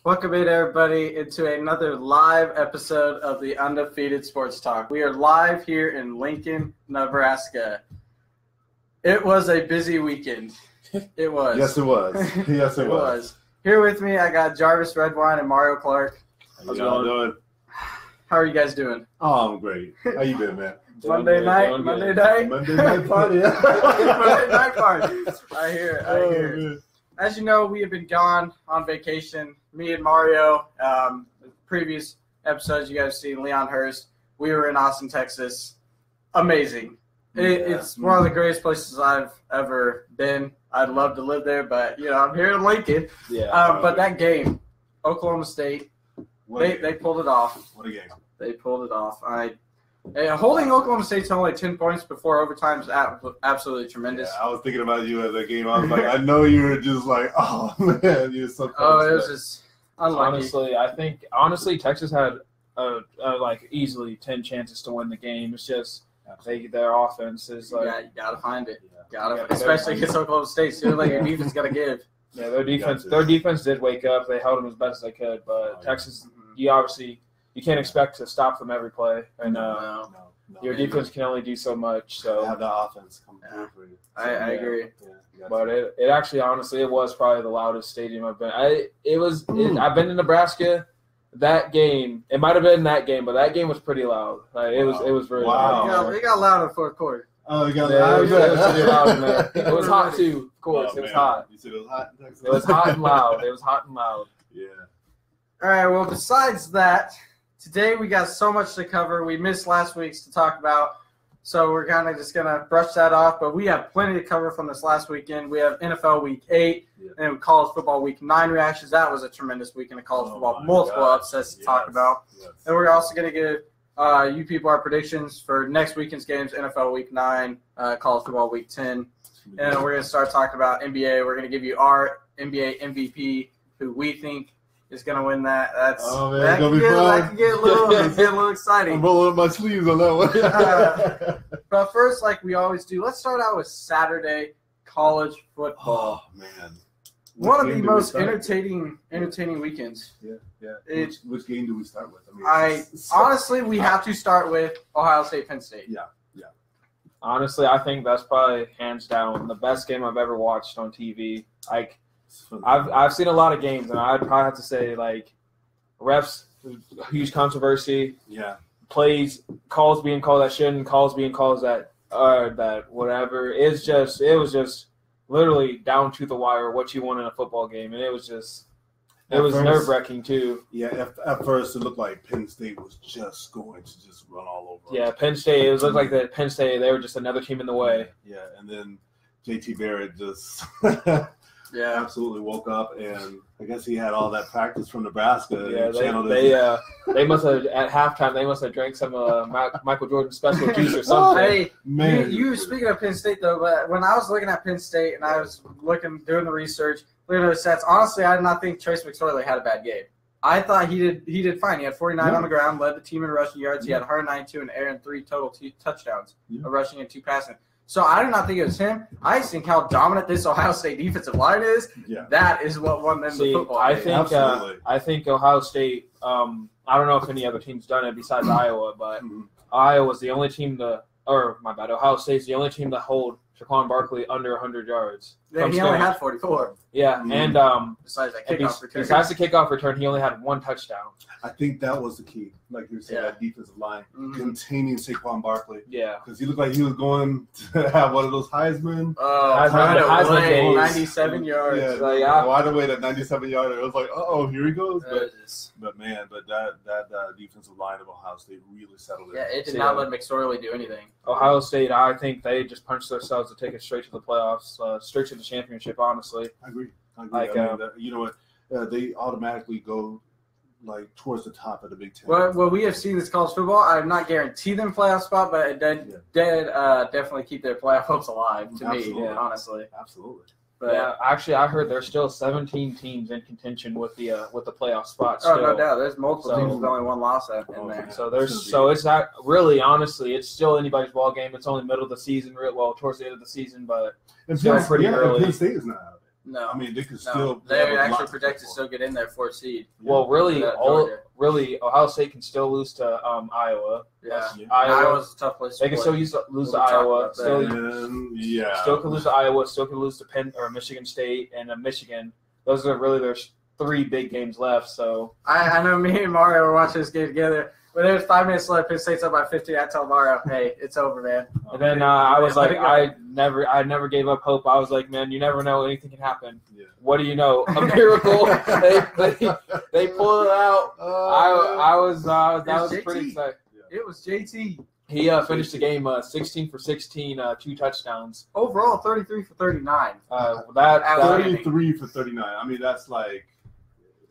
Welcome in, everybody, into another live episode of the Undefeated Sports Talk. We are live here in Lincoln, Nebraska. It was a busy weekend. It was. Yes, it was. Yes, it was. Here with me, I got Jarvis Redwine and Mario Clark. How y'all doing? How are you guys doing? Oh, I'm great. How you doing, man? Monday night party. Monday night party. I hear it. As you know, we have been gone on vacation. Me and Mario, previous episodes you guys have seen, Leon Hurst. We were in Austin, Texas. Amazing. It's one of the greatest places I've ever been. I'd love to live there, but, I'm here in Lincoln. Yeah. But that game, Oklahoma State, they pulled it off. What a game. They pulled it off. Holding Oklahoma State to only 10 points before overtime is absolutely tremendous. Yeah, I was thinking about you at that game. I was like, I know you were just like, oh, man, you're so close. It was just unlucky. Honestly, Texas had easily 10 chances to win the game. It's just their offense is like you gotta find it. Especially against Oklahoma State. Soon, your defense gotta give. Yeah, their defense did wake up. They held them as best as they could, but Texas, you can't expect to stop them every play, and your defense can only do so much. So have that offense come through for you. I agree. Yeah, but it actually, honestly, it was probably the loudest stadium I've been. I've been in Nebraska. That game, it might have been that game, but that game was pretty loud. It was very loud. It got loud in the fourth quarter. Oh, it got loud. It was pretty loud in there. It was hot too, of course. It was hot. You said it was hot in Texas? It was hot and loud. It was hot and loud. Yeah. All right. Well, besides that, today we got so much to cover. We missed last week's to talk about, so we're kind of just going to brush that off. But we have plenty to cover from this last weekend. We have NFL Week 8 and College Football Week 9 reactions. That was a tremendous weekend of college football. Multiple upsets to talk about. Yes. And we're also going to give you people our predictions for next weekend's games, NFL Week 9, College Football Week 10. And we're going to start talking about NBA. We're going to give you our NBA MVP, who we think is going to win that. That can get a little exciting. I'm rolling up my sleeves on that one. But first, like we always do, let's start out with Saturday college football. Oh, man. One of the most entertaining weekends. Yeah. Which game do we start with? Honestly, we have to start with Ohio State, Penn State. Yeah. Honestly, I think that's probably hands down the best game I've ever watched on TV. I've seen a lot of games, and I'd probably have to say refs, huge controversy. Yeah. Calls being called that shouldn't, calls being called that whatever. It was just literally down to the wire what you want in a football game, and it was nerve-wracking too. Yeah, at first it looked like Penn State was just going to just run all over. Yeah, Penn State. It looked like that Penn State. They were just another team in the way. Yeah, and then JT Barrett just absolutely woke up, and I guess he had all that practice from Nebraska. Yeah, they must have at halftime. They must have drank some Michael Jordan special juice or something. Hey, man, you speaking of Penn State though, but when I was looking at Penn State and I was doing the research, looking at the stats, honestly, I did not think Trace McSorley had a bad game. I thought he did fine. He had 49 on the ground, led the team in rushing yards. He had 192 in the air and 3 total touchdowns, of rushing and 2 passing. So I did not think it was him. I just think how dominant this Ohio State defensive line is. Yeah. That is what won them the football game. I think Ohio State. I don't know if any other team's done it besides Iowa, but Iowa's the only team Ohio State's the only team to hold Saquon Barkley under 100 yards. Yeah, he only had 44. Yeah, and besides that kickoff return. Besides the kickoff return, he only had 1 touchdown. I think that was the key, like you were saying, that defensive line containing Saquon Barkley. Yeah, because he looked like he was going to have one of those Heisman. Heisman days. 97 yards. Yeah, wide away that 97-yarder. It was like, here he goes. But that defensive line of Ohio State really settled it. Yeah, it did not let McSorley do anything. Ohio State, I think they just punched themselves to take it straight to the playoffs, straight to the championship. Honestly, I agree. You know what? They automatically go towards the top of the Big Ten. Well, we have seen this college football. I'm not guarantee them playoff spot, but it did definitely keep their playoff hopes alive to me, honestly. Absolutely. But actually, I heard there's still 17 teams in contention with the playoff spot. Still. Oh, no doubt. There's multiple teams with only 1 loss in there. Man. So it's not really, honestly, it's still anybody's ball game. It's only middle of the season, towards the end of the season, but it's still pretty early. Penn State is not out of it. No. I mean, they could still. They're actually projected to still get in there 4th seed. Well, really, Ohio State can still lose to Iowa. Yeah. Iowa's a tough place to They can still lose to Iowa. Still can lose to Iowa. Still can lose to Penn or Michigan State and Michigan. Those are really their 3 big games left. So I know me and Mario were watching this game together. When there's 5 minutes left, Penn State's up by 50. I tell Mario, "Hey, it's over, man." And then I was like, I never gave up hope. I was like, man, you never know, anything can happen. Yeah. What do you know? A miracle. they pulled it out. That was pretty exciting. It was JT. He finished the game 16 for 16, 2 touchdowns. Overall, 33 for 39. 33 for 39. I mean, that's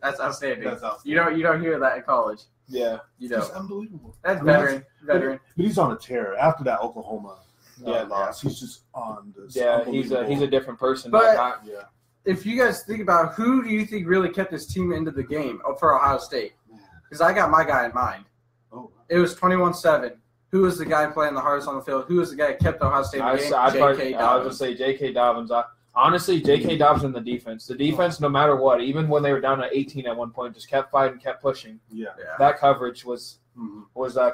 outstanding. You don't hear that in college. Yeah, That's unbelievable. That's veteran. But he's on a tear after that Oklahoma loss. He's just on this. Yeah, he's a different person. But if you guys think about who do you think really kept this team into the game for Ohio State? Because I got my guy in mind. Oh, it was 21-7. Who was the guy playing the hardest on the field? Who was the guy that kept Ohio State in the game? J.K. Dobbins. I was going to say J.K. Dobbins. Honestly, J.K. Dobbins in the defense. The defense, no matter what, even when they were down at 18 at one point, just kept fighting, kept pushing. Yeah. That coverage was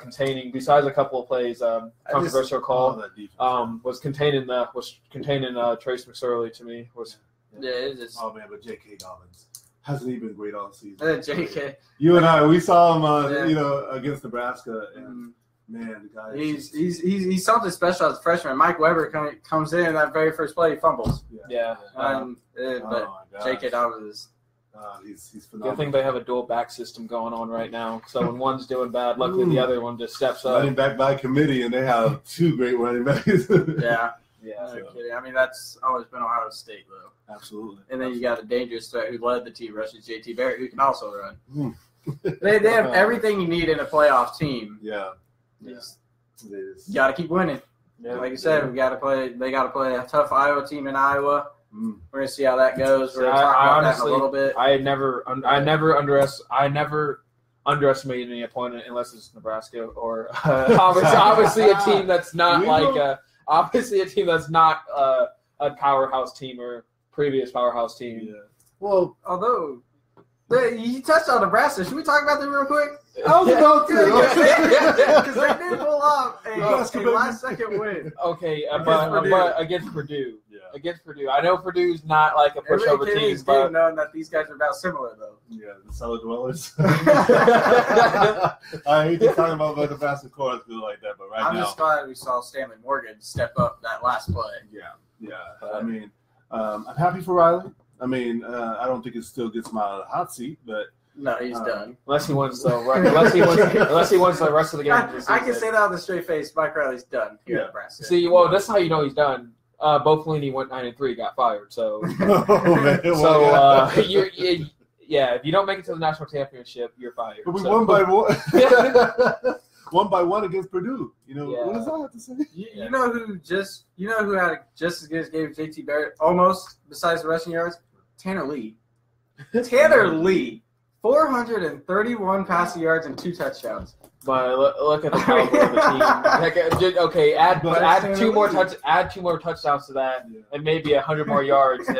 containing, besides a couple of plays, controversial call, was containing Trace McSorley to me. Oh, man, but J.K. Dobbins hasn't he been great all season? J.K. You and I, we saw him, against Nebraska, and man, the guy he's something special as a freshman. Mike Weber comes in that very first play, he fumbles. Yeah. But J.K. Dobbins is he's phenomenal. Good thing they have a dual back system going on right now. So when one's doing bad, luckily the other one just steps up. Running back by committee, and they have 2 great running backs. Yeah. No kidding. I mean, that's always been Ohio State, though. Absolutely. And then you got a dangerous threat who led the team, Rush's JT Barrett, who can also run. They have everything you need in a playoff team. Yeah. You got to keep winning. Yeah, like you said, they got to play a tough Iowa team in Iowa. We're gonna see how that goes. We're gonna talk about that in a little bit. I never underestimate any opponent unless it's Nebraska or obviously a team that's not a powerhouse team or previous powerhouse team. Yeah. Well, although you touched on Nebraska, should we talk about them real quick? I was about to. Because they did pull off a last-second win. Okay, but against Purdue. Yeah. Against Purdue. I know Purdue's not like a pushover team, but knowing that these guys are about similar, though. Yeah, the cellar dwellers. I hate to talk about the Nebraska chorus like that, but I'm just glad we saw Stanley Morgan step up that last play. Yeah. I mean, I'm happy for Riley. I mean, I don't think it still gets him out of the hot seat, but no, he's done. Unless he wants the rest of the game. I can say that with a straight face. Mike Riley's done here at Nebraska. See, well, that's how you know he's done. Bo Pelini went 9-3, got fired. So, if you don't make it to the national championship, you're fired. But we won by one. 1-1 against Purdue. What does that have to say? You know who had just as good as game JT Barrett almost besides the rushing yards? Tanner Lee. Tanner Lee, 431 passing yards and 2 touchdowns. But look at the caliber of the team. Okay, add 2 more touchdowns to that, and maybe 100 more yards, and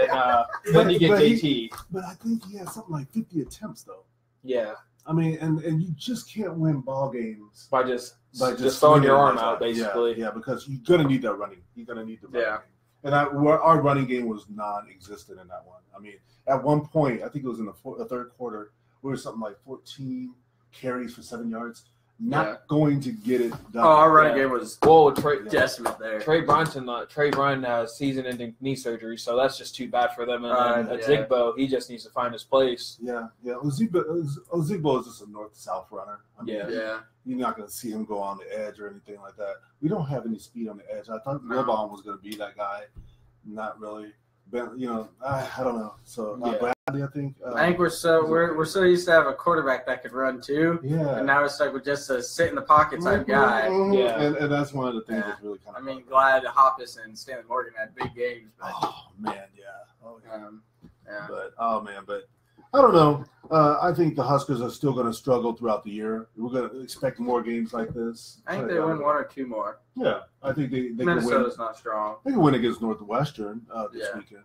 then you get JT. But I think he had something like 50 attempts, though. Yeah. I mean, and you just can't win ball games by just throwing your arm out, basically. Yeah, because you're gonna need that running. You're gonna need the running game. And our running game was non-existent in that one. I mean, at one point, I think it was in the third quarter, we were something like 14 carries for 7 yards. Not going to get it done. Oh, our running game was decimate there. Trey Bryan has season-ending knee surgery, so that's just too bad for them. And then Zigbo, he just needs to find his place. Yeah. Ozigbo is just a north-south runner. I mean, you're not going to see him go on the edge or anything like that. We don't have any speed on the edge. I thought Wilbon was going to be that guy. Not really. But, I don't know. So Bradley, I think. I think we're so used to have a quarterback that could run too. Yeah. And now we're stuck with just a sit in the pocket type guy. Yeah. And that's one of the things that's really kind of. I mean, glad Hoppus and Stanley Morgan had big games. But, oh man, But I don't know. I think the Huskers are still going to struggle throughout the year. We're going to expect more games like this. I think they win 1 or 2 more. Yeah, I think they Minnesota's not strong. They can win against Northwestern this weekend.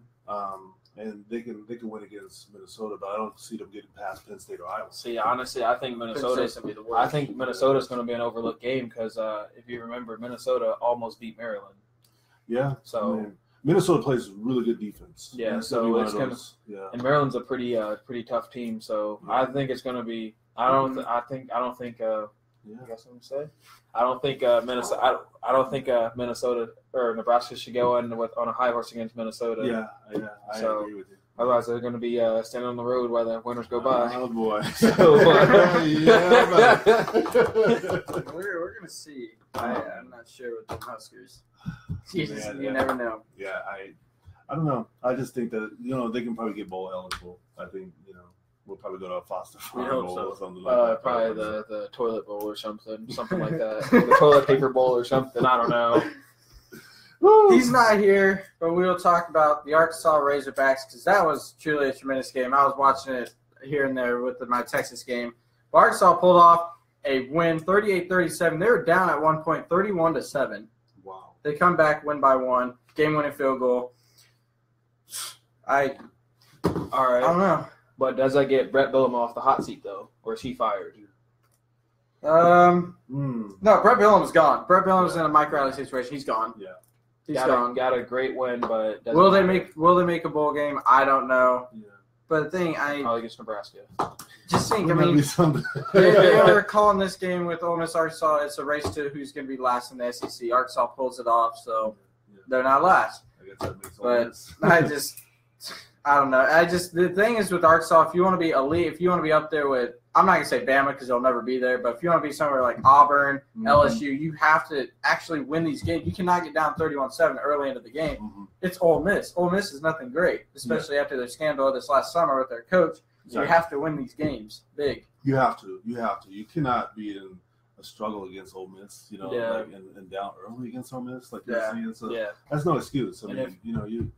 And they can win against Minnesota, but I don't see them getting past Penn State or Iowa. See, honestly, I think Minnesota's going to be an overlooked game because if you remember, Minnesota almost beat Maryland. Yeah. So I mean, Minnesota plays really good defense. Yeah. And so it's going to. Yeah. And Maryland's a pretty tough team. So I think it's going to be. I don't think. I guess I'm gonna say. I don't think Minnesota. I don't think Minnesota or Nebraska should go on a high horse against Minnesota. Yeah. I agree with you. Otherwise, they're going to be standing on the road while the winners go by. Oh boy! We're gonna see. I'm not sure with the Huskers. You never know. Yeah, I don't know. I just think that they can probably get bowl eligible. I think we'll probably go to a Foster Farm Bowl or something like that. Probably the toilet bowl or something like that. Or the toilet paper bowl or something. I don't know. He's not here, but we will talk about the Arkansas Razorbacks because that was truly a tremendous game. I was watching it here and there with my Texas game. But Arkansas pulled off a win, 38-37. They were down at one point, 31-7. Wow. They come back, win by one, game-winning field goal. All right. I don't know. But does that get Brett Bielema off the hot seat, though? Or is he fired? No, Brett Bielema's gone. Brett Bielema's in a Mike Riley situation. He's gone. Yeah. He's gone. Got a great win, but will they make a bowl game? I don't know. Yeah. But the thing, probably against Nebraska. Just think, they were calling this game with Ole Miss Arkansas. It's a race to who's going to be last in the SEC. Arkansas pulls it off, so they're not last. I guess that makes sense. But I don't know. The thing is with Arkansas, if you want to be elite, if you want to be up there with, I'm not going to say Bama because they'll never be there, but if you want to be somewhere like Auburn, LSU, you have to actually win these games. You cannot get down 31-7 early into the game. Mm-hmm. It's Ole Miss. Ole Miss is nothing great, especially after their scandal this last summer with their coach. So you have to win these games big. You have to. You cannot be in a struggle against Ole Miss, and down early against Ole Miss, like you're saying. So that's no excuse. I mean,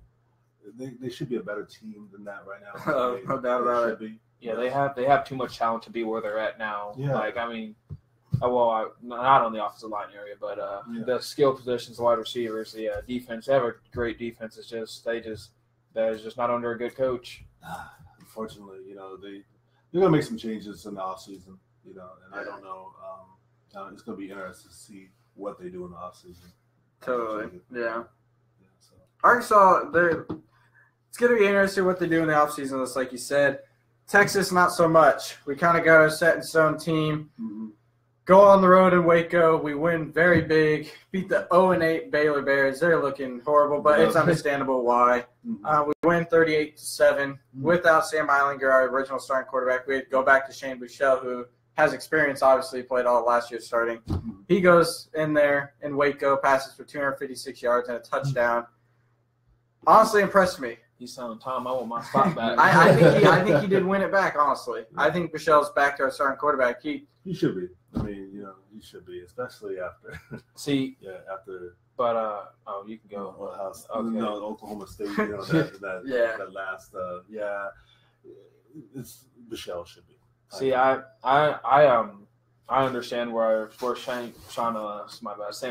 they should be a better team than that right now. No doubt about it. Yeah, they have too much talent to be where they're at now. Yeah. Like, I mean, not on the offensive line area, but the skill positions, the wide receivers, the defense. They have a great defense. It's just they're just not under a good coach. Unfortunately, they're gonna make some changes in the offseason, and I don't know. It's gonna be interesting to see what they do in the offseason. Totally, yeah. So. Arkansas, it's gonna be interesting what they do in the offseason. Just like you said. Texas, not so much. We kind of got a set-in-stone team. Mm-hmm. Go on the road in Waco. We win very big. Beat the 0-8 Baylor Bears. They're looking horrible, but it's understandable why. Mm-hmm. We win 38-7 without Sam Eilinger, our original starting quarterback. We go back to Shane Buechele, who has experience, obviously, played all last year starting. Mm-hmm. He goes in there in Waco, passes for 256 yards and a touchdown. Honestly impressed me. He's telling Tom, I want my spot back. I think he did win it back, honestly. Yeah. I think Michelle's back to our starting quarterback. He should be. I mean, he should be, especially after. See. Yeah, after. But, you can go. Okay. No, Oklahoma State, that last, it's Michelle should be. See, I understand where Sam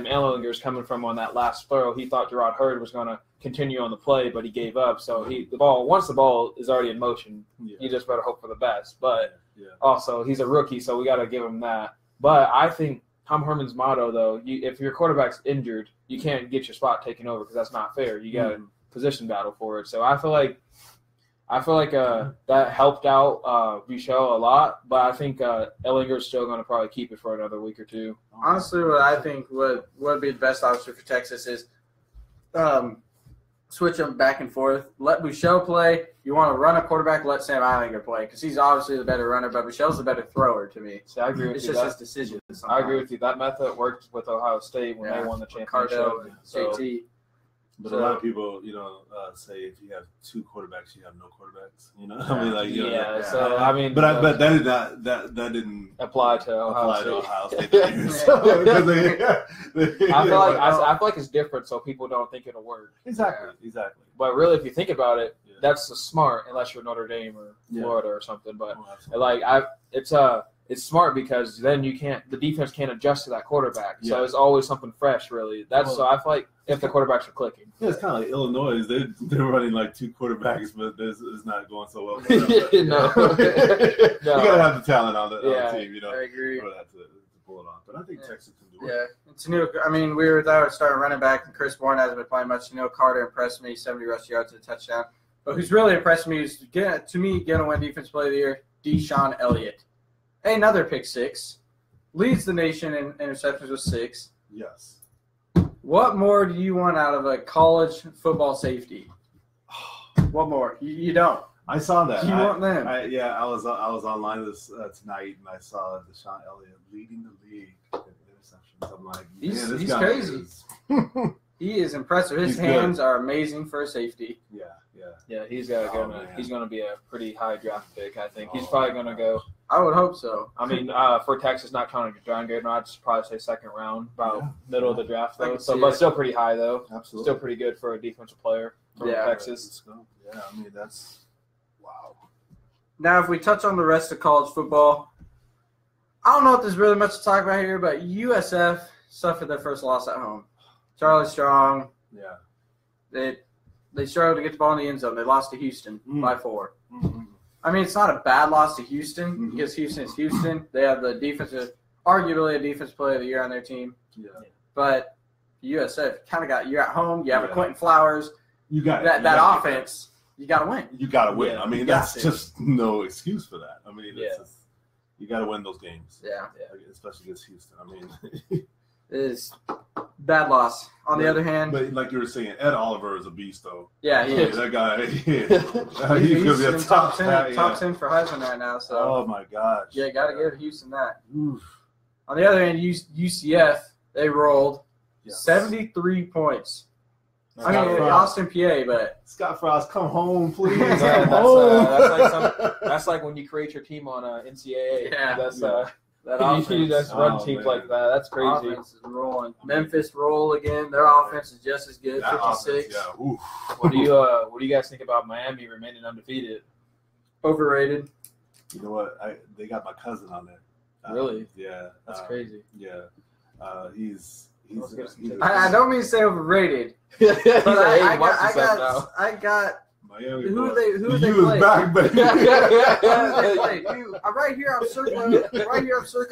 Ehlinger's coming from on that last throw. He thought Gerard Hurd was going to continue on the play, but he gave up. So once the ball is already in motion, you just better hope for the best. But also, he's a rookie, so we got to give him that. But I think Tom Herman's motto, though, if your quarterback's injured, you can't get your spot taken over because that's not fair. You got a position battle for it. So I feel like that helped out Buechele a lot, but I think Ehlinger's still going to probably keep it for another week or two. Honestly, what I think would be the best option for Texas is switch them back and forth. Let Buechele play. You want to run a quarterback, let Sam Eilinger play because he's obviously the better runner, but Buechele's the better thrower to me. So I agree with you. It's just his decision. I agree with you. That method worked with Ohio State when they won the championship. Cardell, JT. But a lot of people, say if you have two quarterbacks, you have no quarterbacks. So I mean, but that didn't apply to Ohio State. I feel like it's different, so people don't think it'll work. Exactly. But really, if you think about it, that's smart, unless you're Notre Dame or Florida or something. But it's smart because then the defense can't adjust to that quarterback. Yeah. So it's always something fresh, really. So I feel like if the quarterbacks are clicking. Yeah, it's kind of like Illinois. They're running like 2 quarterbacks, but it's not going so well. No. You gotta have the talent on the team, you know. I agree. For that to pull it off. But I think Texas can do it. Yeah, it's new. I mean, we were without our starting running back, and Chris Bourne hasn't been playing much. Carter impressed me, 70 rushing yards and a touchdown. But who's really impressed me is, going to win Defensive Player of the Year, Deshaun Elliott. Another pick 6. Leads the nation in interceptions with 6. Yes. What more do you want out of a college football safety? What more? You don't. I saw that. You want them? I was online this tonight, and I saw Deshaun Elliott leading the league in interceptions. I'm like, he's crazy. He is impressive. His hands are amazing for a safety. Yeah, he's gonna be a pretty high draft pick. I think he's probably gonna go. I would hope so. I mean, for Texas, not counting John Gardner, I'd probably say 2nd round, about middle of the draft though. But still pretty high though. Absolutely, still pretty good for a defensive player from Texas. Yeah, I mean that's wow. Now, if we touch on the rest of college football, I don't know if there's really much to talk about here, but USF suffered their first loss at home. Charlie Strong. Yeah. They struggled to get the ball in the end zone. They lost to Houston by 4. Mm-hmm. I mean, it's not a bad loss to Houston because Houston is Houston. They have arguably a defensive player of the year on their team. Yeah. But USF you're at home. You have a Quentin Flowers. You got that offense. You got to win. You got to win. I mean, that's just no excuse for that. I mean, you got to win those games. Yeah. Especially against Houston. I mean, it is bad loss. On the other hand, but like you were saying, Ed Oliver is a beast, though. Yeah, he is. That guy. He's gonna be a top 10 for Heisman right now. So. Oh my gosh. Yeah, got to give Houston that. Oof. On the other hand, UCF they rolled 73 points. I mean, Austin, PA, but Scott Frost, come home, please. That's like when you create your team on NCAA. Yeah, that offense. That's run teams like that. That's crazy. Offense is rolling. Memphis roll again. Their offense is just as good. 56. What do you guys think about Miami remaining undefeated? Overrated. You know what? They got my cousin on there. Really? Yeah. That's crazy. Yeah. He's I don't mean to say overrated. But I got Miami. Who they play? Back, baby. Right here, I'm circling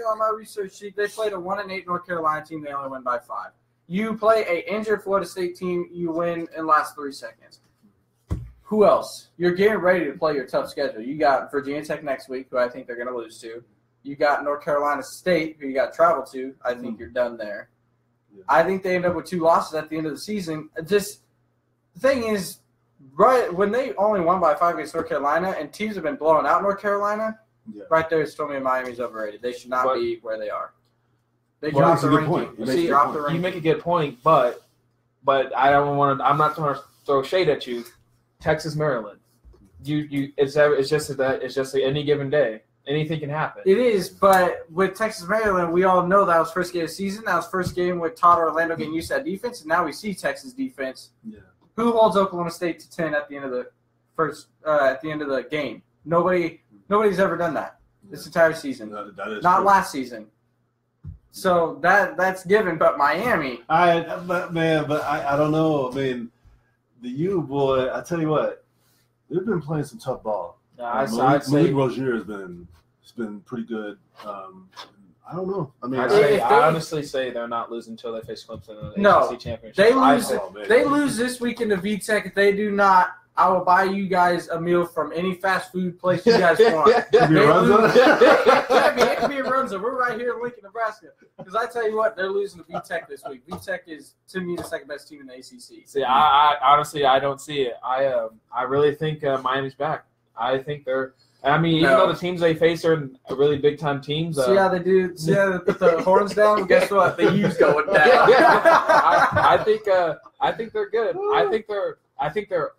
on my research sheet. They played a 1-8 North Carolina team. They only win by 5. You play a injured Florida State team. You win in the last 3 seconds. Who else? You're getting ready to play your tough schedule. You got Virginia Tech next week, who I think they're going to lose to. You got North Carolina State, who you got to travel to. I think you're done there. Yeah. I think they end up with 2 losses at the end of the season. Just the thing is, right when they only won by 5 against North Carolina, and teams have been blowing out North Carolina, right there, it's told me Miami's overrated. They should not be where they are. They dropped the ranking. You make a good point, but I don't want to. I'm not trying to throw shade at you. Texas, Maryland. It's just any given day. Anything can happen. It is, but with Texas, Maryland, we all know that was first game of the season. That was first game with Todd Orlando getting used to that defense, and now we see Texas defense. Yeah. Who holds Oklahoma State to 10 at the end of the game? Nobody's ever done that this entire season. That is not true. Last season. So that's given, but Miami. I don't know. I mean, the U boy. I tell you what, they've been playing some tough ball. Malik Rozier has been pretty good. I don't know. I mean, I honestly say they're not losing until they face Clemson in the ACC championship. They lose this weekend to VTech. If they do not, I will buy you guys a meal from any fast food place you guys want. It could be a Runza. We're right here in Lincoln, Nebraska. Because I tell you what, they're losing to VTech this week. VTech is, to me, the second best team in the ACC. See, I honestly don't see it. I really think Miami's back. I think they're. I mean, even though the teams they face are really big-time teams. See how they do? See how they put the horns down? Guess what? The U's going down. I think they're good. I think they're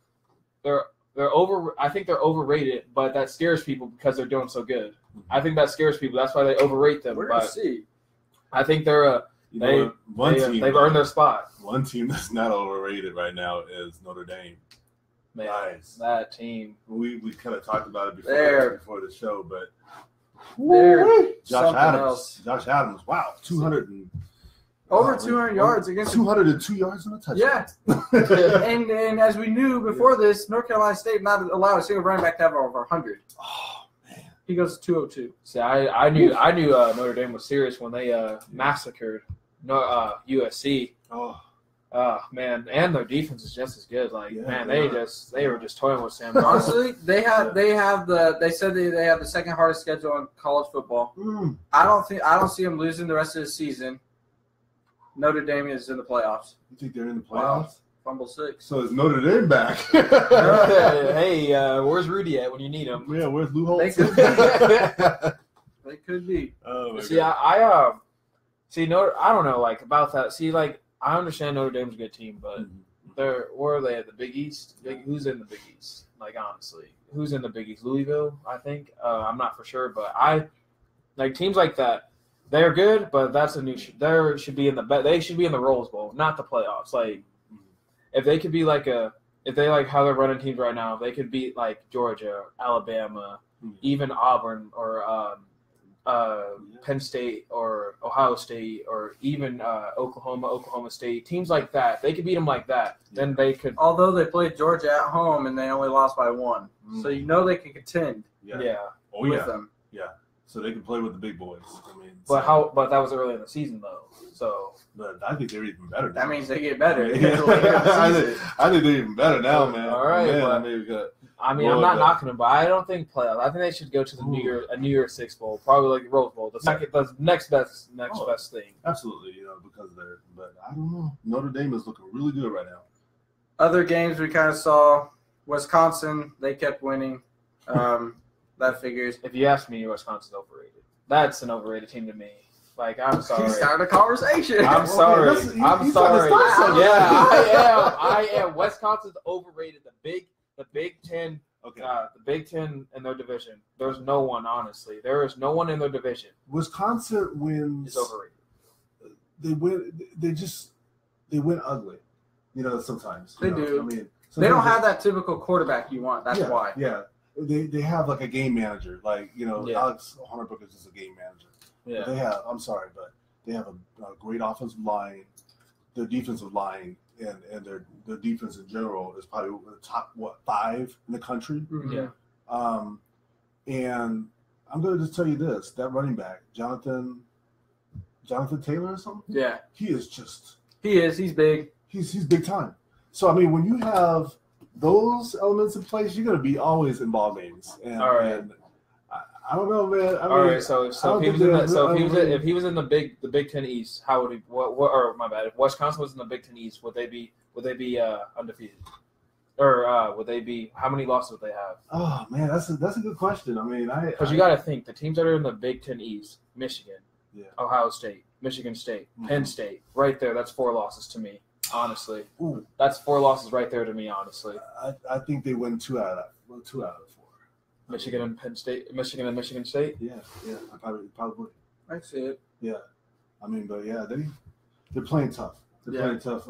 overrated, but that scares people because they're doing so good. I think that scares people. That's why they overrate them. We're gonna see. I think they've earned their spot. One team that's not overrated right now is Notre Dame. Man, that team. We kind of talked about it before the show, but They're Josh Adams. else. Josh Adams. Wow, 200 over 200 yards against 202 yards in a touchdown. Yeah, and as we knew before this, North Carolina State not allowed a single running back to have over 100. Oh man, he goes to 202. See, I knew Notre Dame was serious when they massacred USC. Oh man, and their defense is just as good. Like they were just toying with Sam. Honestly, they said they have the second hardest schedule in college football. I don't see them losing the rest of the season. Notre Dame is in the playoffs. You think they're in the playoffs? Wow. Fumble 6. So is Notre Dame back? Hey, where's Rudy at when you need him? Yeah, where's Lou Holtz? They could be. Oh my See, God. I don't know like about that. See, like I understand Notre Dame's a good team, but where are they at the Big East? Who's in the Big East? Like honestly, who's in the Big East? Louisville, I think. I'm not for sure, but I like teams like that. They're good, but that's a new. They should be in the Rose Bowl, not the playoffs. Like, if they could be if they like how they're running teams right now, they could beat like Georgia, Alabama, even Auburn or Penn State or Ohio State or even Oklahoma State. Teams like that, they could beat them like that. Then they could. Although they played Georgia at home and they only lost by 1, so you know they can contend. With them. Yeah. So they can play with the big boys. I mean, But that was early in the season though. So. But I think they're even better now. That means they get better. I think they're even better now, man. All right. Man, I'm not knocking them, but I don't think playoffs. I think they should go to the New Year's Six Bowl, probably like the Rose Bowl, the next best thing. Absolutely, because they're. But I don't know. Notre Dame is looking really good right now. Other games we kind of saw, Wisconsin, they kept winning. That figures. If you ask me, Wisconsin's overrated. That's an overrated team to me. Like, I'm sorry. You started a conversation. I'm sorry. I'm sorry. Yeah, I am. Wisconsin's overrated. The Big Ten. Okay. The Big Ten in their division. There's no one, honestly. There is no one in their division. Wisconsin wins. It's overrated. They win. They win ugly. Sometimes they do. I mean, they don't have that typical quarterback you want. That's why. Yeah. They have like a game manager, Alex Hornibrook is just a game manager. Yeah. But they have a great offensive line. Their defensive line and their defense in general is probably the top 5 in the country. Yeah. And I'm going to just tell you this: that running back, Jonathan Taylor or something. Yeah. He is just. He is. He's big. He's big time. So I mean, when you have those elements in place, you're going to be always in ball games. And, all right. And I don't know, man. All right. So if he was in the Big Ten East, how would he? Or my bad. If Wisconsin was in the Big Ten East, would they be undefeated? Or would they be? How many losses would they have? Oh man, that's a good question. I mean, because you got to think the teams that are in the Big Ten East: Michigan, Ohio State, Michigan State, Penn State. Right there, that's 4 losses to me. Honestly, that's 4 losses right there to me. Honestly, I think they win 2 out of that. 2 out of 4. Michigan and Penn State. Michigan and Michigan State. Yeah. Probably. I see it. Yeah, I mean, but yeah, they're playing tough. They're playing tough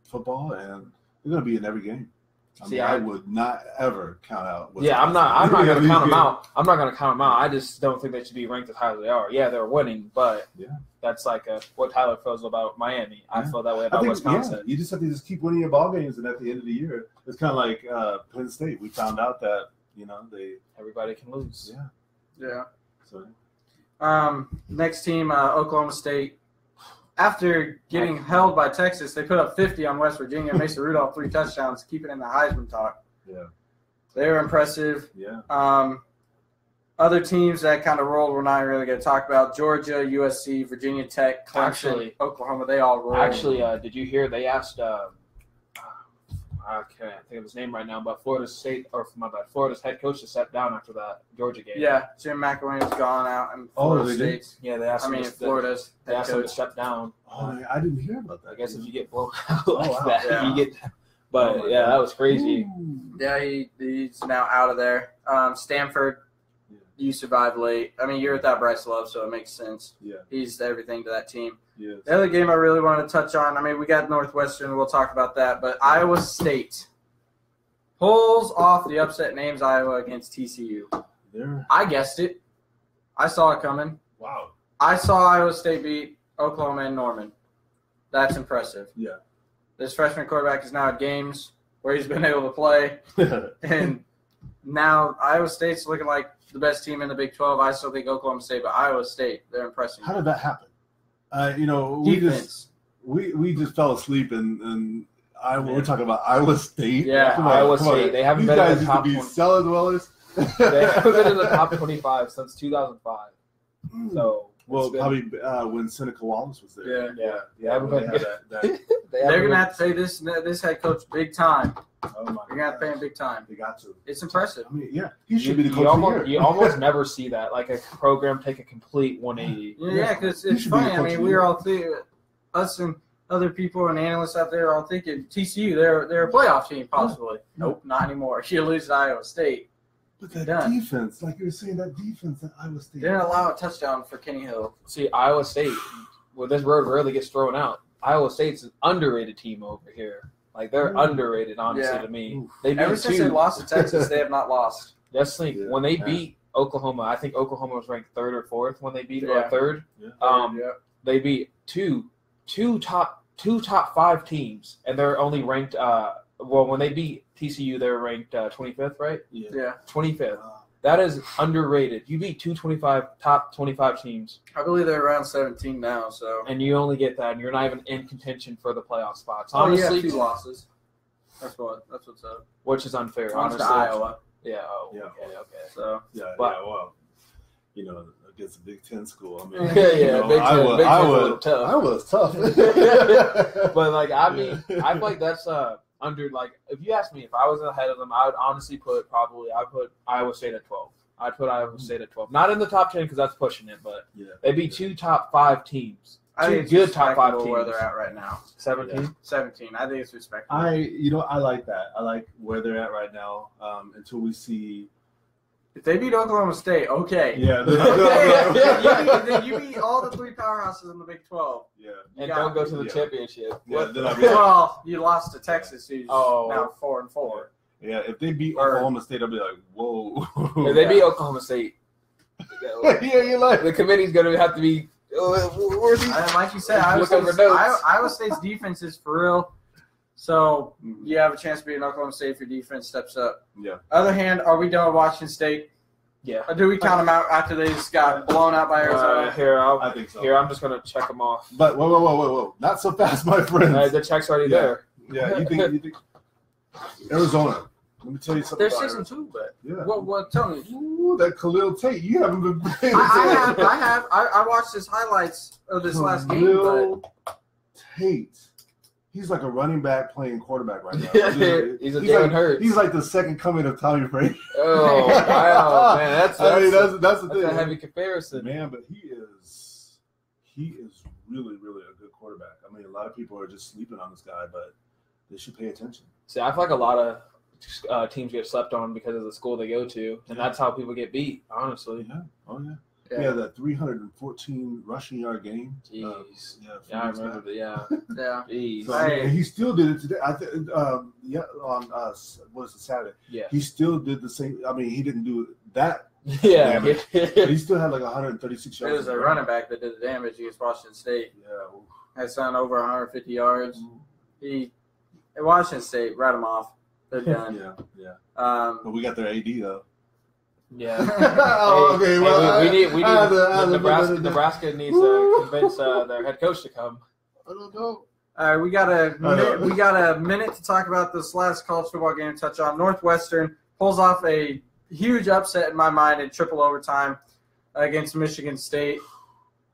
football, and they're going to be in every game. I would not ever count out. I'm not going to count them out. I'm not going to count them out. I just don't think they should be ranked as high as they are. Yeah, they're winning, but that's like what Tyler feels about Miami. I feel that way about Wisconsin. Yeah, you just have to keep winning your ball games, and at the end of the year, it's kind of like Penn State. We found out that everybody can lose. Yeah. So, next team, Oklahoma State. After getting held by Texas, they put up 50 on West Virginia. Mason Rudolph 3 touchdowns, keeping in the Heisman talk. Yeah. They were impressive. Yeah. Other teams that kind of rolled we're not really going to talk about. Georgia, USC, Virginia Tech, Clemson, Oklahoma, they all rolled. Actually, did you hear they asked I can't think of his name right now, but Florida's head coach to step down after that Georgia game. Yeah, Jim McElwain's gone out, and Florida State's. Yeah, they asked him Florida's they asked him to step down. Oh, I didn't hear about that. I guess if you get blown out that, you get. But that was crazy. Ooh. Yeah, he's now out of there. Stanford, you survived late. I mean, you're without Bryce Love, so it makes sense. Yeah, he's everything to that team. Yes. The other game I really wanted to touch on, I mean, we got Northwestern. We'll talk about that. But Iowa State pulls off the upset names Iowa against TCU. I guessed it. I saw it coming. Wow. I saw Iowa State beat Oklahoma and Norman. That's impressive. Yeah. This freshman quarterback is now at games where he's been able to play. And now Iowa State's looking like the best team in the Big 12. I still think Oklahoma State, but Iowa State, they're impressive. How did that happen? Defense. We just fell asleep and Iowa. We're talking about Iowa State. Yeah, Iowa State. They haven't been in the top 20. Cellar dwellers. They haven't been in the top 25 since 2005. So probably when Seneca Wallace was there. Yeah. They're gonna have to pay this head coach big time. Oh my! You're gonna have to pay him big time. They got to. It's impressive. I mean, yeah, he should be the coach of the year. You almost never see that, like a program take a complete 180. Yeah, because it's funny. I mean, we were all us and other people and analysts out there are all thinking TCU, they're a playoff team possibly. Nope, not anymore. You lose to Iowa State. But that defense, like you were saying, that Iowa State. They didn't allow a touchdown for Kenny Hill. See, Iowa State, well, this word rarely gets thrown out. Iowa State's an underrated team over here. Like, they're underrated, honestly, to me. Ever since they lost to Texas, they have not lost. Just think, when they beat Oklahoma, I think Oklahoma was ranked 3rd or 4th when they beat or 3rd. Yeah. They beat two top 5 teams, and they're only ranked when they beat TCU, they were ranked 25th, right? Yeah. 25th. That is underrated. You beat top 25 teams. I believe they're around 17 now, so. And you only get that, and you're not even in contention for the playoff spots. Honestly, you have 2 losses. That's what's up. Which is unfair, honestly. To Iowa. Yeah. Okay. So. Well, against a Big Ten school. I mean, Big Ten, Iowa's tough. But like, I mean, I feel like that's under, like, if you ask me if I was ahead of them, I would honestly put Iowa State at 12. I'd put Iowa State at 12. Not in the top 10 because that's pushing it, but they'd be 2 top 5 teams. I think good top 5 teams. Where they're at right now. 17? Yeah. 17. I think it's respectable. I like that. I like where they're at right now until we see. If they beat Oklahoma State, okay. Yeah. Then you beat all the 3 powerhouses in the Big 12. Yeah. And don't go to the championship. Well, you lost to Texas, who's now 4-4. Yeah, if they beat Oklahoma State, I'll be like, whoa. If they beat Oklahoma State, you're like the committee's going to have to be. Where's he? Like you said, Iowa State's defense is for real. So you have a chance to beat an Oklahoma State if your defense steps up. Yeah. Other hand, are we done with Washington State? Yeah. Or do we count them out after they just got blown out by Arizona? I think so. Here, I'm just going to check them off. But whoa. Not so fast, my friend. The check's already there. Yeah, you think Arizona. Let me tell you something. They're 6-2, but what? Tell me. Ooh, that Khalil Tate. You haven't been paying attention. I have. I watched his highlights of this last game. Khalil Tate. He's like a running back playing quarterback right now. He's getting hurt. He's like the second coming of Tommy Brady. Oh wow, man, that's the thing. A heavy comparison, man. But he is really, really a good quarterback. I mean, a lot of people are just sleeping on this guy, but they should pay attention. See, I feel like a lot of teams get slept on because of the school they go to, and that's how people get beat. Honestly, yeah. Oh yeah. Yeah, that 314 rushing yard game. Jeez. I remember that. Yeah. Jeez. So, and he still did it today. I think. On what is it, Saturday? Yeah. He still did the same. I mean, he didn't do that. Yeah. But he still had like 136 yards. It was a running back that did the damage against Washington State. Yeah. Had something over 150 yards. Washington State, write them off. They're done. Yeah. But we got their AD though. Yeah. Okay. Well, we need Nebraska needs to convince their head coach to come. I don't know. All right, we got a minute to talk about this last college football game to touch on. Northwestern pulls off a huge upset in my mind in triple overtime against Michigan State.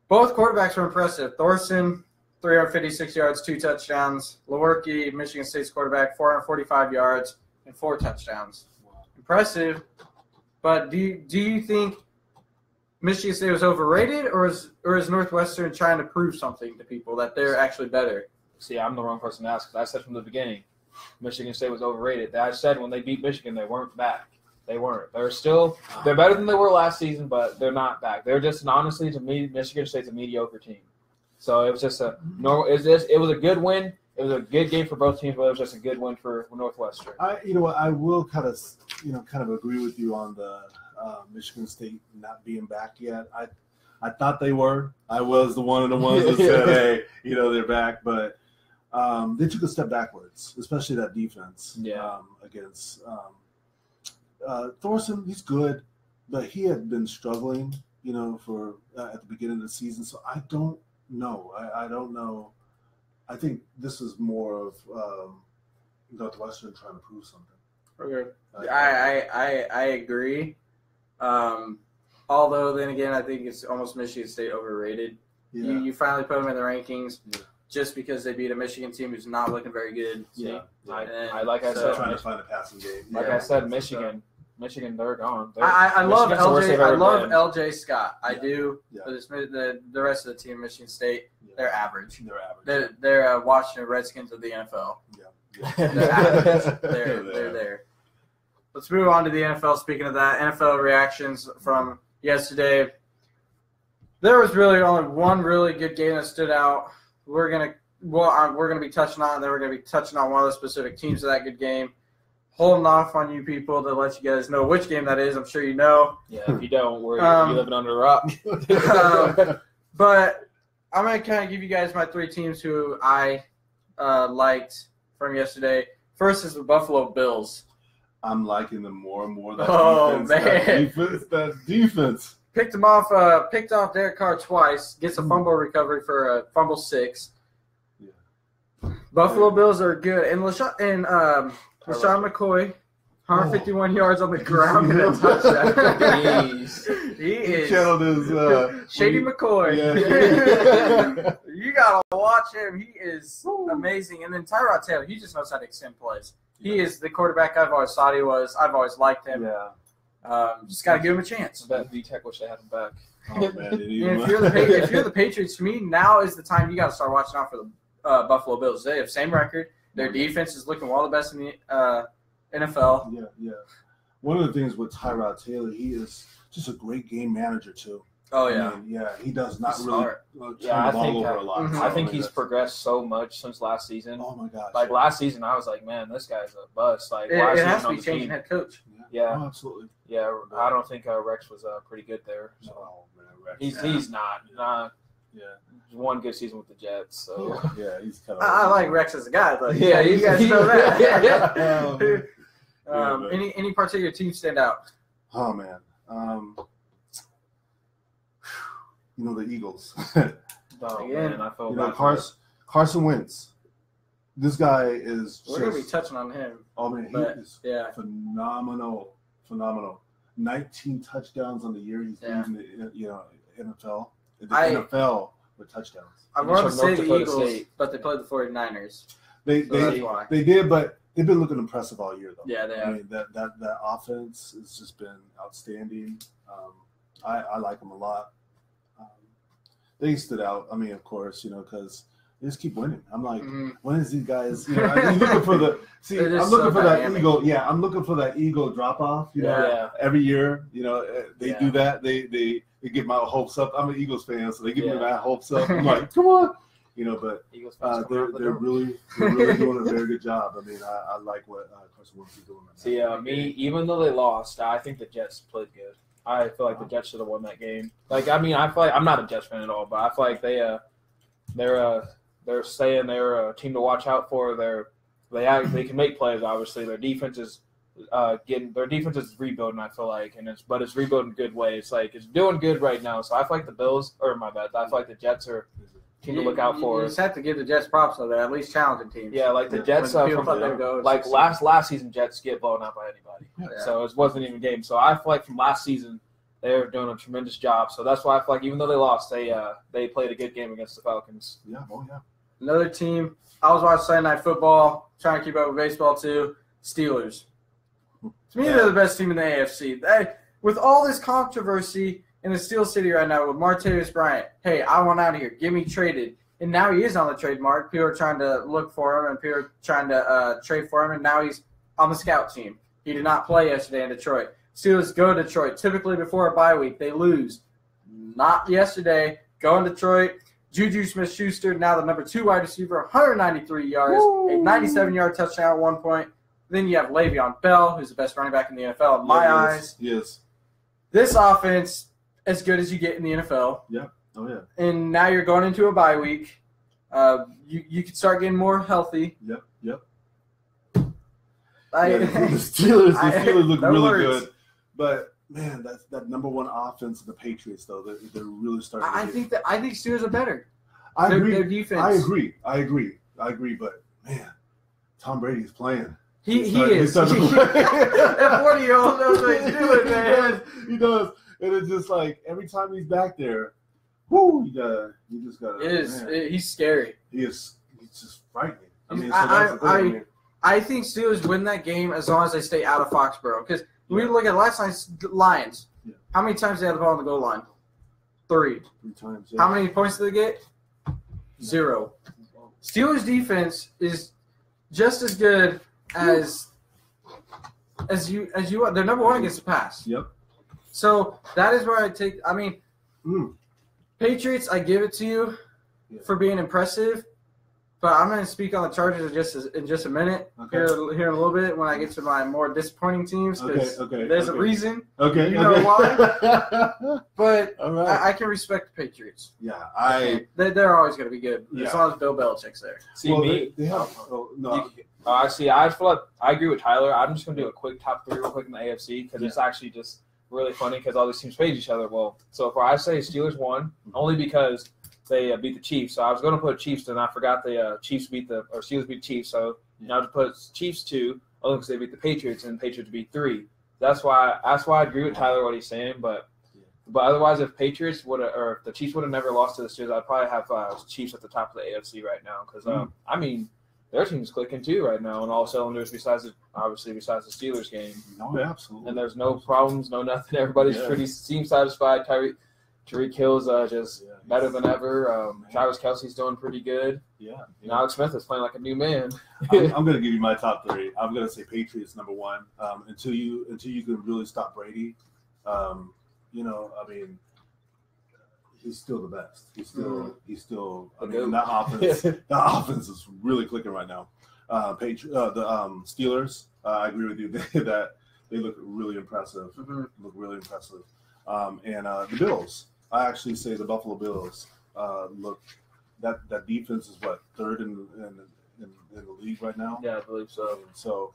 Both quarterbacks were impressive. Thorson, 356 yards, 2 touchdowns. Lewerke, Michigan State's quarterback, 445 yards and 4 touchdowns. Wow. Impressive. But do you think Michigan State was overrated, or is Northwestern trying to prove something to people that they're actually better? See, I'm the wrong person to ask because I said from the beginning Michigan State was overrated. I said when they beat Michigan, they weren't back. They weren't. They're better than they were last season, but they're not back. They're just honestly, to me, Michigan State's a mediocre team. So it was just a normal. It was a good win. It was a good game for both teams, but it was just a good win for Northwestern. I will kind of agree with you on the Michigan State not being back yet. I thought they were. I was one of the ones that said, hey, they're back. But they took a step backwards, especially that defense against Thorson. He's good, but he had been struggling, for at the beginning of the season. So I don't know. I don't know. I think this is more of Northwestern trying to prove something. Okay. I agree. Although then again, I think it's almost Michigan State overrated. Yeah. You finally put them in the rankings just because they beat a Michigan team who's not looking very good. Yeah, I said, trying to find a passing game. I said, Michigan, they're gone. I love LJ. I love LJ Scott. I do. Yeah. But the rest of the team, Michigan State, they're average. They're Washington Redskins of the NFL. Yeah. They're average. They're there. Let's move on to the NFL. Speaking of that, NFL reactions from yesterday. There was really only one really good game that stood out. We're gonna be touching on, and then we're gonna be touching on one of the specific teams of that good game. Holding off on you people to let you guys know which game that is. I'm sure you know. Yeah, if you don't, you're living under a rock. But I'm gonna kind of give you guys my three teams who I liked from yesterday. First is the Buffalo Bills. I'm liking them more and more. That defense. Picked off Derek Carr twice. Gets a fumble recovery for a fumble 6. Yeah. Buffalo Bills are good, and LaShawn McCoy, 151 yards on the ground and a touchdown. He is channeled his Shady McCoy. Yeah. You gotta watch him. He is amazing. And then Tyrod Taylor, he just knows how to extend plays. He is the quarterback I've always thought he was. I've always liked him. Yeah. Just got to give him a chance. I bet VTech wish they had him back. Oh, man, if you're the Patriots, to me, now is the time you got to start watching out for the Buffalo Bills. They have same record. Their defense is looking one of the best in the NFL. Yeah. One of the things with Tyrod Taylor, he is just a great game manager, too. Oh, yeah. I mean, he does not really turn the ball over a lot. I think he's progressed so much since last season. Oh, my gosh. Like, last season, I was like, man, this guy's a bust. Like, it has to be changing head coach. Yeah. Oh, absolutely. Yeah, I don't think Rex was pretty good there. So. Oh, man, Rex. He's not. One good season with the Jets. So. Yeah, he's kind of. I like Rex as a guy, though. Yeah, you guys know that. Yeah. Any particular team stand out? Oh, man. The Eagles. Man, I felt bad. Carson Wentz. This guy is. We're going to be touching on him. Oh, man, he is phenomenal. 19 touchdowns on the year. He's in the NFL. The NFL with touchdowns. I wanted to say the Eagles, but they played the 49ers. They did, but they've been looking impressive all year, though. Yeah, they have. I mean, that offense has just been outstanding. I like them a lot. They stood out. I mean, of course, because they just keep winning. I'm like, when is these guys? I'm looking for the. See, I'm looking for that Eagle. Yeah, I'm looking for that Eagle drop off. Every year, they do that. They get my hopes up. I'm an Eagles fan, so they give me my hopes up. I'm like, come on, but they're really doing a very good job. I mean, I like what Carson Wentz is doing. See, me, even though they lost, I think the Jets played good. I feel like the Jets should have won that game. Like, I mean, I feel like I'm not a Jets fan at all, but I feel like they're saying they're a team to watch out for. They can make plays. Obviously, their defense is rebuilding. I feel like, but it's rebuilding in a good way. It's like it's doing good right now. So I feel like the Bills, or my bad, I feel like the Jets are a team to look out for. You just have to give the Jets props though. They're at least challenging teams. Yeah, like the Jets last season, Jets get blown out by anybody. Yeah. So it wasn't even a game. So I feel like from last season, they're doing a tremendous job. So that's why I feel like even though they lost, they played a good game against the Falcons. Yeah, Another team. I was watching Sunday Night Football, trying to keep up with baseball too. Steelers. To me, they're the best team in the AFC. With all this controversy in the Steel City right now with Martavis Bryant, hey, I want out of here. Get me traded. And now he is on the trade market. People are trying to look for him, and people are trying to trade for him, and now he's on the scout team. He did not play yesterday in Detroit. Steelers go to Detroit. Typically before a bye week, they lose. Not yesterday. Go in Detroit. Juju Smith-Schuster, now the number 2 wide receiver, 193 yards, a 97-yard touchdown at one point. Then you have Le'Veon Bell, who's the best running back in the NFL in my eyes. Yes. this offense as good as you get in the NFL. Yeah. Oh yeah. And now you're going into a bye week. You can start getting more healthy. Yep. The Steelers look really good, but man, that number one offense of the Patriots though, they're really starting. I think Steelers are better. I agree. Their defense. I agree. But man, Tom Brady's playing. He is. That 40-year-old knows what he's doing, man. He does, and it's just like every time he's back there, whoo! You just gotta. He's scary. He's just frightening. I mean, I think Steelers win that game as long as they stay out of Foxborough. Because we look at last night's Lions. Yeah. How many times did they have the ball on the goal line? 3 times. Yeah. How many points did they get? 0. Steelers defense is just as good as you are. They're number 1 against the pass. Yep. So that is where I take. I mean, Patriots. I give it to you for being impressive. But I'm going to speak on the Chargers in just a minute. Okay. Here in a little bit when I get to my more disappointing teams. There's a reason. Okay. You know why. But right. I can respect the Patriots. Yeah, they're always going to be good as long as Bill Belichick's there. See me. They have. I see. I feel like I agree with Tyler. I'm just going to do a quick top 3 real quick in the AFC because it's actually just really funny because all these teams face each other. Well, so far I say Steelers won only because they beat the Chiefs. So I was going to put Chiefs, and I forgot the Steelers beat the Chiefs. So now to put Chiefs 2, only because they beat the Patriots, and the Patriots beat 3. That's why I agree with Tyler what he's saying. But otherwise, if Patriots would or if the Chiefs would have never lost to the Steelers, I'd probably have Chiefs at the top of the AFC right now because I mean their team's clicking too right now on all cylinders. Besides the Steelers game. No, absolutely. And there's no problems, no nothing. Everybody's seems satisfied. Tyreek Hill's just better than ever. Travis Kelce's doing pretty good. Yeah. And Alex Smith is playing like a new man. I'm going to give you my top 3. I'm going to say Patriots number 1. Until you can really stop Brady, I mean, he's still the best. He's still. I mean, that offense is really clicking right now. The Steelers. I agree with you that they look really impressive. Look really impressive. And the Bills. I actually say the Buffalo Bills look that defense is what 3rd in the league right now. Yeah, I believe so. And so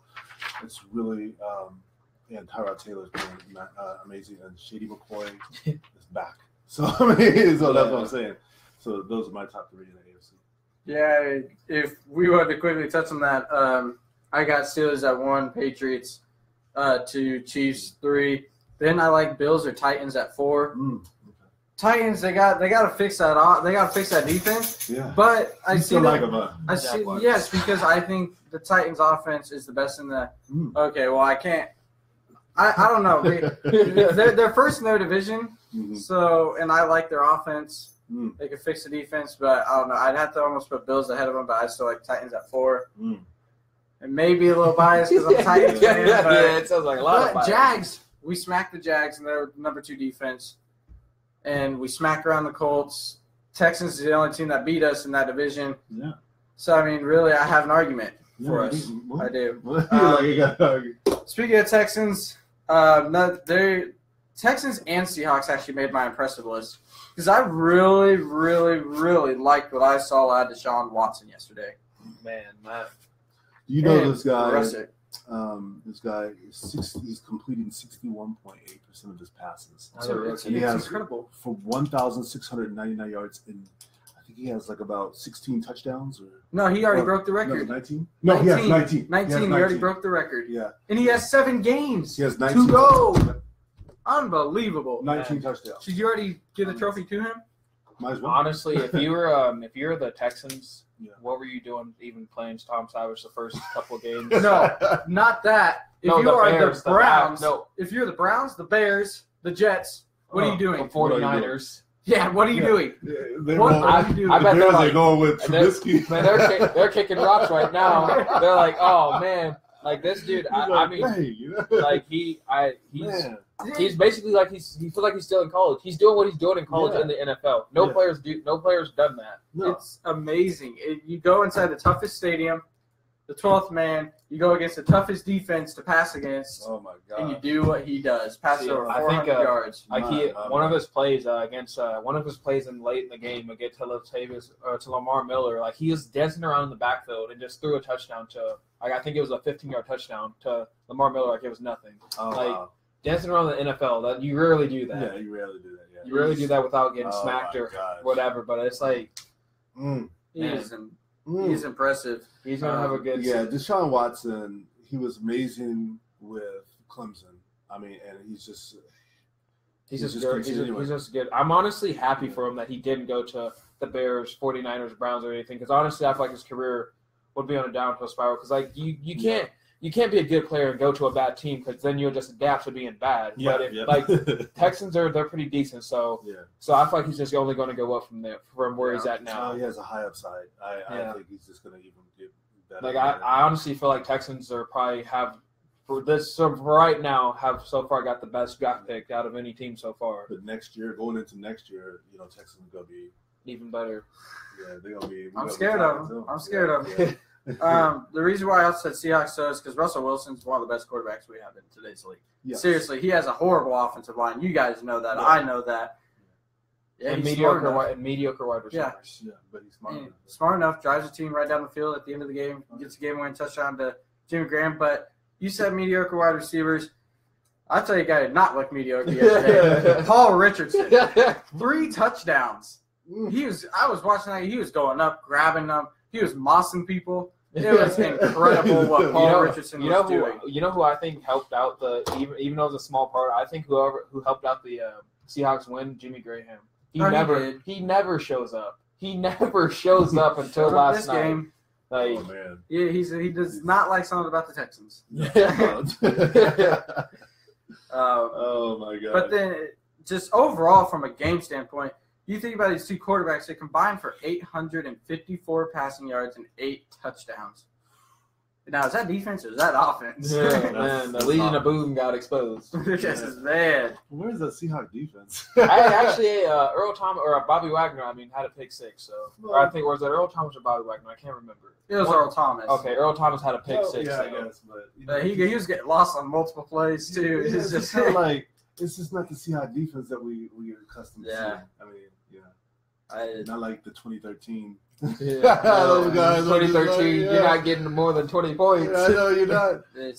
it's really and Tyrod Taylor's playing amazing, and Shady McCoy is back. So that's what I'm saying. So those are my top 3 in the AFC. Yeah, if we wanted to quickly touch on that, I got Steelers at 1, Patriots 2, Chiefs 3. Then I like Bills or Titans at 4. Okay. Titans, they got to fix that. They got to fix that defense. Yeah. But yes, because I think the Titans' offense is the best in the. Okay, well I can't. I don't know. They're first in their division, so and I like their offense. They can fix the defense, but I don't know. I'd have to almost put Bills ahead of them, but I still like Titans at 4. And maybe a little biased because I'm Titans fan. Yeah, it sounds like a lot of bias. Jags. We smacked the Jags, and they're number 2 defense. And we smacked around the Colts. Texans is the only team that beat us in that division. Yeah. So, I mean, really, I have an argument for us. I do. Speaking of Texans, Texans and Seahawks actually made my impressive list. Because I really, really, really liked what I saw out of Deshaun Watson yesterday. Man, you know this guy. This guy he's completing 61.8% of his passes. It's incredible. For 1,699 yards, and I think he has like about 16 touchdowns. No, he already broke the record. 19? No, he has 19. 19. He already broke the record. Yeah. And he has 7 games. He has 19 to go. Unbelievable. 19 touchdowns. Should you already give the trophy to him? Might as well. Honestly, if you were the Texans, what were you doing even playing Tom Savage the first couple of games? No, not that. If you are the Browns, if you're the Browns, the Bears, the Jets, what are you doing? The 49ers. Yeah, what are you doing? What are you doing? I bet they're going with Trubisky. They're kicking rocks right now. They're like, oh man, like this dude. I mean, like he's basically like he feels like he's still in college. He's doing what he's doing in college in the NFL. No players done that. No. It's amazing. You go inside the toughest stadium. the 12th man. You go against the toughest defense to pass against. Oh my god! And you do what he does. Pass over 400 yards. One of his plays late in the game against to Lamar Miller, like he was dancing around in the backfield and just threw a touchdown to. Like I think it was a 15-yard touchdown to Lamar Miller, like it was nothing. Oh, wow. Dancing around the NFL, that you rarely do that. Yeah, you rarely do that. Yeah, you rarely do that without getting smacked or whatever. But it's like, he's impressive. He's gonna have a good. Yeah, Deshaun Watson, he was amazing with Clemson. I mean, and he's just good. I'm honestly happy for him that he didn't go to the Bears, 49ers, Browns, or anything. Because honestly, I feel like his career would be on a downhill spiral. Because like you can't be a good player and go to a bad team because then you'll just adapt to being bad. Yeah, but like Texans they're pretty decent. So I feel like he's just only going to go up from where he's at now. He has a high upside. I think he's just going to even get better. Like I honestly feel like Texans are probably have for right now have so far got the best draft pick out of any team so far. But going into next year, Texans are going to be even better. Yeah, they're going to be. I'm scared of them. I'm scared of them. The reason why I said Seahawks so is because Russell Wilson's one of the best quarterbacks we have in today's league. Yes. Seriously, he has a horrible offensive line. You guys know that. Yeah. I know that. Yeah, and mediocre wide receivers. Yeah, but he's smart enough. Smart enough, drives the team right down the field at the end of the game, gets a game-winning touchdown to Jimmy Graham. But you said mediocre wide receivers. I'll tell you a guy did not look mediocre yesterday. Paul Richardson. 3 touchdowns. I was watching that. He was going up, grabbing them. He was mossing people. It was incredible what Paul Richardson was doing. You know who I think helped out even though it's a small part, I think who helped out the Seahawks win, Jimmy Graham. He never shows up. He never shows up until last night. Game. Like, oh man. Yeah, he does not like something about the Texans. Oh my god. But then just overall from a game standpoint, you think about these two quarterbacks, they combined for 854 passing yards and 8 touchdowns. Now, is that defense or is that offense? Yeah, man, the Legion of Boom got exposed. This is bad. Where's the Seahawks defense? Earl Thomas or Bobby Wagner, had a pick 6. So, or I think was it Earl Thomas or Bobby Wagner? I can't remember. It was Earl Thomas. Okay, Earl Thomas had a pick 6. Yeah, I guess, but he was getting lost on multiple plays too. It's just kind of like it's just not the Seahawks defense that we are accustomed to. I mean, not like the 2013. Yeah, those guys. 2013, you're not getting more than 20 points. Yeah, I know you're not. They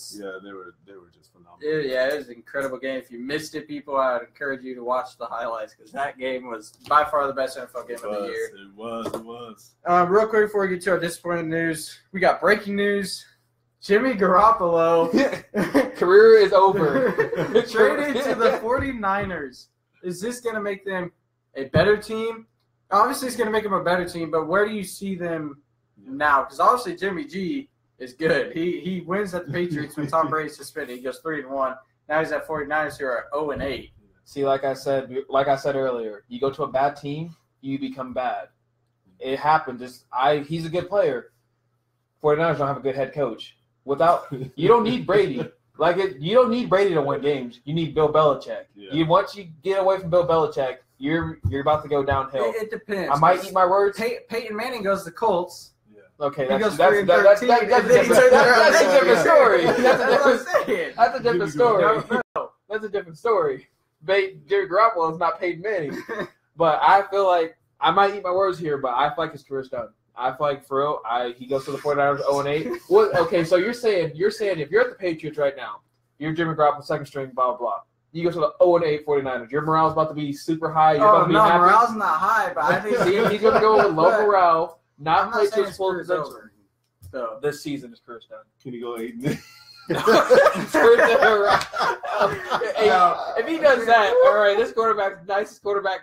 were just phenomenal. It was an incredible game. If you missed it, people, I would encourage you to watch the highlights because that game was by far the best NFL game of the year. It was. Real quick before we get to our disappointing news, we got breaking news. Jimmy Garoppolo career is over. Traded to the 49ers. Is this going to make them a better team? Obviously, it's going to make them a better team, but where do you see them now? Because obviously, Jimmy G is good. He wins at the Patriots when Tom Brady's suspended. He goes 3-1. Now he's at 49ers who are 0-8. See, like I said earlier, you go to a bad team, you become bad. It happens. He's a good player. 49ers don't have a good head coach. You don't need Brady. You don't need Brady to win games. You need Bill Belichick. Yeah. Once you get away from Bill Belichick, you're about to go downhill. It depends. I might eat my words. Peyton Manning goes to the Colts. Yeah. Okay, that's a different story. That's a different story. That's a different story. Jerry Garoppolo is not Peyton Manning. But I feel like I might eat my words here, but I feel like his career's done. I feel like for real, he goes to the 49ers 0-8. Well, okay, so you're saying if you're at the Patriots right now, you're Jimmy Garoppolo, second string, blah, blah, blah. You go to the 0-8 49ers. Your morale's about to be super high. You're about to be happy. Morale's not high, but I think he's going to go with low morale, not play to his full potential. So this season, his career's done. Can he go 8? If he does that, all right, this quarterback's nicest quarterback,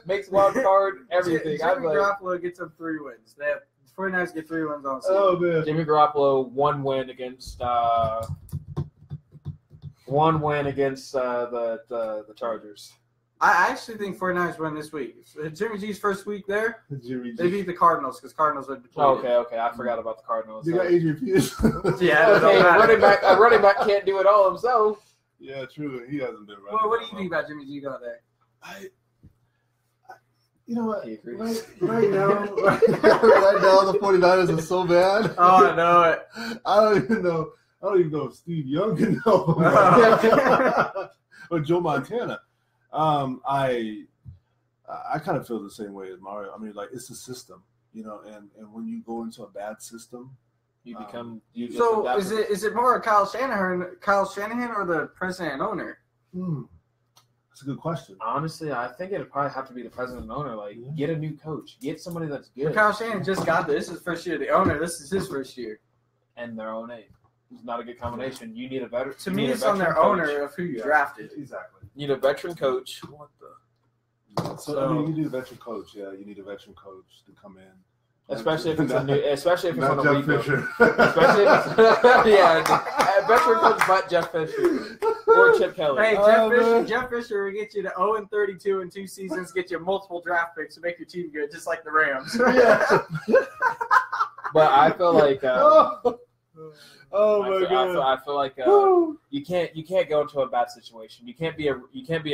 makes wild card, everything. Jimmy Garoppolo gets them 3 wins. The 49ers get 3 wins on season. Oh, man. Jimmy Garoppolo, 1 win against the Chargers. I actually think 49ers win this week. Jimmy G's first week there, they beat the Cardinals because Cardinals are depleted. Okay. I forgot about the Cardinals. They got Adrian Peterson. A running back can't do it all himself. Yeah, true. He hasn't been running. Well, what do you think about Jimmy G going there? You know what? Right now, the 49ers are so bad. Oh, I know it. I don't even know if Steve Young can know. Or Joe Montana. I kind of feel the same way as Mario. I mean, like, it's a system, you know, and when you go into a bad system, you become. So is it more Kyle Shanahan or the president and owner? That's a good question. Honestly, I think it'd probably have to be the president and owner. Like, get a new coach, get somebody that's good. But Kyle Shanahan just got this. This is his first year. The owner, this is his first year, and their own age. It's not a good combination. You need a veteran. To me, it's on their owner of who you drafted. Exactly. You need a veteran coach. What the? So I mean, you need a veteran coach. Yeah, you need a veteran coach to come in. Especially if it's on a rebuild. Especially if Jeff Fisher. Especially if it's veteran coach, but Jeff Fisher or Chip Kelly. Hey, Jeff Fisher will get you to 0-32 in 2 seasons, get you multiple draft picks to make your team good, just like the Rams. Yeah. But I feel like. Oh my God! I feel like you can't go into a bad situation. You can't be a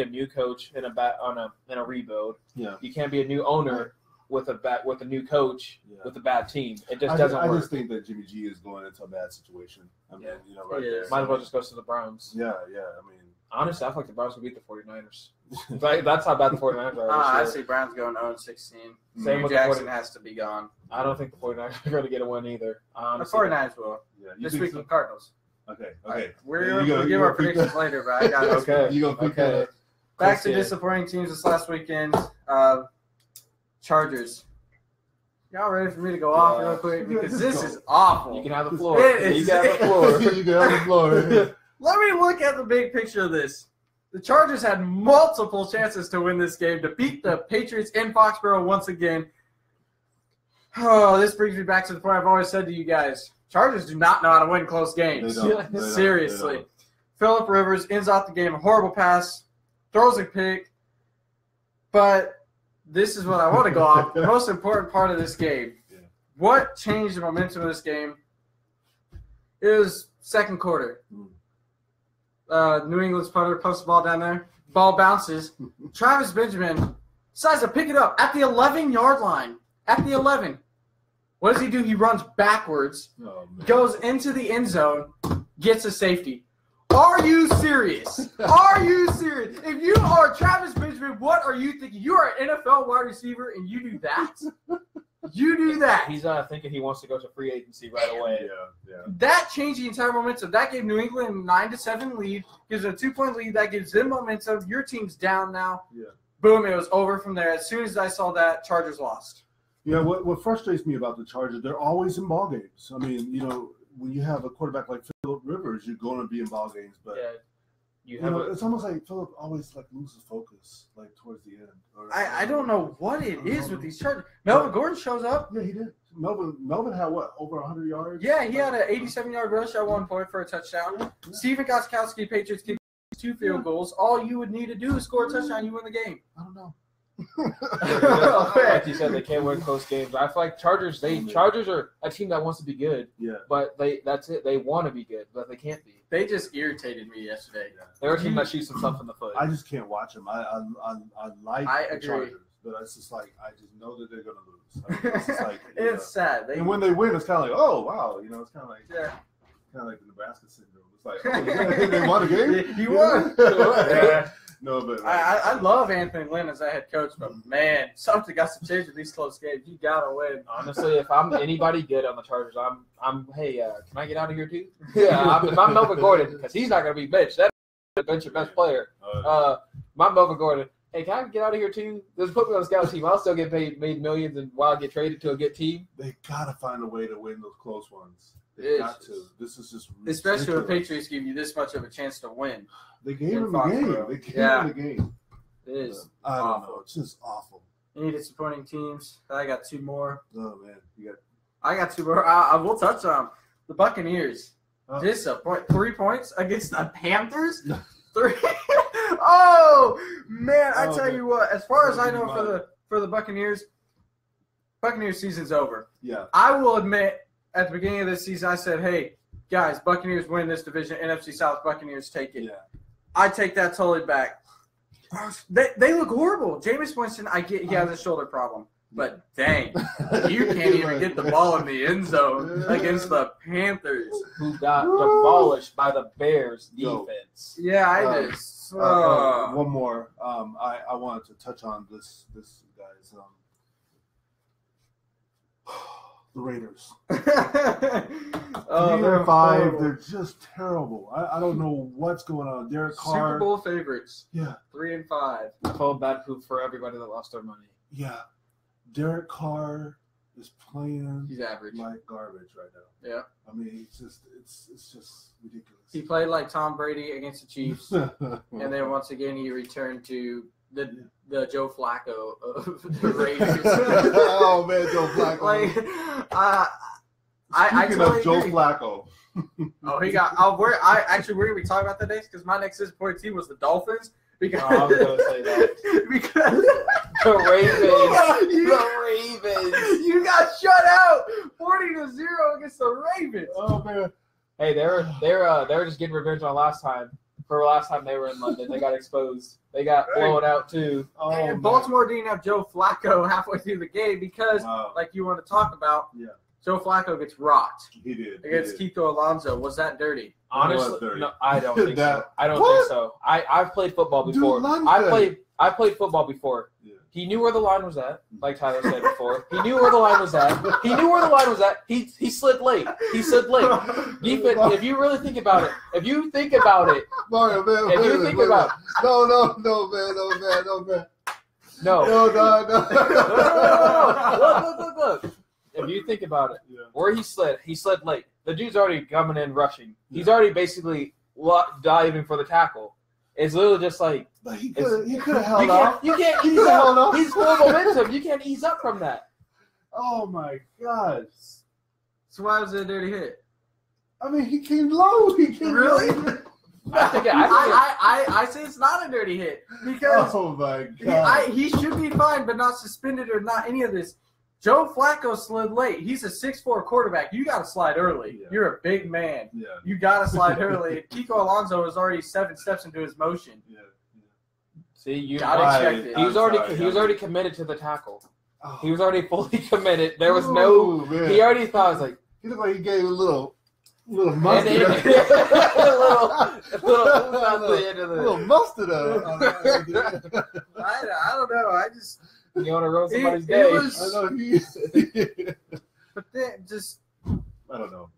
new coach in a rebuild. Yeah. You can't be a new owner with a new coach with a bad team. It just doesn't work. I just think that Jimmy G is going into a bad situation. I mean, there. Might as well just go to the Browns. Yeah. I mean, honestly, I feel like the Browns will beat the 49ers. That's how bad the 49ers are. I see Browns going 0-16. Same with Jackson has to be gone. I don't think the 49ers are going to get a win either. The 49ers will. Yeah, this week with Cardinals. Okay. Right. We're going to give our predictions later, but I got it. Okay. You go pick Back to disappointing teams this last weekend. Chargers. Y'all ready for me to go off real quick? Because this is awful. You can have the floor. You can have the floor. Let me look at the big picture of this. The Chargers had multiple chances to win this game, to beat the Patriots in Foxborough once again. Oh, this brings me back to the point I've always said to you guys. Chargers do not know how to win close games. Seriously. Phillip Rivers ends off the game, a horrible pass, throws a pick. But this is what I want to go off. The most important part of this game. Yeah. What changed the momentum of this game? It was second quarter. New England's punter puts the ball down there. Ball bounces. Travis Benjamin decides to pick it up at the 11-yard line. At the 11. What does he do? He runs backwards, goes into the end zone, gets a safety. Are you serious? Are you serious? If you are Travis Benjamin, what are you thinking? You are an NFL wide receiver, and you do that? You do that. He's thinking he wants to go to free agency right away. Yeah. That changed the entire momentum. That gave New England a 9-7 lead. Gives them a 2-point lead. That gives them momentum. Your team's down now. Yeah. Boom, it was over from there. As soon as I saw that, Chargers lost. Yeah, what frustrates me about the Chargers, they're always in ball games. I mean, when you have a quarterback like Phillip Rivers, you're going to be in ball games. But it's almost like Phillip always loses focus towards the end. I don't know what it is with these Chargers. Melvin Gordon shows up. Yeah, he did. Melvin had over 100 yards. Yeah, he had an 87-yard rush at one point for a touchdown. Yeah. Stephen Gostkowski, Patriots kicked 2 field goals. All you would need to do is score a touchdown. You win the game. I don't know. Like you said, they can't win close games. I feel like Chargers are a team that wants to be good. Yeah. But that's it. They want to be good, but they can't be. They just irritated me yesterday. Yeah. They're a team that shoots themselves in the foot. I just can't watch them. I like the Chargers, but it's just like I just know that they're gonna lose. I mean, it's just like it's sad. And when they win, it's kind of like, oh wow, it's kind of like kind of like the Nebraska syndrome. It's like, oh, they won a game. You won. Yeah. No, but I love Anthony Lynn as a head coach, but man, something got to change in these close games. You gotta win. Honestly, if I'm anybody good on the Chargers, I'm hey, can I get out of here too? Yeah, if I'm Melvin Gordon, because he's not gonna be benched. That's bench your best player. My Melvin Gordon. Hey, can I get out of here too? Just put me on the scout team. I'll still get made millions and while I get traded to a good team. They gotta find a way to win those close ones. They got to. This is just ridiculous. Especially when Patriots give you this much of a chance to win. They gave him the game. They gave him the game. It is. I don't know. It's just awful. Any disappointing teams? I got 2 more. Oh man, I got 2 more. I will touch on the Buccaneers. Disappoint. 3 points against the Panthers. 3. Oh man, I tell you what. As far as I know, for the Buccaneers season's over. Yeah. I will admit, at the beginning of this season, I said, "Hey, guys, Buccaneers win this division. NFC South Buccaneers take it." Yeah. I take that totally back. They look horrible. Jameis Winston, I get he has a shoulder problem. But dang, you can't even get the ball in the end zone against the Panthers, who got demolished by the Bears defense. Yeah, I did. One more. I wanted to touch on this guys. The Raiders. 3-5. They're just terrible. I don't know what's going on. Derek Carr. Super Bowl favorites. Yeah. 3-5. I felt bad for everybody that lost their money. Yeah. Derek Carr is playing. He's average. Like garbage right now. Yeah. I mean, it's just ridiculous. He played like Tom Brady against the Chiefs, and then once again he returned to the Joe Flacco of the Raiders. Oh man, Joe Flacco. Speaking of Joe Flacco. He got. We're gonna be talking about that next because my next disappointing team was the Dolphins. Because I was gonna say that. Because the Ravens. You got shut out 40-0 against the Ravens. Oh man. Hey, they were just getting revenge on last time. For last time they were in London, they got exposed. They got blown out too. And Baltimore didn't have Joe Flacco halfway through the game because, like you want to talk about, Joe Flacco gets rocked. He did. Against Kiko Alonso. Was that dirty? Honestly, no, I don't think so. I don't think so. I've played football before. Dude, I played football before. Yeah. He knew where the line was at, like Tyler said before. He knew where the line was at. He slid late. Defense, if you really think about it, Mario, man, Look. If you think about it, where he slid late. The dude's already coming in rushing. He's already basically diving for the tackle. It's literally just like. But he could have held off. You can't ease up. He's full momentum. You can't ease up from that. Oh my gosh. So why was it a dirty hit? I mean, he came low. Really? I say it's not a dirty hit because oh my god, he should be fine, but not suspended or not any of this. Joe Flacco slid late. He's a 6'4" quarterback. You got to slide early. Yeah. You're a big man. Yeah. You got to slide early. Kiko Alonso was already 7 steps into his motion. Yeah. See, you gotta check it. He was already committed to the tackle. Oh. He was already fully committed. There was no. Man. He already thought it was like. He looked like he gave a little mustard. A little mustard. I don't know. I just. You want to ruin somebody's day. I know But then just. I don't know.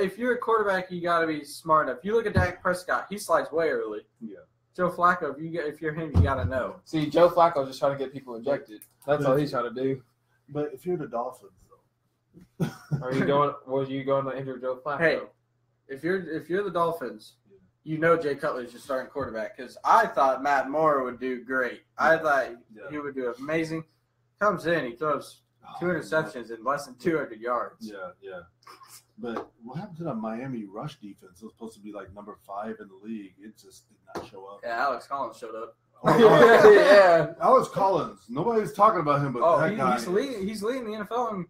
If you're a quarterback, you got to be smart enough. You look at Dak Prescott; he slides way early. Yeah. Joe Flacco, if you're him, you got to know. See, Joe Flacco's just trying to get people ejected. That's all he's trying to do. But if you're the Dolphins, though, are you going? Was you going to injure Joe Flacco? Hey, if you're the Dolphins, you know Jay Cutler's your starting quarterback because I thought Matt Moore would do great. I thought he would do amazing. Comes in, he throws 2 interceptions in less than 200 yards. Yeah. But what happened to that Miami rush defense? It was supposed to be like number 5 in the league. It just did not show up. Yeah, Alex Collins showed up. Yeah. Alex Collins. Nobody's talking about him, but that guy. He's leading the NFL in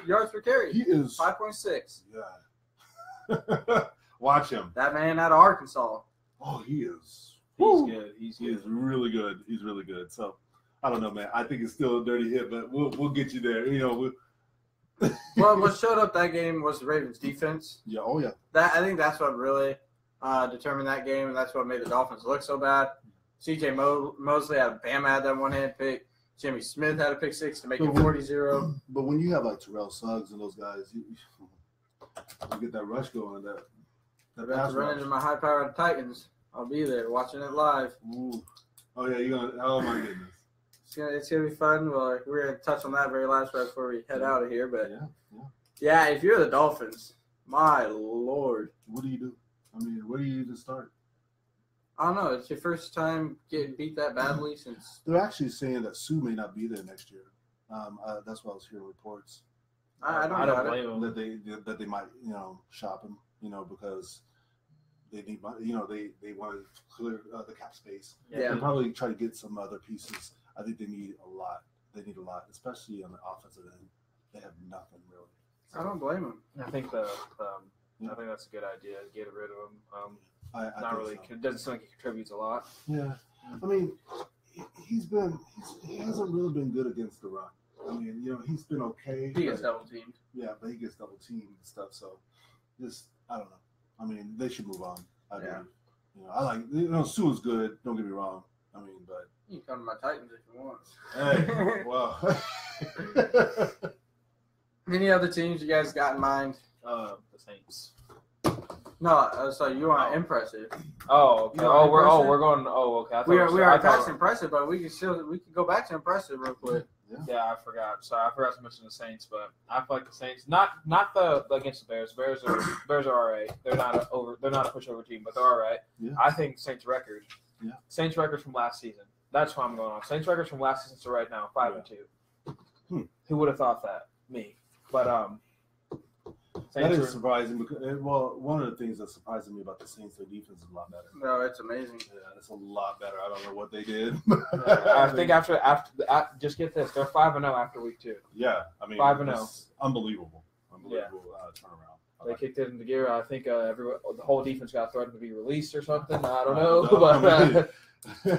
yards per carry. He is 5.6. Yeah. Watch him. That man out of Arkansas. Oh, he is. He's good. He's really good. He's really good. So, I don't know, man. I think it's still a dirty hit, but we'll get you there. You know, Well, what showed up that game was the Ravens' defense. Yeah, oh yeah. I think that's what really determined that game, and that's what made the Dolphins look so bad. C.J. Mosley had that one-hand pick. Jimmy Smith had a pick 6 to make it 40-0. But when you have like Terrell Suggs and those guys, you get that rush going. That pass run into my high-powered Titans. I'll be there watching it live. Ooh. Oh yeah, you're gonna. Oh my goodness. It's gonna be fun. Well, we're gonna touch on that very last right before we head out of here. But yeah, if you're the Dolphins, my lord, what do you do? I mean, where do you even start? I don't know. It's your first time getting beat that badly since. They're actually saying that Sue may not be there next year. That's what I was hearing reports. I don't blame them that they might shop him because they need money. They want to clear the cap space. Yeah, and probably try to get some other pieces. I think they need a lot. Especially on the offensive end. They have nothing really. I don't blame them. I think I think that's a good idea. Get rid of him. I not really. So. It doesn't seem like he contributes a lot. Yeah, I mean, he hasn't really been good against the run. I mean, he's been okay. He gets double teamed. Yeah, but he gets double teamed and stuff. So, I don't know. I mean, they should move on. I mean, I like Sue's good. Don't get me wrong. I mean, but you can come to my Titans if you want. Hey, well. Any other teams you guys got in mind? The Saints. No, so you want impressive. Oh, okay. We're going. Oh, okay. We are past impressive, but we can go back to impressive real quick. Yeah, I forgot. Sorry, I forgot to mention the Saints, but I feel like the Saints, not the against the Bears. Bears are all right. They're not a pushover team, but they're all right. Yeah. I think Saints record. Yeah. Saints record from last season. That's what I'm going on. Saints record from last season to right now, 5-2. Who would have thought that? Me. But that is surprising because one of the things that's surprising me about the Saints, their defense is a lot better. No, it's amazing. Yeah, it's a lot better. I don't know what they did. I think after just get this, they're 5-0 after week 2. Yeah, I mean 5-0. Unbelievable turnaround. They kicked it into gear. I think the whole defense got threatened to be released or something. I don't know, but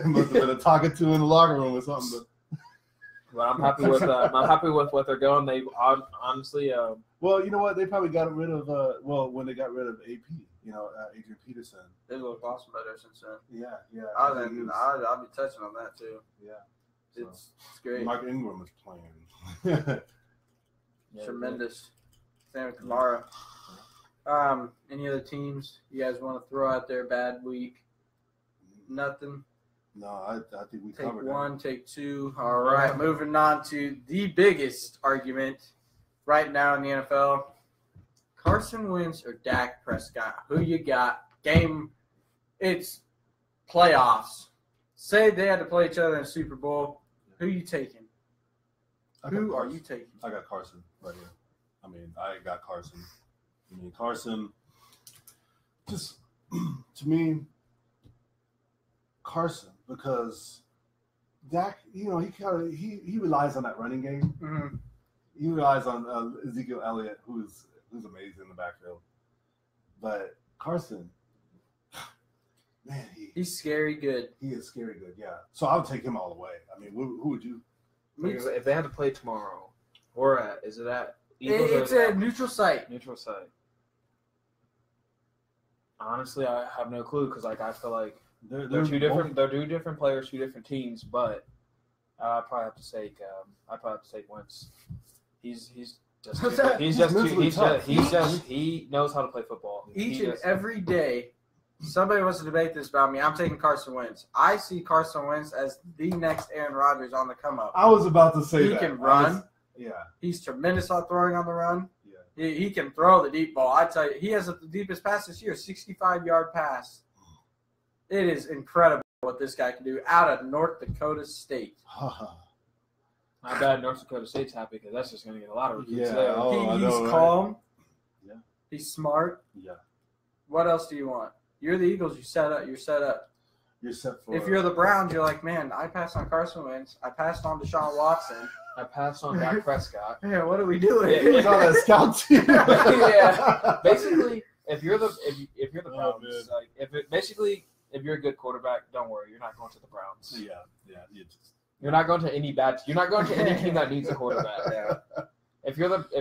must have been a talking to in the locker room or something. But I'm happy with what they're going. They honestly. Well, you know what? They probably got rid of when they got rid of AP, Adrian Peterson. They look awesome better since then. Yeah. I'll be touching on that too. Yeah, it's great. Mark Ingram is playing. Tremendous. Same with Kamara. Any other teams you guys want to throw out there? Bad week? Nothing. No, I think we take covered one, take two. All right, moving on to the biggest argument right now in the NFL. Carson Wentz or Dak Prescott? Who you got? Game, it's playoffs. Say they had to play each other in the Super Bowl. Who you taking? Who are you taking? I got Carson right here. I got Carson. Carson, just to me, Carson, because Dak, he relies on that running game. Mm-hmm. He relies on Ezekiel Elliott, who's amazing in the backfield. But Carson, man, he's scary good. He is scary good, yeah. So I would take him all the way. Who would you? If they had to play tomorrow, is it at Eagles? It's a neutral site. Neutral site. Honestly, I have no clue because I feel like they're two different. They're two different players, two different teams. But I probably have to take. Wentz. He knows how to play football. Each and every day, somebody wants to debate this about me. I'm taking Carson Wentz. I see Carson Wentz as the next Aaron Rodgers on the come up. I was about to say he can run. Yeah, he's tremendous on throwing on the run. Yeah, he can throw the deep ball. I tell you, he has the deepest pass this year, 65-yard pass. It is incredible what this guy can do out of North Dakota State. I bet North Dakota State's happy because that's just going to get a lot of recruits there. He's calm. Yeah. He's smart. Yeah. What else do you want? You're the Eagles. You're set up. You're set for. If you're the Browns, you're like, man, I passed on Carson Wentz. I passed on Deshaun Watson. I passed on Dak Prescott. Yeah, what are we doing? He's on a scout team. Yeah. Basically, if you're the Browns, if you're a good quarterback, don't worry, you're not going to the Browns. Yeah. You're not going to any You're not going to any team that needs a quarterback. Yeah. If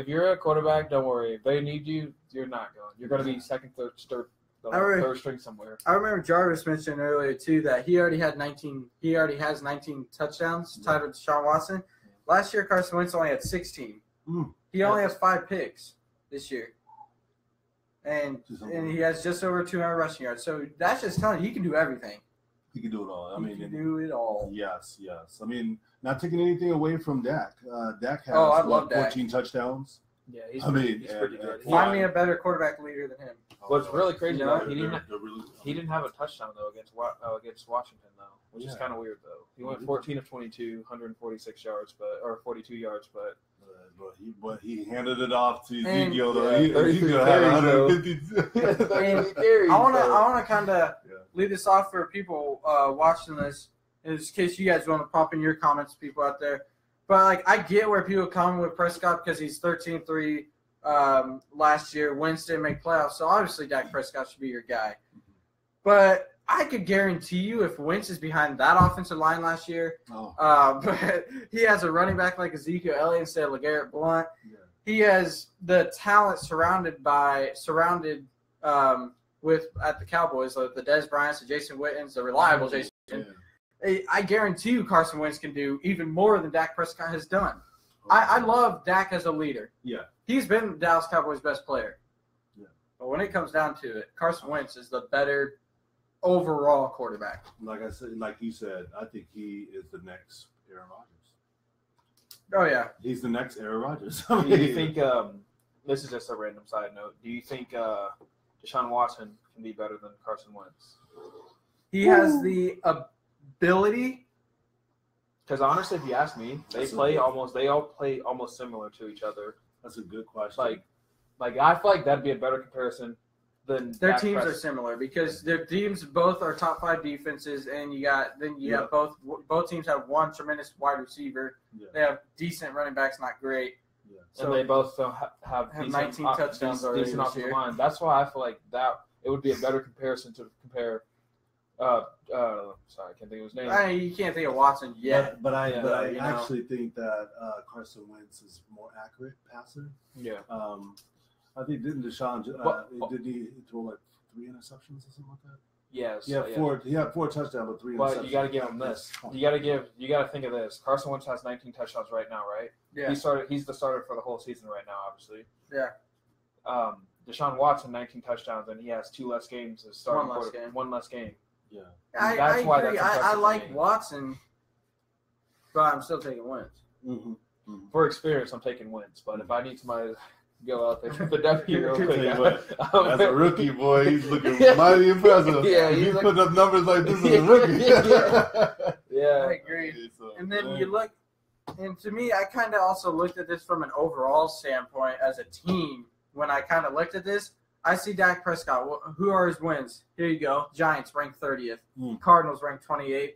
you're a quarterback, don't worry. If they need you, you're not going. You're going to be second, third string somewhere. I remember Jarvis mentioned earlier too that he already has 19 touchdowns tied with Deshaun Watson. Last year, Carson Wentz only had 16. He only has 5 picks this year. And he has just over 200 rushing yards. So that's just telling you he can do everything. He can do it all. He can do it all. Yes. Not taking anything away from Dak. Dak has 14 touchdowns. Yeah, he's pretty good. Find me a better quarterback leader than him. What's really crazy though, he didn't have a touchdown though against Washington though, which is kind of weird though. He went 14 of 22, 146 yards, or 42 yards, but he handed it off to Ezekiel though. Ezekiel had 150 carries. I want to kind of lead this off for people watching this, in case you guys want to pop in your comments, people out there. But I get where people come with Prescott because he's 13-3 last year. Wentz didn't make playoffs, so obviously Dak Prescott should be your guy. But I could guarantee you if Wentz is behind that offensive line last year, but he has a running back like Ezekiel Elliott instead of LeGarrette Blount. Yeah. He has the talent surrounded with at the Cowboys, like the Dez Bryants, the Jason Wittens, the reliable Jason. Yeah. I guarantee you Carson Wentz can do even more than Dak Prescott has done. I love Dak as a leader. Yeah. He's been the Dallas Cowboys' best player. Yeah. But when it comes down to it, Carson Wentz is the better overall quarterback. Like you said, I think he is the next Aaron Rodgers. Oh, yeah. He's the next Aaron Rodgers. Do you think this is just a random side note, do you think Deshaun Watson can be better than Carson Wentz? He has the ability. Because honestly, if you ask me, they all play almost similar to each other. That's a good question. Like I feel like that'd be a better comparison than their teams are similar because their teams both are top 5 defenses, and you have both teams have one tremendous wide receiver. Yeah. They have decent running backs, not great. Yeah. So and they both have 19 touchdowns already decent offensive line. That's why I feel like that it would be a better comparison to compare. Sorry, I can't think of his name. You can't think of Watson yet. But I actually think that Carson Wentz is a more accurate passer. Yeah. I think did he throw like 3 interceptions or something like that? Yes. He had 4 touchdowns, but 3 interceptions. But you got to give him this. You got to think of this. Carson Wentz has 19 touchdowns right now, right? Yeah. He's the starter for the whole season right now, obviously. Yeah. Deshaun Watson 19 touchdowns, and he has 2 less games as starting one less game. Yeah. I agree. I like Watson, but I'm still taking Wentz. Mm-hmm. Mm-hmm. For experience, I'm taking Wentz. But if I need somebody to go out there for the W real quick, as a rookie, boy, he's looking mighty impressive. Yeah, he's putting up numbers like this as a rookie. Yeah, I agree. And then you look, and to me, I kind of also looked at this from an overall standpoint as a team. When I kind of looked at this, I see Dak Prescott. Who are his wins? Here you go. Giants ranked 30th. Cardinals ranked 28th.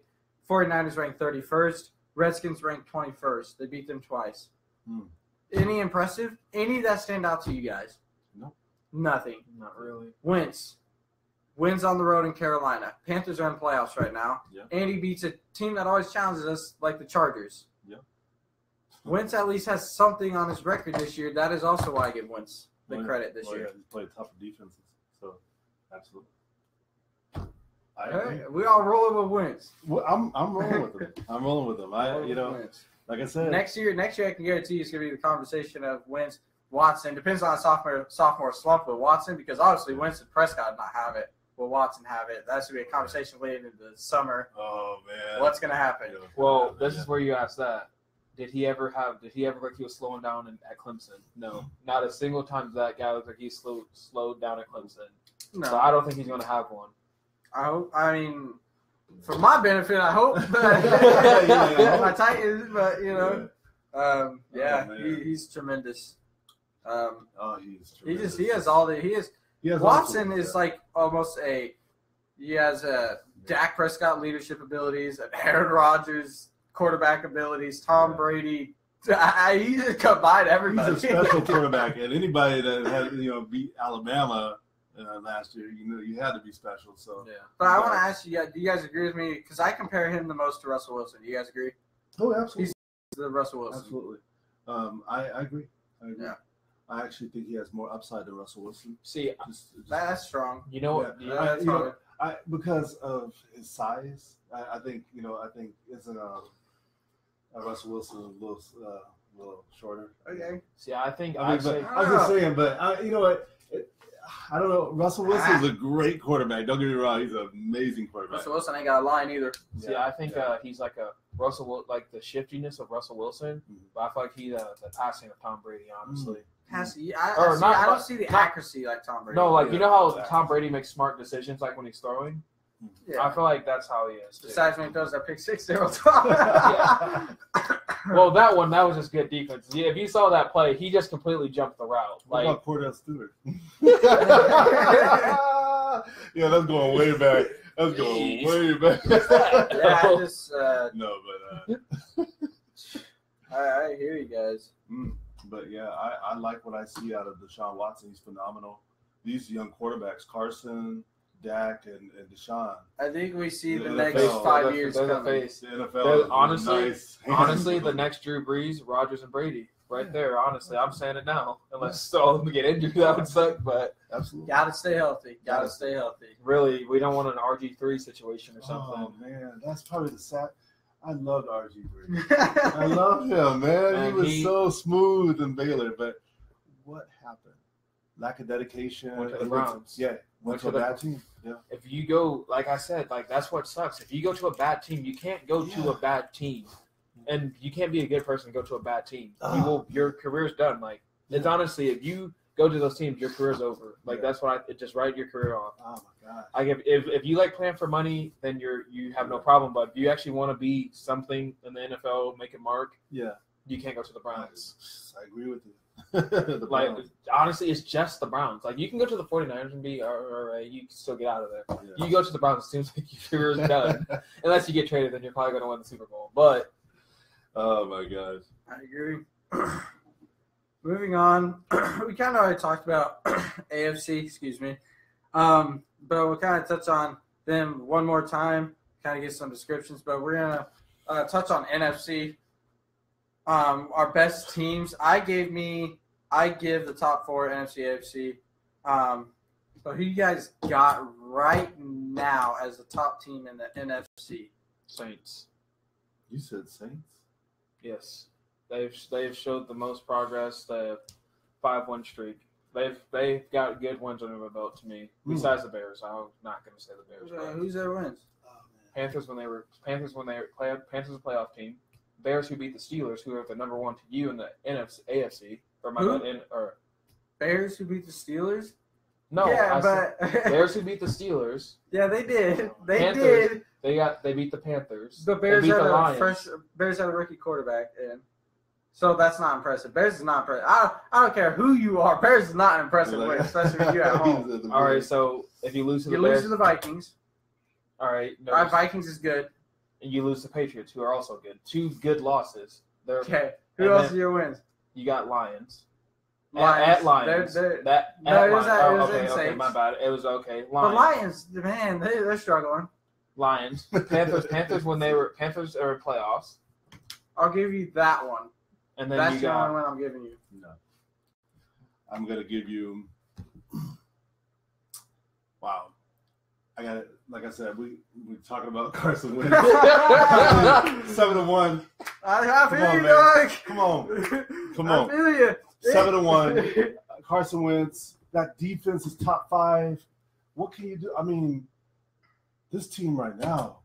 49ers ranked 31st. Redskins ranked 21st. They beat them twice. Any impressive? Any that stand out to you guys? No. Nothing. Not really. Wins on the road in Carolina. Panthers are in playoffs right now. Yeah. And he beats a team that always challenges us like the Chargers. Yeah. Wentz at least has something on his record this year. That is also why I give Wentz the credit this year. Yeah, he's played tougher defenses, so absolutely. We all rolling with Wentz. Well, I'm rolling with them. I'm rolling with them. Like I said, next year I can guarantee you it's gonna be the conversation of Wentz, Watson. Depends on a sophomore slump with Watson because obviously Wentz and Prescott not have it. Will Watson have it? That's gonna be a conversation later in the summer. Oh man, what's gonna happen? Well, this is where you ask that. Did he ever look like he was slowing down at Clemson? No. Not a single time that guy looked like he slowed down at Clemson. No. So I don't think he's going to have one. I mean, for my benefit, I hope. My Titans, but, he's tremendous. He's tremendous. He has all the – Watson is like almost he has a Dak Prescott leadership abilities, an Aaron Rodgers – quarterback abilities, Tom Brady. He just combined everybody. He's a special quarterback, and anybody that had beat Alabama last year, you had to be special. So yeah. But I want to ask you, do you guys agree with me? Because I compare him the most to Russell Wilson. Do you guys agree? Oh, absolutely. He's the Russell Wilson. Absolutely. I agree. Yeah. I actually think he has more upside than Russell Wilson. See, that's strong. You know what? Because of his size, I think isn't Russell Wilson a little shorter. Okay. See, I think I was just saying, but you know what? I don't know. Russell Wilson is a great quarterback. Don't get me wrong; he's an amazing quarterback. Russell Wilson ain't got a line either. See, I think he's like a like the shiftiness of Russell Wilson, but I feel like he's the passing of Tom Brady, honestly. I don't see the accuracy like Tom Brady. No, like you know how Tom Brady makes smart decisions, like when he's throwing. Yeah. I feel like that's how he is. Besides when he throws that pick six there on top. Well, that was just good defense. Yeah, if you saw that play, he just completely jumped the route. What about Cordell Stewart? Yeah, that's going way back. That's going way back. I just no, but I hear you guys. But yeah, I like what I see out of Deshaun Watson. He's phenomenal. These young quarterbacks, Carson, Dak and Deshaun. I think we see the next 5 years coming. The NFL honestly, the next Drew Brees, Rodgers, and Brady. Right there, honestly. I'm saying it now. Unless all of them get injured, that would suck, but absolutely. Gotta stay healthy. Stay healthy. Really, we don't want an RG3 situation or something. Oh, man. That's probably the sad. I loved RG3. I love him, man. He was so smooth in Baylor, but what happened? Lack of dedication. Went to the Browns. Went to a bad team. Yeah. If you go, like I said, that's what sucks. If you go to a bad team, you can't go to a bad team. And you can't be a good person and go to a bad team. Your career's done. It's honestly, if you go to those teams, your career's over. That's what it just write your career off. Oh my god. If you like playing for money, then you have no problem. But if you actually want to be something in the NFL, make a mark, you can't go to the Browns. I agree with you. Honestly, it's just the Browns. You can go to the 49ers and be all right. You can still get out of there. Yeah. You go to the Browns, it seems like your career's done. Unless you get traded, then you're probably going to win the Super Bowl. But oh my gosh. I agree. Moving on, we kind of already talked about AFC, excuse me. But we'll kind of touch on them one more time, kind of get some descriptions. But we're going to touch on NFC. Our best teams. I give the top 4 NFC, AFC. So who you guys got right now as the top team in the NFC? Saints. You said Saints? Yes, they've showed the most progress. The 5-1 streak. They've got good wins under their belt to me. Besides the Bears, I'm not going to say the Bears. Who's their wins? Panthers when they were Panthers a playoff team. Bears who beat the Steelers, who are the number 1 to you in the AFC. Bears who beat the Steelers? No, Bears who beat the Steelers. Yeah, they did. Panthers, They beat the Panthers. The Bears had a rookie quarterback, and so that's not impressive. Bears is not impressive. I don't care who you are. Bears is not an impressive win, especially when you're at home. All right, so if you lose to the Vikings. All right, our Vikings is good. And you lose to Patriots, who are also good. 2 good losses. Okay. Who else are your wins? You got Lions. At Lions. Okay, my bad. It was okay. Lions. The Lions, man, they're struggling. Lions. Panthers when Panthers are playoffs. I'll give you that one. And then that's the only one I'm giving you. No. I'm gonna give you. Wow. I got it. Like I said, we're talking about Carson Wentz. 7-1. I feel you, dog. Come on. I feel you. 7-1. Carson Wentz. That defense is top 5. What can you do? I mean, this team right now.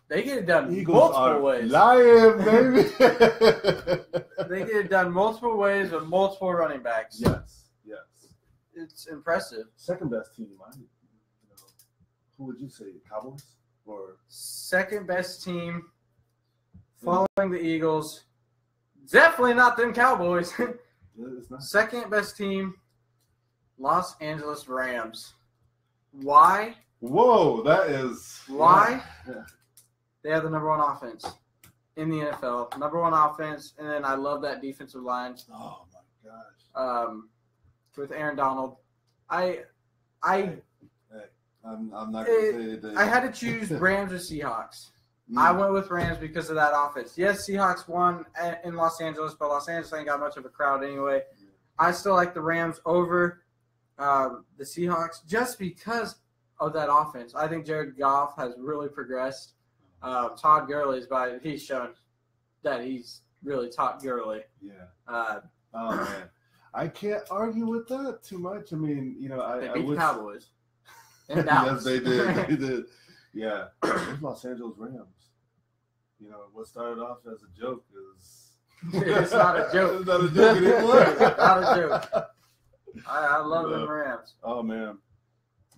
They get it done Eagles multiple ways. Lying, baby. They get it done multiple ways with multiple running backs. Yes. It's impressive. Second best team, who would you say? Cowboys? Or second best team following the Eagles. Definitely not them Cowboys. It's not. Second best team, Los Angeles Rams. Why? Whoa, that is why? Yeah. They have the number 1 offense in the NFL. Number 1 offense, and then I love that defensive line. Oh my gosh. With Aaron Donald, I'm not going to say that. I had to choose Rams or Seahawks. I went with Rams because of that offense. Yes, Seahawks won in Los Angeles, but Los Angeles ain't got much of a crowd anyway. I still like the Rams over the Seahawks just because of that offense. I think Jared Goff has really progressed. Todd Gurley's he's shown that he's really Todd Gurley. Yeah. Oh man, I can't argue with that too much. I mean, they beat the Cowboys. Yes, they did. They did. Yeah. Those Los Angeles Rams. What started off as a joke is. It's not a joke. It's not a joke anymore. It's not a joke. I love them Rams. Oh man,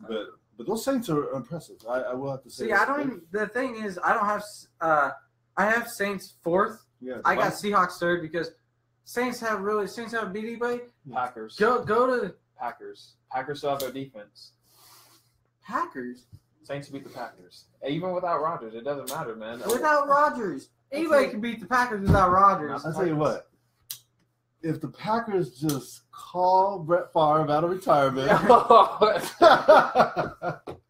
but those Saints are impressive. I will have to say. See, I don't even. The thing is, I don't have. I have Saints 4th. Yeah. I got Seahawks 3rd because Saints haven't beat anybody. Packers. Go to Packers. Packers still have their defense. Packers. Saints beat the Packers. Even without Rodgers, it doesn't matter, man. Without Rodgers. Anybody can beat the Packers without Rodgers. I'll tell you what. If the Packers just call Brett Favre out of retirement,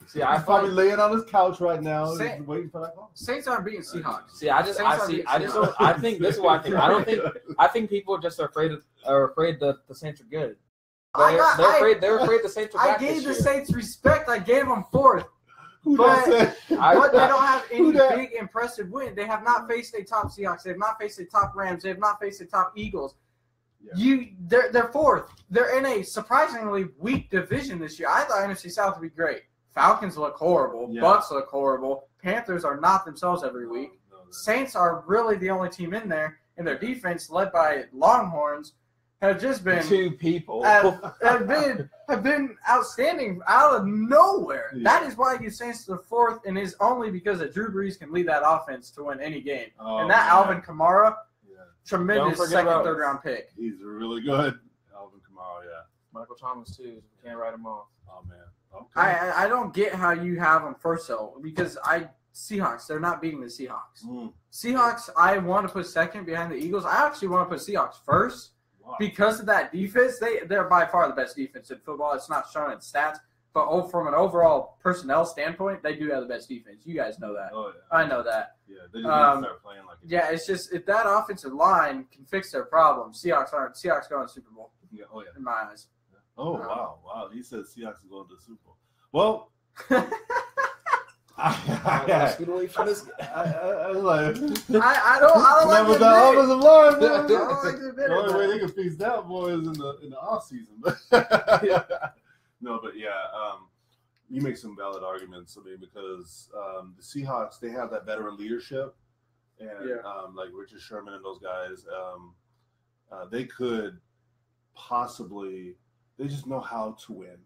See, I probably laying on his couch right now, waiting for that call. Saints aren't beating Seahawks. See, I think this is what I think. I think people just are afraid that the Saints are good. They're afraid the Saints are back. I gave the year. Saints respect. I gave them 4th. But they don't have any big impressive win. They have not faced a top Seahawks. They have not faced a top Rams. They have not faced a top Eagles. Yeah. They're 4th. They're in a surprisingly weak division this year. I thought NFC South would be great. Falcons look horrible. Yeah. Bucs look horrible. Panthers are not themselves every week. Saints are really the only team in there, and their defense, led by Longhorns, have just been 2 people have been outstanding out of nowhere. Yeah. That is why you Saints to the 4th, and is only because that Drew Brees can lead that offense to win any game. And that Alvin Kamara, tremendous second, third round pick. He's really good. Alvin Kamara, yeah. Michael Thomas too. You can't write him off. Oh man. Okay. I don't get how you have them first though, because Seahawks, they're not beating the Seahawks. Seahawks, I want to put second behind the Eagles. I actually want to put Seahawks first. Because of that defense, they're by far the best defense in football. It's not shown in stats, but from an overall personnel standpoint, they do have the best defense. You guys know that. Oh, yeah. I know that. Yeah, they just need to start playing like it. Yeah, it's just if that offensive line can fix their problems, Seahawks going to the Super Bowl. Yeah, oh yeah. In my eyes. Oh wow. He said Seahawks are going to the Super Bowl. Well. I don't like the only way they can fix that, boy, is in the off season. No, but yeah, you make some valid arguments. I mean, because the Seahawks, they have that veteran leadership, and like Richard Sherman and those guys, they could possibly. They just know how to win,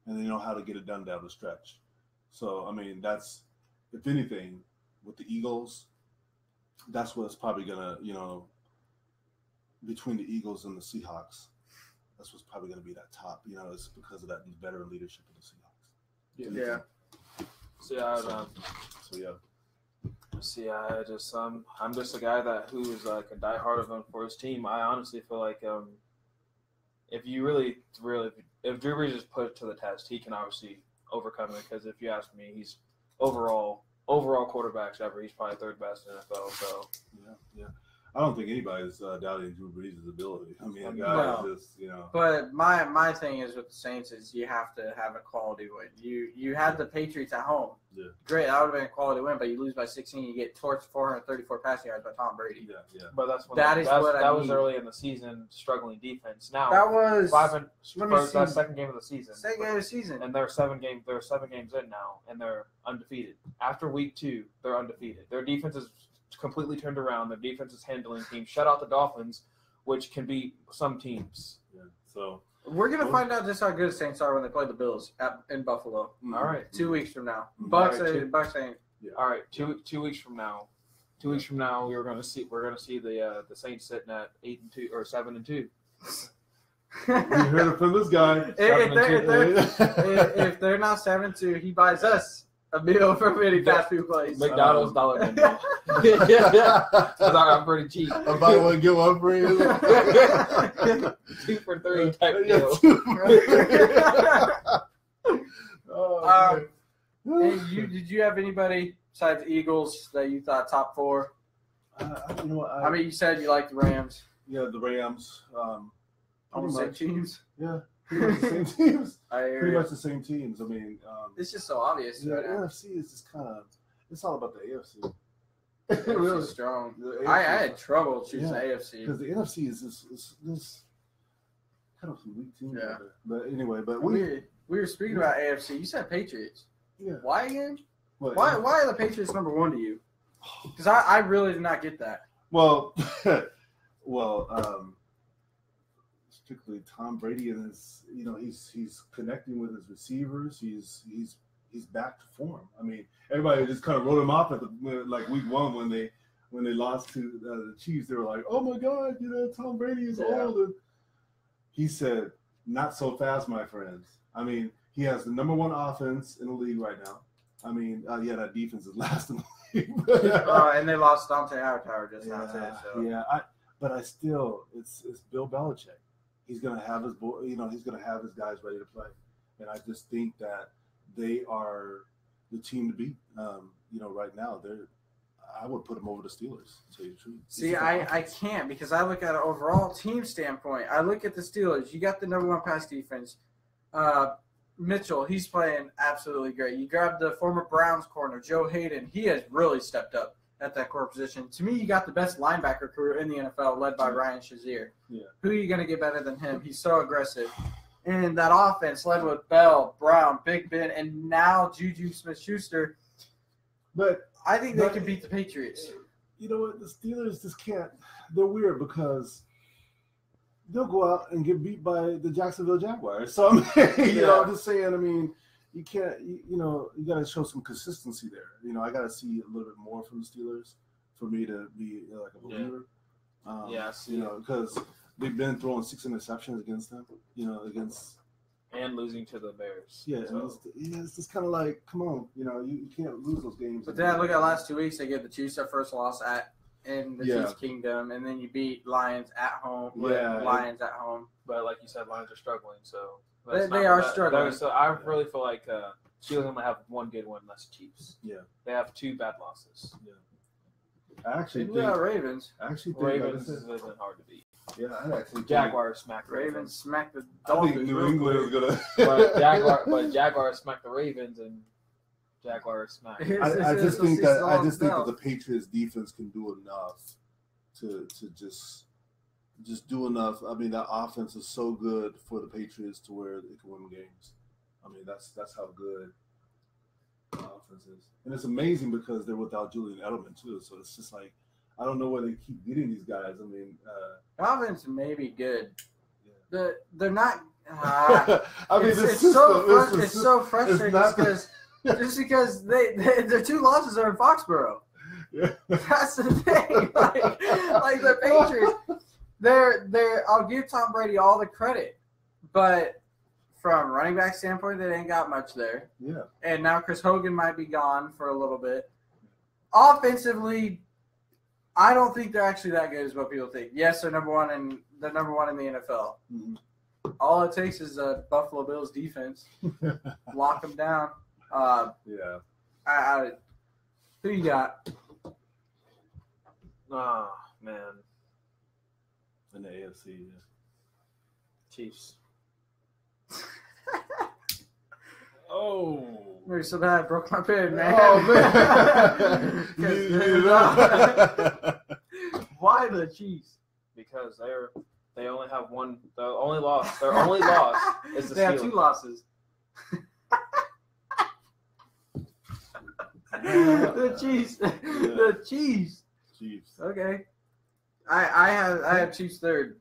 and they know how to get it done down the stretch. So, I mean, that's, if anything, with the Eagles, that's what's probably going to, between the Eagles and the Seahawks, that's what's probably going to be that top, it's because of that veteran leadership of the Seahawks. Yeah. I'm just a guy who is like a diehard of him for his team. I honestly feel like if you really, if Drew Brees is put to the test, he can obviously overcome it, because if you ask me, he's overall quarterbacks ever. He's probably 3rd best in NFL. So yeah. I don't think anybody's doubting Drew Brees' ability. I mean, a guy is just But my thing is with the Saints is you have to have a quality win. You had the Patriots at home. Yeah. Great, that would have been a quality win, but you lose by 16. You get torched 434 passing yards by Tom Brady. Yeah. But that was early in the season, struggling defense. Now that was that second game of the season. Second game of the season, and they're 7 games in now, and they're undefeated. After week 2, they're undefeated. Their defense is completely turned around. Their defense is handling teams. Shut out the Dolphins, which can beat some teams. Yeah. So we're gonna find out just how good the Saints are when they play the Bills in Buffalo. All right, 2 weeks from now. Bucks ain't. Yeah. All right, two weeks from now. 2 weeks from now, we're gonna see the Saints sitting at 8-2 or 7-2. You heard it from this guy. If they're not 7-2, he buys us a meal from any fast food place. McDonald's dollar menu. I'm pretty cheap. I buy one, get one free. 2 for $3 type deal. Did you have anybody besides the Eagles that you thought top 4? I mean, you said you like the Rams. Yeah, the Rams. All the same teams. Yeah. Pretty much the same teams. Pretty much the same teams. I mean, it's just so obvious. Yeah, right now. NFC is just kind of. It's all about the AFC. Really strong. I had trouble choosing the AFC because the NFC is this kind of some weak teams. Yeah. But anyway, we were speaking about AFC. You said Patriots. Yeah. Why again? Why are the Patriots number 1 to you? Because I really did not get that. Well, strictly Tom Brady and his, he's connecting with his receivers. He's back to form. I mean, everybody just kind of wrote him off at week 1 when they lost to the Chiefs. They were like, "Oh my God, Tom Brady is old." And he said, "Not so fast, my friends." I mean, he has the number 1 offense in the league right now. I mean, that defense is last in the league. And they lost Dante Hightower just now too. So. Yeah, but I still, it's Bill Belichick. He's gonna have his he's gonna have his guys ready to play, and I just think that they are the team to beat. Right now I would put them over the Steelers. To tell you the truth. See, I can't because I look at an overall team standpoint. I look at the Steelers. You got the number 1 pass defense. Mitchell, he's playing absolutely great. You grab the former Browns corner, Joe Hayden. He has really stepped up at that core position. To me, you got the best linebacker crew in the NFL led by Ryan Shazier. Yeah. Who are you going to get better than him? He's so aggressive. And that offense led with Bell, Brown, Big Ben, and now Juju Smith-Schuster. But I think they can beat the Patriots. You know what? The Steelers just can't. They're weird because they'll go out and get beat by the Jacksonville Jaguars. So, I'm just saying, you can't, you got to show some consistency there. I got to see a little bit more from the Steelers for me to be like a believer. Because they've been throwing 6 interceptions against them, and losing to the Bears. Yeah, so. It's just kind of like, come on, you can't lose those games. But then I look at the last 2 weeks, they gave the Chiefs their first loss in the Chiefs Kingdom, and then you beat Lions at home. Lions at home. But like you said, Lions are struggling, so they are struggling. So I really feel like Steelers might have 1 good win, less Chiefs. Yeah, they have 2 bad losses. Yeah, I actually think Ravens. Ravens isn't hard to beat. Yeah, I actually Jaguars smacked the Ravens. Smacked the Dolphins. I think New England is gonna. but Jaguars smacked the Ravens and Jaguars smacked. I just think that the Patriots defense can do enough to just do enough. That offense is so good for the Patriots to where they can win games. That's how good the offense is, and it's amazing because they're without Julian Edelman too. So it's just like. I don't know where they keep getting these guys. Offense may be good. Yeah. They're not. It's so frustrating just because their 2 losses are in Foxborough. Yeah. That's the thing. Like the Patriots, they're. I'll give Tom Brady all the credit, but from running back standpoint, they ain't got much there. Yeah. And now Chris Hogan might be gone for a little bit. Offensively. I don't think they're actually that good as what people think. Yes, they're number 1 in the NFL. Mm-hmm. All it takes is a Buffalo Bills defense. Lock them down. Who you got? Oh, man. In the AFC, yeah. Chiefs. Oh. Maybe so bad I broke my pen, man. Oh, man. Why the Chiefs? Because they only have one. Their only loss is the Steelers. They have 2 losses. The Chiefs. The Chiefs. Chiefs. Okay. I have Chiefs third.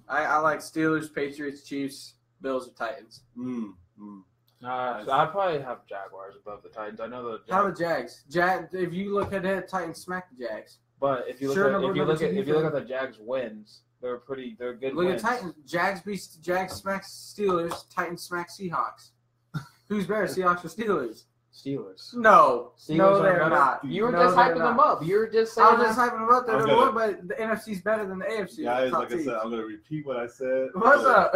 I like Steelers, Patriots, Chiefs, Bills, or Titans. I'd probably have Jaguars above the Titans. I know the Jags. How the Jags? If you look at it, Titans smack the Jags. But if you look at the Jags wins, they're good. Look at Titans. Jags smack Steelers. Titans smack Seahawks. Who's better, Seahawks or Steelers? Steelers. No, they're not. You were just hyping them up. You were just saying. I was just hyping them up. They're number 1, but the NFC's better than the AFC. Guys, like I said, I'm going to repeat what I said. What's up?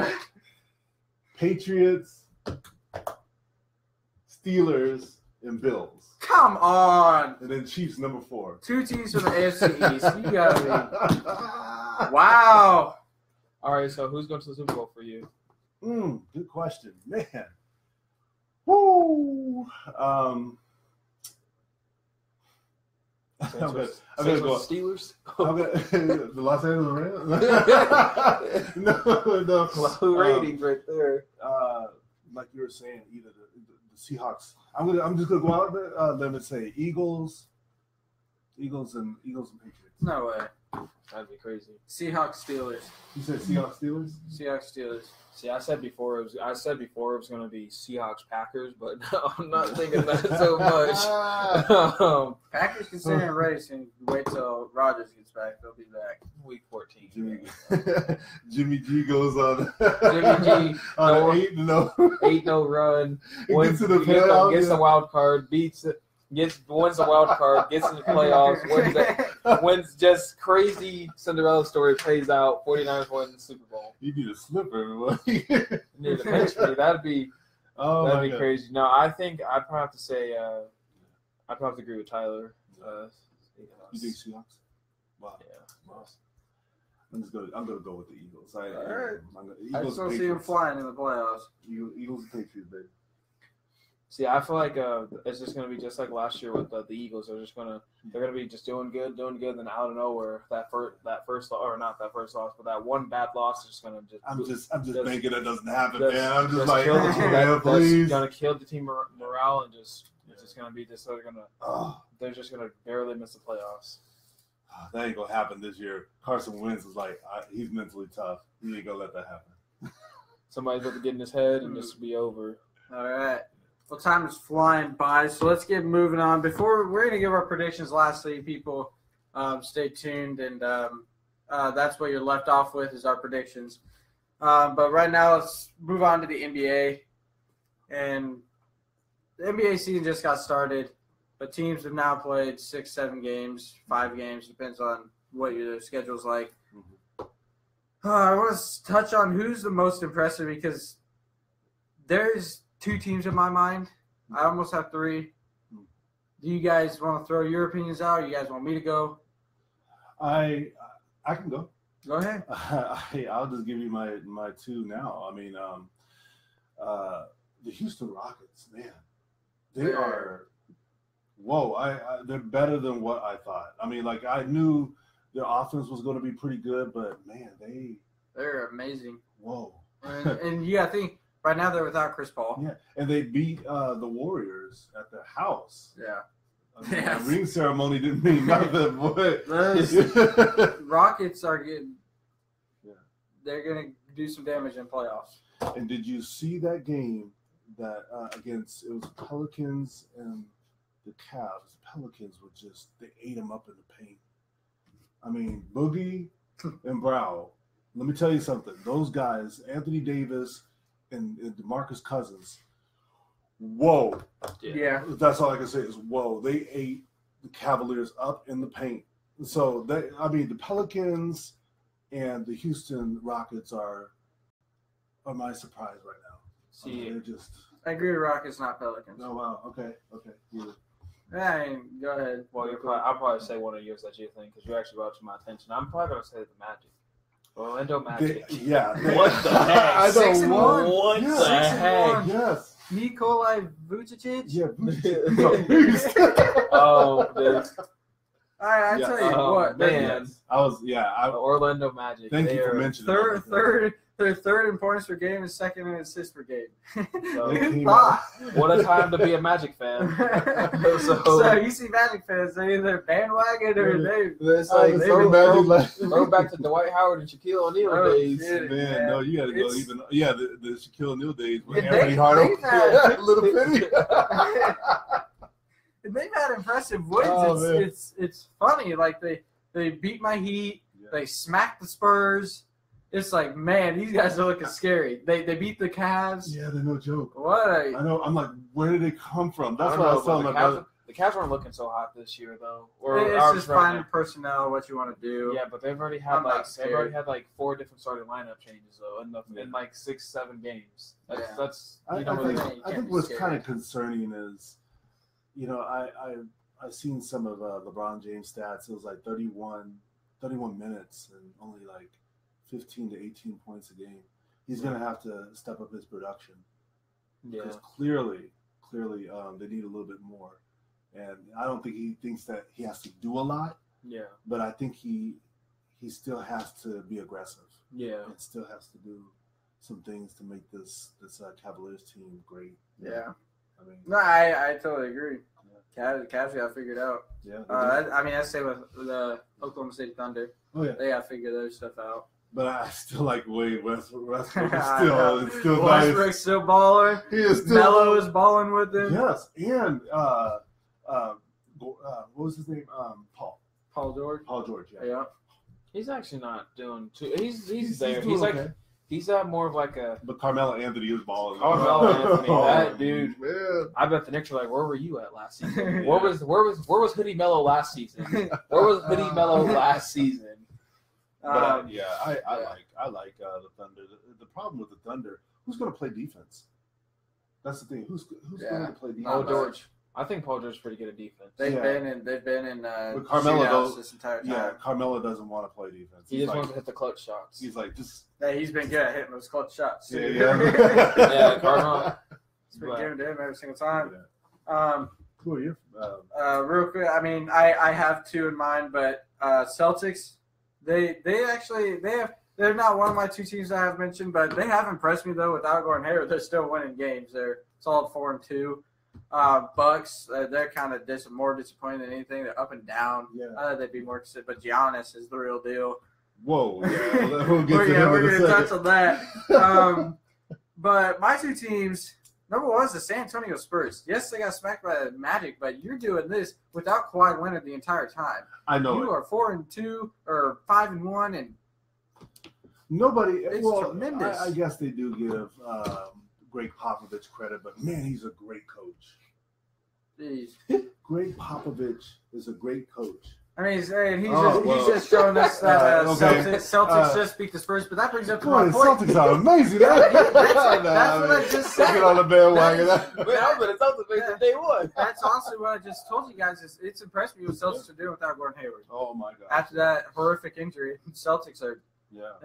Patriots, Steelers, and Bills. Come on. And then Chiefs number 4. 2 teams from the AFC East. You got me. Wow. All right, so who's going to the Super Bowl for you? Good question, man. Woo. I'm gonna go Steelers. The Los Angeles Rams. No. Low ratings right there. Like you were saying, either the Seahawks. I'm just gonna go out there. Let me say Eagles and Patriots. No way. That'd be crazy. Seahawks, Steelers. You said Seahawks, Steelers? Seahawks, Steelers. See, I said before it was going to be Seahawks, Packers, but no, I'm not thinking that so much. Packers can stay in a race and wait till Rodgers gets back. They'll be back. Week 14. Jimmy G goes on. Jimmy G on 8-0 run. Wins to the playoffs. Gets the wild card. Wins the wild card. Gets in the playoffs. Wins just crazy Cinderella story plays out. 49ers win the Super Bowl. You need a slipper, everyone. You need to pinch me. That'd be Oh, that'd be crazy. No, I think I'd probably have to say I'd probably have to agree with Tyler. You think Seahawks? Wow. Yeah. Wow. I'm gonna go with the Eagles. All right. Eagles I still see them flying in the playoffs. Eagles and Patriots, baby. See, I feel like it's just gonna be just like last year with the Eagles. They're gonna be just doing good. Then out of nowhere, that first loss, but that one bad loss is just gonna just. I'm just thinking that doesn't happen, man. I'm just like, kill the team, please. That's gonna kill the team morale and just it's just gonna be just they're just gonna barely miss the playoffs. That ain't gonna happen this year. Carson Wentz is like he's mentally tough. He ain't gonna let that happen. Somebody's about to get in his head and just be over. All right. Well, time is flying by, so let's get moving on. Before we're going to give our predictions, lastly, people, stay tuned, and that's what you're left off with is our predictions. But right now, let's move on to the NBA. And the NBA season just got started, but teams have now played 6-7 games, 5 games, depends on what your schedule's like. I want to touch on who's the most impressive because there's 2 teams in my mind. I almost have 3. Do you guys want to throw your opinions out? Or you guys want me to go? I can go. Go ahead. I'll just give you my 2 now. I mean, the Houston Rockets, man, they are. Whoa! They're better than what I thought. I mean, like I knew their offense was going to be pretty good, but man, they're amazing. Whoa! And you got to think. Right now, they're without Chris Paul. Yeah, and they beat the Warriors at their house. Yeah. The ring ceremony didn't mean nothing, boy. Rockets are getting – they're going to do some damage in playoffs. And did you see that game that against – it was Pelicans and the Cavs. The Pelicans were just – they ate them up in the paint. I mean, Boogie and Brow, let me tell you something. Those guys, Anthony Davis – and DeMarcus Cousins, whoa. Yeah. That's all I can say is whoa. They ate the Cavaliers up in the paint. So, the Pelicans and the Houston Rockets are my surprise right now. See, they're just. I agree with Rockets, not Pelicans. Oh, wow. Okay. Yeah. Yeah, go ahead. Well, I'll probably say one of yours that you think because you actually brought to my attention. I'm probably going to say the Magic. Orlando Magic. What the heck? I don't know. What the heck? Yes. Nikolai Vucevic? Yeah, Vucevic. Oh, dude. All right, I tell you what, man. Orlando Magic. Thank you for mentioning that. They're third in points per game and second in assists per game. So, what a time to be a Magic fan. So you see Magic fans, they either bandwagon or they throw back to Dwight Howard and Shaquille O'Neal days. Man, no, you got to go even. Yeah, the Shaquille O'Neal days with Anthony Hardaway. Little Penny. They've had impressive wins. It's funny. Like they beat my Heat. Yeah. They smacked the Spurs. It's like, man, these guys are looking scary. They beat the Cavs. Yeah, they're no joke. I know. I'm like, where did they come from? That's what I was telling my brother. The Cavs weren't looking so hot this year, though. It's just finding personnel, what you want to do. Yeah, but they've already had 4 different starting lineup changes though in like 6-7 games. I think what's kind of concerning is, I've seen some of LeBron James stats. It was like 31 minutes and only like 15 to 18 points a game. He's going to have to step up his production. Because clearly, they need a little bit more. And I don't think he thinks that he has to do a lot. Yeah. But I think he still has to be aggressive. Yeah. And still has to do some things to make this Cavaliers team great. Yeah. I totally agree. Yeah. Cavs got figured out. Yeah. I say with the Oklahoma City Thunder. Oh yeah. They got to figure their stuff out. But I still like Wade Westbrook. It's still Westbrook's nice. Still balling. He is still Melo is balling with him. Yes, and what was his name? Paul George. Paul George. Yeah. He's actually not doing too. He's there. He's like. Okay. He's more of like a. But Carmelo Anthony is balling. Carmelo Anthony, that dude. Man. I bet the Knicks are like, where were you at last season? Where was Hoodie Melo last season? Where was Hoodie Melo last season? But I like the Thunder. The problem with the Thunder, who's going to play defense? That's the thing. Who's going to play defense? Paul George. I think Paul George is pretty good at defense. They've been in Carmelo this entire time. Yeah, Carmelo doesn't want to play defense. He just wants to hit the clutch shots. He's like just. Yeah, he's been good at hitting those clutch shots. Yeah. Yeah, Carmelo. It's been given to him every single time. Yeah. Who are you? Real quick, I mean, I have two in mind, but Celtics, they're not one of my two teams that I've mentioned, but they have impressed me though. Without Gordon Hayward, they're still winning games. They're solid 4-2. Bucks, they're kind of more disappointing than anything. They're up and down. Yeah. I thought they'd be more consistent, but Giannis is the real deal. Whoa, yeah. We'll get we're going to touch on that. But my two teams, number one is the San Antonio Spurs. Yes, they got smacked by the Magic, but you're doing this without Kawhi Leonard the entire time. I know. You are 4-2 or 5-1, and nobody. It's tremendous. I guess they do give Greg Popovich credit, but man, he's a great coach. Jeez. Greg Popovich is a great coach. I mean, he's just showing us that Celtics just beat the Spurs, but that brings up to my point. Celtics are amazing. That's what I just said. Get on the bandwagon. I've been a Celtics fan since day one. That's honestly what I just told you guys. It's impressed me what Celtics are doing without Gordon Hayward. Oh, my God. After that horrific injury, Celtics are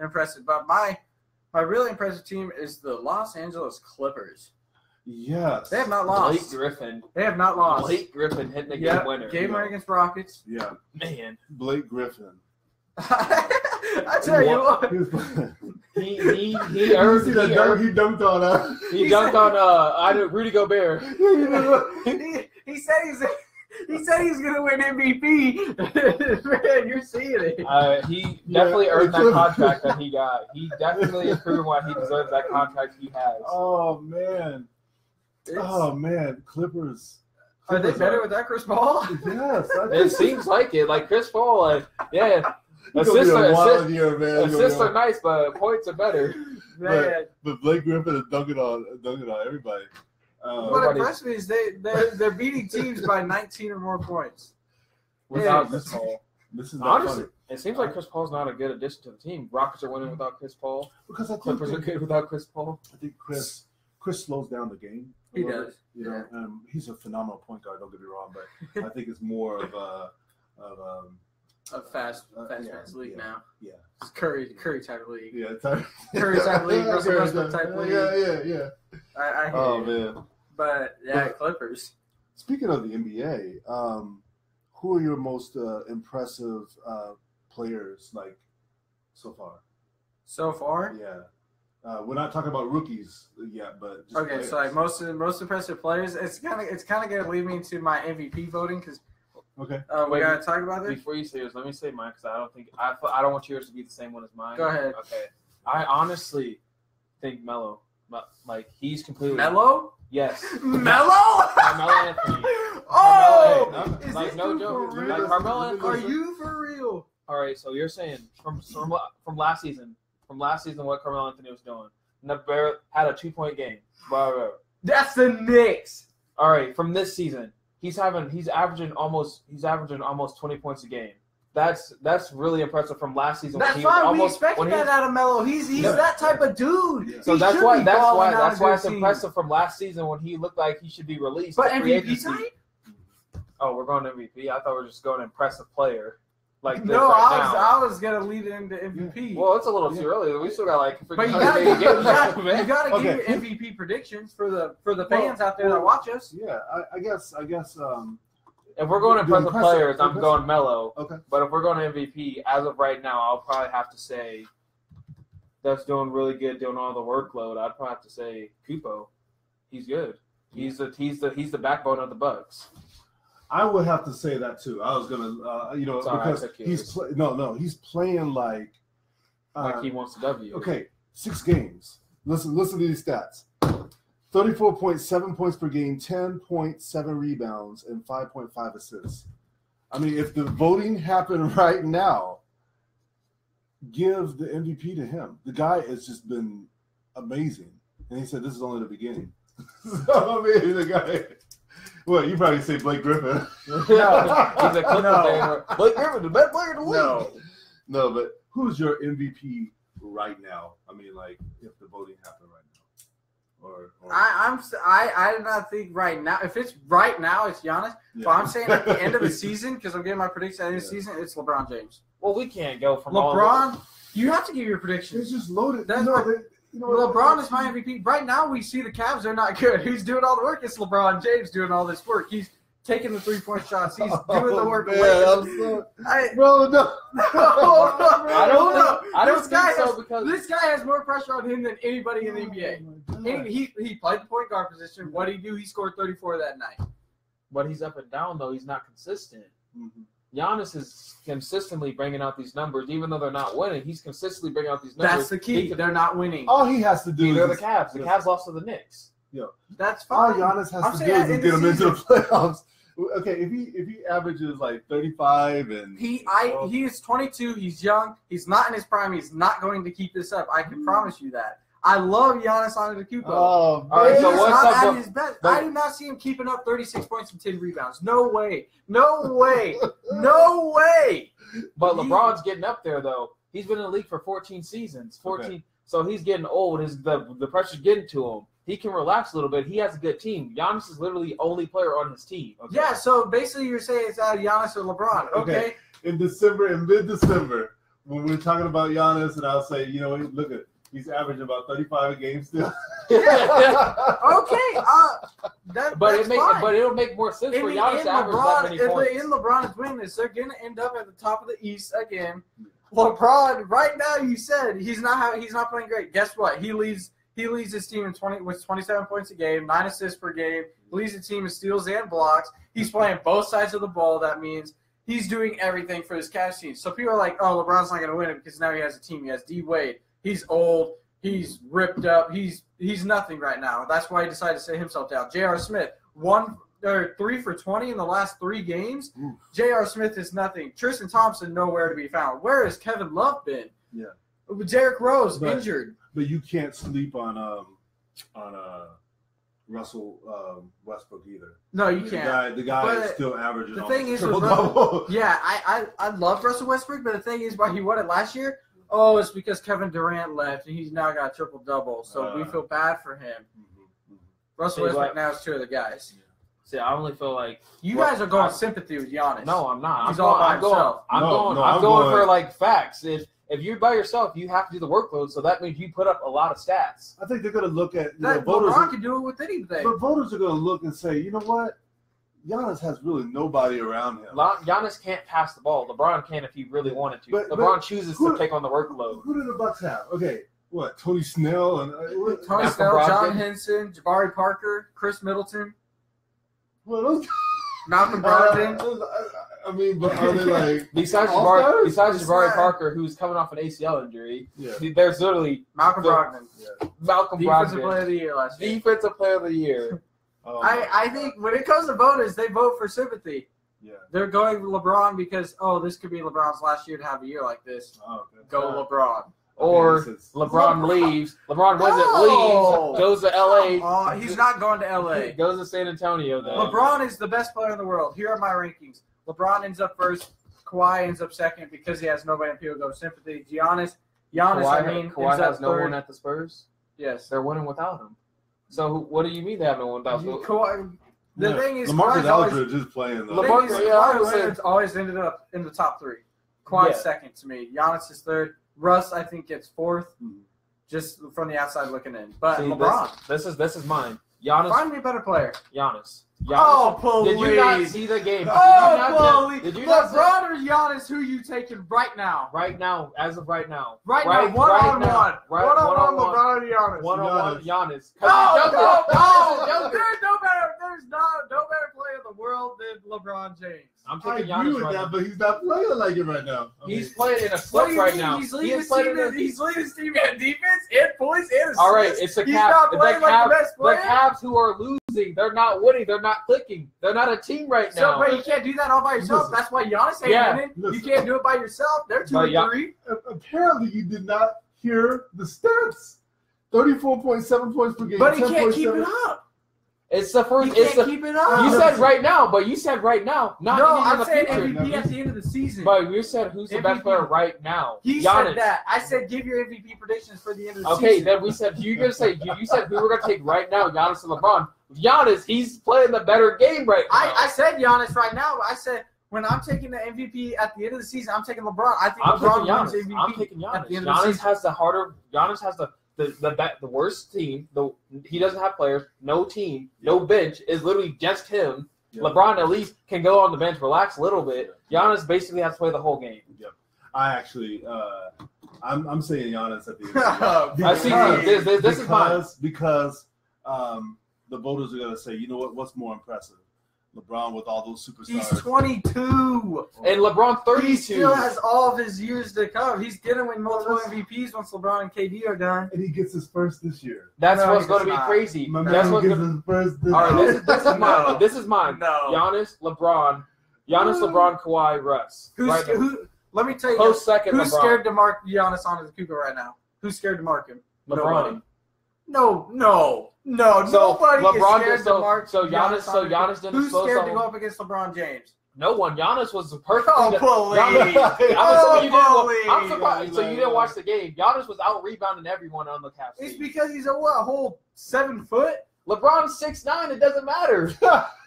impressive. But my really impressive team is the Los Angeles Clippers. Yes. They have not lost. Blake Griffin. They have not lost. Blake Griffin hitting the game winner. Game winner against Rockets. Yeah. Man. Blake Griffin. I tell you what. He dunked on her. He dunked on Rudy Gobert. He said he's gonna win MVP. Man, you're seeing it. He definitely earned that contract that he got. He definitely has proven why he deserves that contract he has. Oh man, Clippers. Are they better without Chris Paul? Yes, it seems like it. Like Chris Paul, assists are nice, but points are better. But Blake Griffin is dunking on everybody. What impressed me is they're beating teams by 19 or more points without Chris Paul. This is not honestly funny. It seems like Chris Paul's not a good addition to the team. Rockets are winning without Chris Paul. Because I think Clippers are good without Chris Paul. I think Chris slows down the game. He does. You know, he's a phenomenal point guard. Don't get me wrong, but I think it's more of a fast league now. Yeah, it's Curry type of league. Yeah, Curry type of league. Russell Westbrook type of league. Yeah. I hate it. Man. But Clippers. Speaking of the NBA, who are your most impressive players so far? So far? Yeah. We're not talking about rookies yet, but just players. So most impressive players. It's kind of gonna lead me to my MVP voting because. Okay. We gotta talk about this. Before you say yours, let me say mine because I don't want yours to be the same one as mine. Go ahead. Okay. I honestly think Melo, he's completely Melo. Yes. Melo. Carmelo Anthony. Oh, no joke. Carmelo Anthony. Are you for real? All right. So you're saying from last season, what Carmelo Anthony was doing? Never had a 2-point game. Blah. That's the Knicks. All right. From this season. He's averaging almost 20 points a game. That's really impressive from last season. That's why we expected that out of Melo. He's that type of dude. Yeah. So that's why it's impressive from last season when he looked like he should be released. But MVP type? Oh, we're going MVP. I thought we were just going impressive player. I was gonna lead it into MVP. Well, it's a little too early. We still got But you gotta give your MVP predictions for the fans out there that watch us. Yeah, I guess. If we're going impressive players, I'm going Melo. Okay. But if we're going MVP, as of right now, I'll probably have to say that's doing really good, doing all the workload. I'd probably have to say Kupo. He's good. He's the backbone of the Bucks. I would have to say that too. I was gonna, because he's playing like he wants to W. Okay, 6 games. Listen to these stats: 34.7 points per game, 10.7 rebounds, and 5.5 assists. I mean, if the voting happened right now, give the MVP to him. The guy has just been amazing, and he said this is only the beginning. So, I mean, the guy. Well, you probably say Blake Griffin. He's a Clipper. Blake Griffin, the best player in the league. No, but who's your MVP right now? I mean, if the voting happened right now. I do not think right now. If it's right now, it's Giannis. Yeah. But I'm saying at the end of the season, because I'm getting my prediction at the end of the season, it's LeBron James. Well, we can't go from LeBron. You have to give your predictions. It's just loaded. That's LeBron is my MVP. Right now, we see the Cavs are not good. Who's doing all the work? It's LeBron James doing all this work. He's taking the 3-point shots. He's doing the work. Man, bro, no. I don't think so because this guy has more pressure on him than anybody in the NBA. He played the point guard position. What did he do? He scored 34 that night. But he's up and down, though. He's not consistent. Mm-hmm. Giannis is consistently bringing out these numbers, even though they're not winning. He's consistently bringing out these numbers. That's the key. They're not winning. All he has to do is the Cavs. The Cavs lost to the Knicks. Yeah, that's fine. All Giannis has to do is get him into the playoffs. Okay, if he averages like 35 and he is 22. He's young. He's not in his prime. He's not going to keep this up. I can promise you that. I love Giannis Antetokounmpo. Oh, all right, so what's not at his best. I do not see him keeping up 36 points and 10 rebounds. No way. No way. No way. But LeBron's getting up there, though. He's been in the league for 14 seasons. 14. Okay. So he's getting old. The pressure's getting to him. He can relax a little bit. He has a good team. Giannis is literally the only player on his team. Okay? Yeah, so basically you're saying it's out of Giannis or LeBron. Okay. In mid-December, when we're talking about Giannis, and I'll say, look at he's averaging about 35 a game still. Okay. But it'll make more sense for Giannis to average that many points. If LeBron is winning this, they're going to end up at the top of the East again. LeBron, right now, you said he's not playing great. Guess what? He leads his team with 27 points a game, 9 assists per game. He leads the team in steals and blocks. He's playing both sides of the ball. That means he's doing everything for his Cavs team. So people are like, oh, LeBron's not going to win it because now he has a team. He has D-Wade. He's old. He's ripped up. He's nothing right now. That's why he decided to sit himself down. J.R. Smith, 3 for 20 in the last 3 games. J.R. Smith is nothing. Tristan Thompson nowhere to be found. Where has Kevin Love been? Yeah. Derrick Rose injured. But you can't sleep on Russell Westbrook either. No, you can't. The guy is still averaging. The thing is, I love Russell Westbrook, but the thing is, why he won it last year. Oh, it's because Kevin Durant left, and he's now got a triple-double, so we feel bad for him. Russell Westbrook now is 2 of the guys. See, I only feel like you guys are going sympathy with Giannis. No, I'm not. He's all by himself. I'm going for like facts. If you're by yourself, you have to do the workload, so that means you put up a lot of stats. I think they're going to look at voters. LeBron can do it with anything. But voters are going to look and say, you know what? Giannis has really nobody around him. Giannis can't pass the ball. LeBron can if he really wanted to. LeBron chooses to take on the workload. Who do the Bucks have? Okay, what? Tony Snell and Tony Snell, John Henson, Jabari Parker, Chris Middleton. Well, those Malcolm Brogdon. I mean, but are they like besides Jabari Parker, who's coming off an ACL injury? Yeah. There's literally Malcolm Brogdon. Yeah. Malcolm Defensive Brogdon. Player of the Year last year. Defensive Player of the Year. I think when it comes to voters, they vote for sympathy. Yeah. They're going LeBron because, this could be LeBron's last year to have a year like this. Oh, go LeBron. Or LeBron leaves. LeBron leaves, goes to L.A. He's not going to L.A. Goes to San Antonio, though. LeBron is the best player in the world. Here are my rankings. LeBron ends up first. Kawhi ends up second because he has nobody and people go sympathy. Giannis, Kawhi has no one at the Spurs? Yes. They're winning without him. So what do you mean they have no one without him? The thing is, LaMarcus Aldridge is playing, though. Kawhi always ended up in the top 3. Kawhi's second to me. Giannis is third. Russ, I think, gets 4th, just from the outside looking in. But LeBron. This is mine. Giannis. Find me a better player. Giannis. Oh, please. Did you not see the game? Did you not LeBron or Giannis, who you taking right now? Right now, as of right now. Right now, one-on-one. One-on-one, LeBron and Giannis. One-on-one, Giannis. No, there's no better player in the world than LeBron James. I'm taking Giannis right now. But he's not playing like it right now. He's playing in a slump right now. He's leading his team in defense and points and assists. All right, it's the Cavs. He's not playing like the best player. The Cavs who are losing. They're not winning. They're not clicking. They're not a team right now. But you can't do that all by yourself. That's why Giannis ain't winning. You can't do it by yourself. They're 2-3. Apparently, you did not hear the stats. 34.7 points per game. But he can't keep it up. It's the first. You can't keep it up. You said right now, but you said right now. Not no, I'm saying MVP at the end of the season. But you said who's the best player right now? He Giannis. said that. I said give your MVP predictions for the end of the season. Okay, then we said you're gonna say you said who we're gonna take right now, Giannis and LeBron. Giannis, he's playing the better game right now. I said Giannis right now. I said when I'm taking the MVP at the end of the season, I'm taking LeBron. I think LeBron wins MVP. I'm taking Giannis. At the end of the season. Giannis has the worst team. He doesn't have players, no team, no bench. Is literally just him. Yep. LeBron at least can go on the bench, relax a little bit. Giannis basically has to play the whole game. Yep. I actually, I'm saying Giannis at the end of the season. This is mine. Because the voters are gonna say, you know what's more impressive? LeBron with all those superstars. He's 22. And LeBron 32. He still has all of his years to come. He's going to win multiple MVPs once LeBron and KD are done. And he gets his first this year. That's what's going to be crazy. That's what's going to his first this year. All right, this is mine. This is mine. No. Giannis, LeBron, Kawhi, Russ. Let me tell you. Close second, who's LeBron. scared to mark Giannis on the Kukoc right now? Who's scared to mark him? LeBron. No. So Nobody LeBron is scared to mark. Giannis didn't. Who's scared to go up against LeBron James? No one. Giannis was the perfect. Oh, please. I'm surprised. So you didn't watch the game. Giannis was out rebounding everyone on the Cavs. It's because he's a whole 7 foot. LeBron's 6'9". It doesn't matter.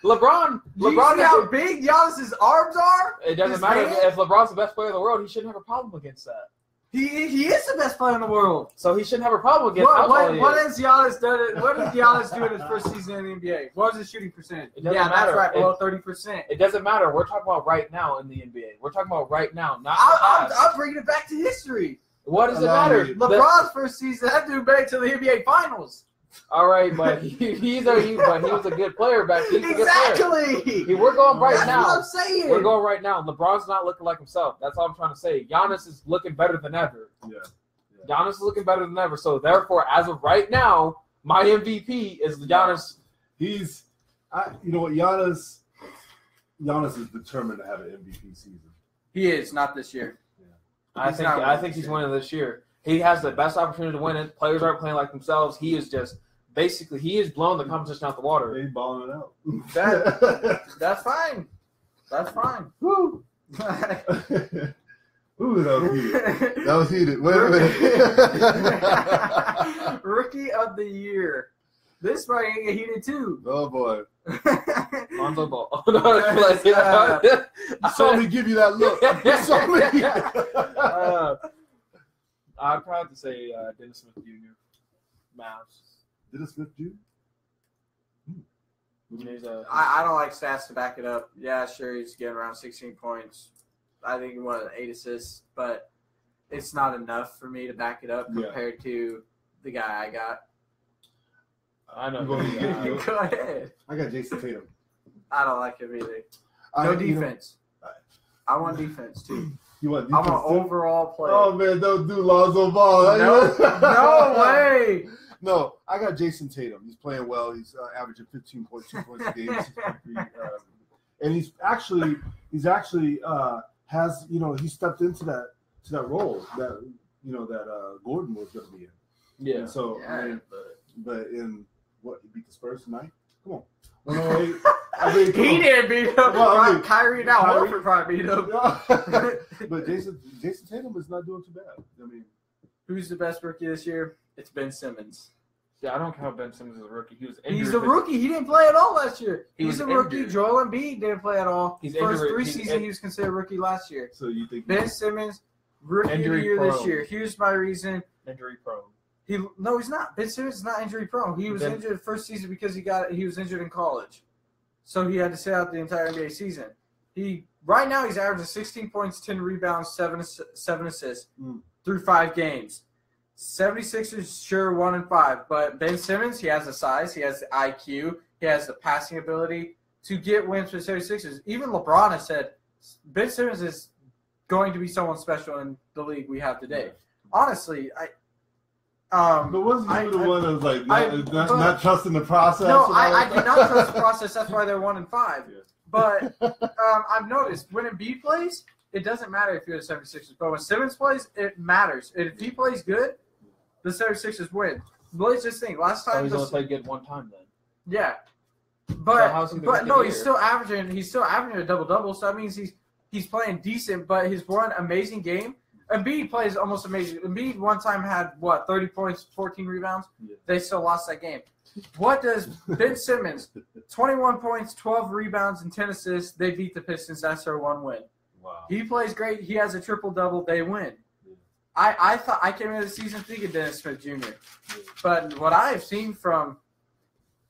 LeBron you see how big Giannis's arms are? It doesn't matter. If LeBron's the best player in the world, he shouldn't have a problem against that. He is the best player in the world. So he shouldn't have a problem against what has Giannis done? What did Giannis do in his first season in the NBA? What was his shooting percentage? Matter. That's right, below 30%. It doesn't matter. We're talking about right now in the NBA. We're talking about right now, not I'm bringing it back to history. What does it matter? LeBron's first season, that dude made it to the NBA Finals. All right, but he was a good player back then. Exactly. We're going right now. That's what I'm saying. We're going right now. LeBron's not looking like himself. That's all I'm trying to say. Giannis is looking better than ever. Yeah. Giannis is looking better than ever. So therefore, as of right now, my MVP is Giannis. You know what, Giannis is determined to have an MVP season. He is, not this year. Yeah. I think he's winning this year. He has the best opportunity to win it. Players aren't playing like themselves. He is just basically blowing the competition out the water. He's balling it out. That's fine. That's fine. Woo! Ooh, that was heated. Wait a minute. Rookie of the year. This might get heated too. Oh boy. Lonzo Ball. You saw me give you that look. You saw me. I'd probably have to say Dennis Smith Jr. Mavs. Dennis Smith Jr.? I don't like stats to back it up. Yeah, sure, he's getting around 16 points. I think he wanted 8 assists, but it's not enough for me to back it up compared to the guy I got. I know. Go ahead. I got Jason Tatum. I don't like him either. No defense. I want defense, too. You want defense? I'm an overall player. Oh, man, don't do Lonzo Ball. No way. No, I got Jason Tatum. He's playing well. He's averaging 15.2 points a game. And he stepped into that role that Gordon was going to be in. Yeah. And so, but in what, he beat the Spurs tonight? Come on. 108. He didn't beat him. Kyrie now. Horford probably beat him. But Jason Tatum is not doing too bad. I mean, who's the best rookie this year? It's Ben Simmons. Yeah, I don't count Ben Simmons as a rookie. He's a rookie. He didn't play at all last year. He's a rookie. Joel Embiid didn't play at all. First 3 seasons, he was considered rookie last year. So you think Ben Simmons, rookie of the year this year. Here's my reason. Injury prone. No, he's not. Ben Simmons is not injury prone. He was injured the first season because he was injured in college. So he had to sit out the entire NBA season. Right now he's averaging 16 points, 10 rebounds, 7 assists through 5 games. 76ers, sure, 1-5. But Ben Simmons, he has the size, he has the IQ, he has the passing ability to get wins for the 76ers. Even LeBron has said Ben Simmons is going to be someone special in the league we have today. Honestly, but wasn't he the one that was like not trusting the process? No, I do not trust the process. That's why they're 1-5. Yeah. But I've noticed when Embiid plays, it doesn't matter if you're the 76ers. But when Simmons plays, it matters. If he plays good, the 76ers win. Blaze just think last time. He's only played good one time then. Yeah. But no, he's still averaging a double-double, so that means he's playing decent, but his one amazing game, Embiid plays almost amazing. Embiid one time had, 30 points, 14 rebounds? Yeah. They still lost that game. What does Ben Simmons, 21 points, 12 rebounds, and 10 assists, they beat the Pistons. That's their one win. Wow. He plays great. He has a triple-double. They win. Yeah. I came into the season thinking Dennis Smith Jr., but what I have seen from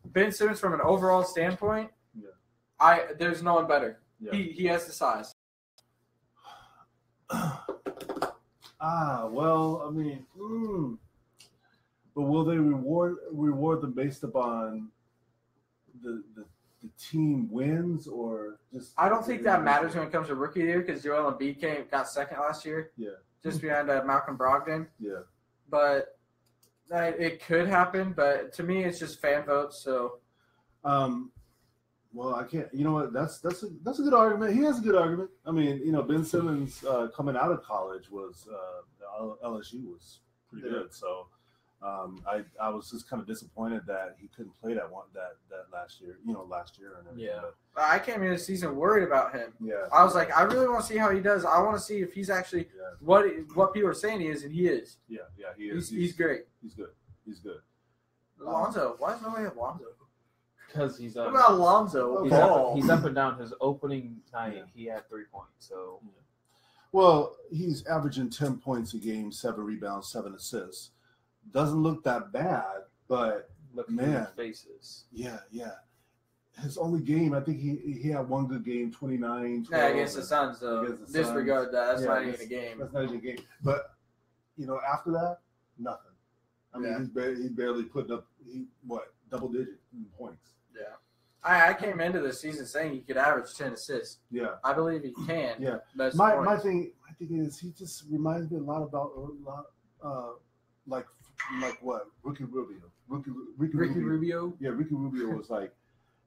Ben Simmons from an overall standpoint, there's no one better. Yeah. He has the size. Well, I mean, but will they reward them based upon the team wins or just? I don't think that matters when it comes to rookie of the year because Joel Embiid got second last year. Yeah. Just behind Malcolm Brogdon. Yeah. But it could happen, but to me, it's just fan votes. So. Well, I can't. You know what? That's a good argument. He has a good argument. I mean, Ben Simmons coming out of college was LSU was pretty good. So I was just kind of disappointed that he couldn't play that last year. Last year and everything. Yeah. But I came into the season worried about him. Yeah. I was like, I really want to see how he does. I want to see if he's actually what people are saying he is, and he is. Yeah, he is. He's great. He's good. Lonzo. Why does nobody have Lonzo? Because he's what about Alonzo? He's up and down. His opening night, he had 3 points. So, well, he's averaging 10 points a game, 7 rebounds, 7 assists. Doesn't look that bad, but man, faces. Yeah. His only game, I think he had one good game, 29. 12, against the Suns, though. Disregard that. That's not even a game. That's not even a game. But after that, nothing. I mean, he barely put up double digit in points. Yeah. I came into the season saying he could average 10 assists. Yeah. I believe he can. Yeah. My thing is he just reminds me a lot about like what? Ricky Rubio. Ricky Rubio? Yeah, Ricky Rubio was like,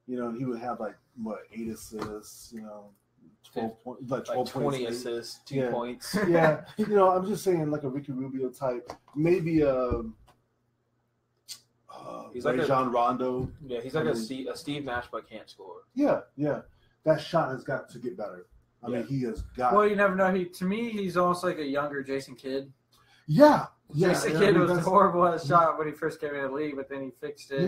he would have 8 assists, 12 points, like 20 assists, 2 points. Yeah. I'm just saying like a Ricky Rubio type, maybe he's like John Rondo. Yeah, he's like a Steve Nash, but can't score. Yeah. That shot has got to get better. I mean, he has got. Well, you never know. To me, he's almost like a younger Jason Kidd. Yeah. Jason Kidd was horrible at a shot when he first came in the league, but then he fixed it. You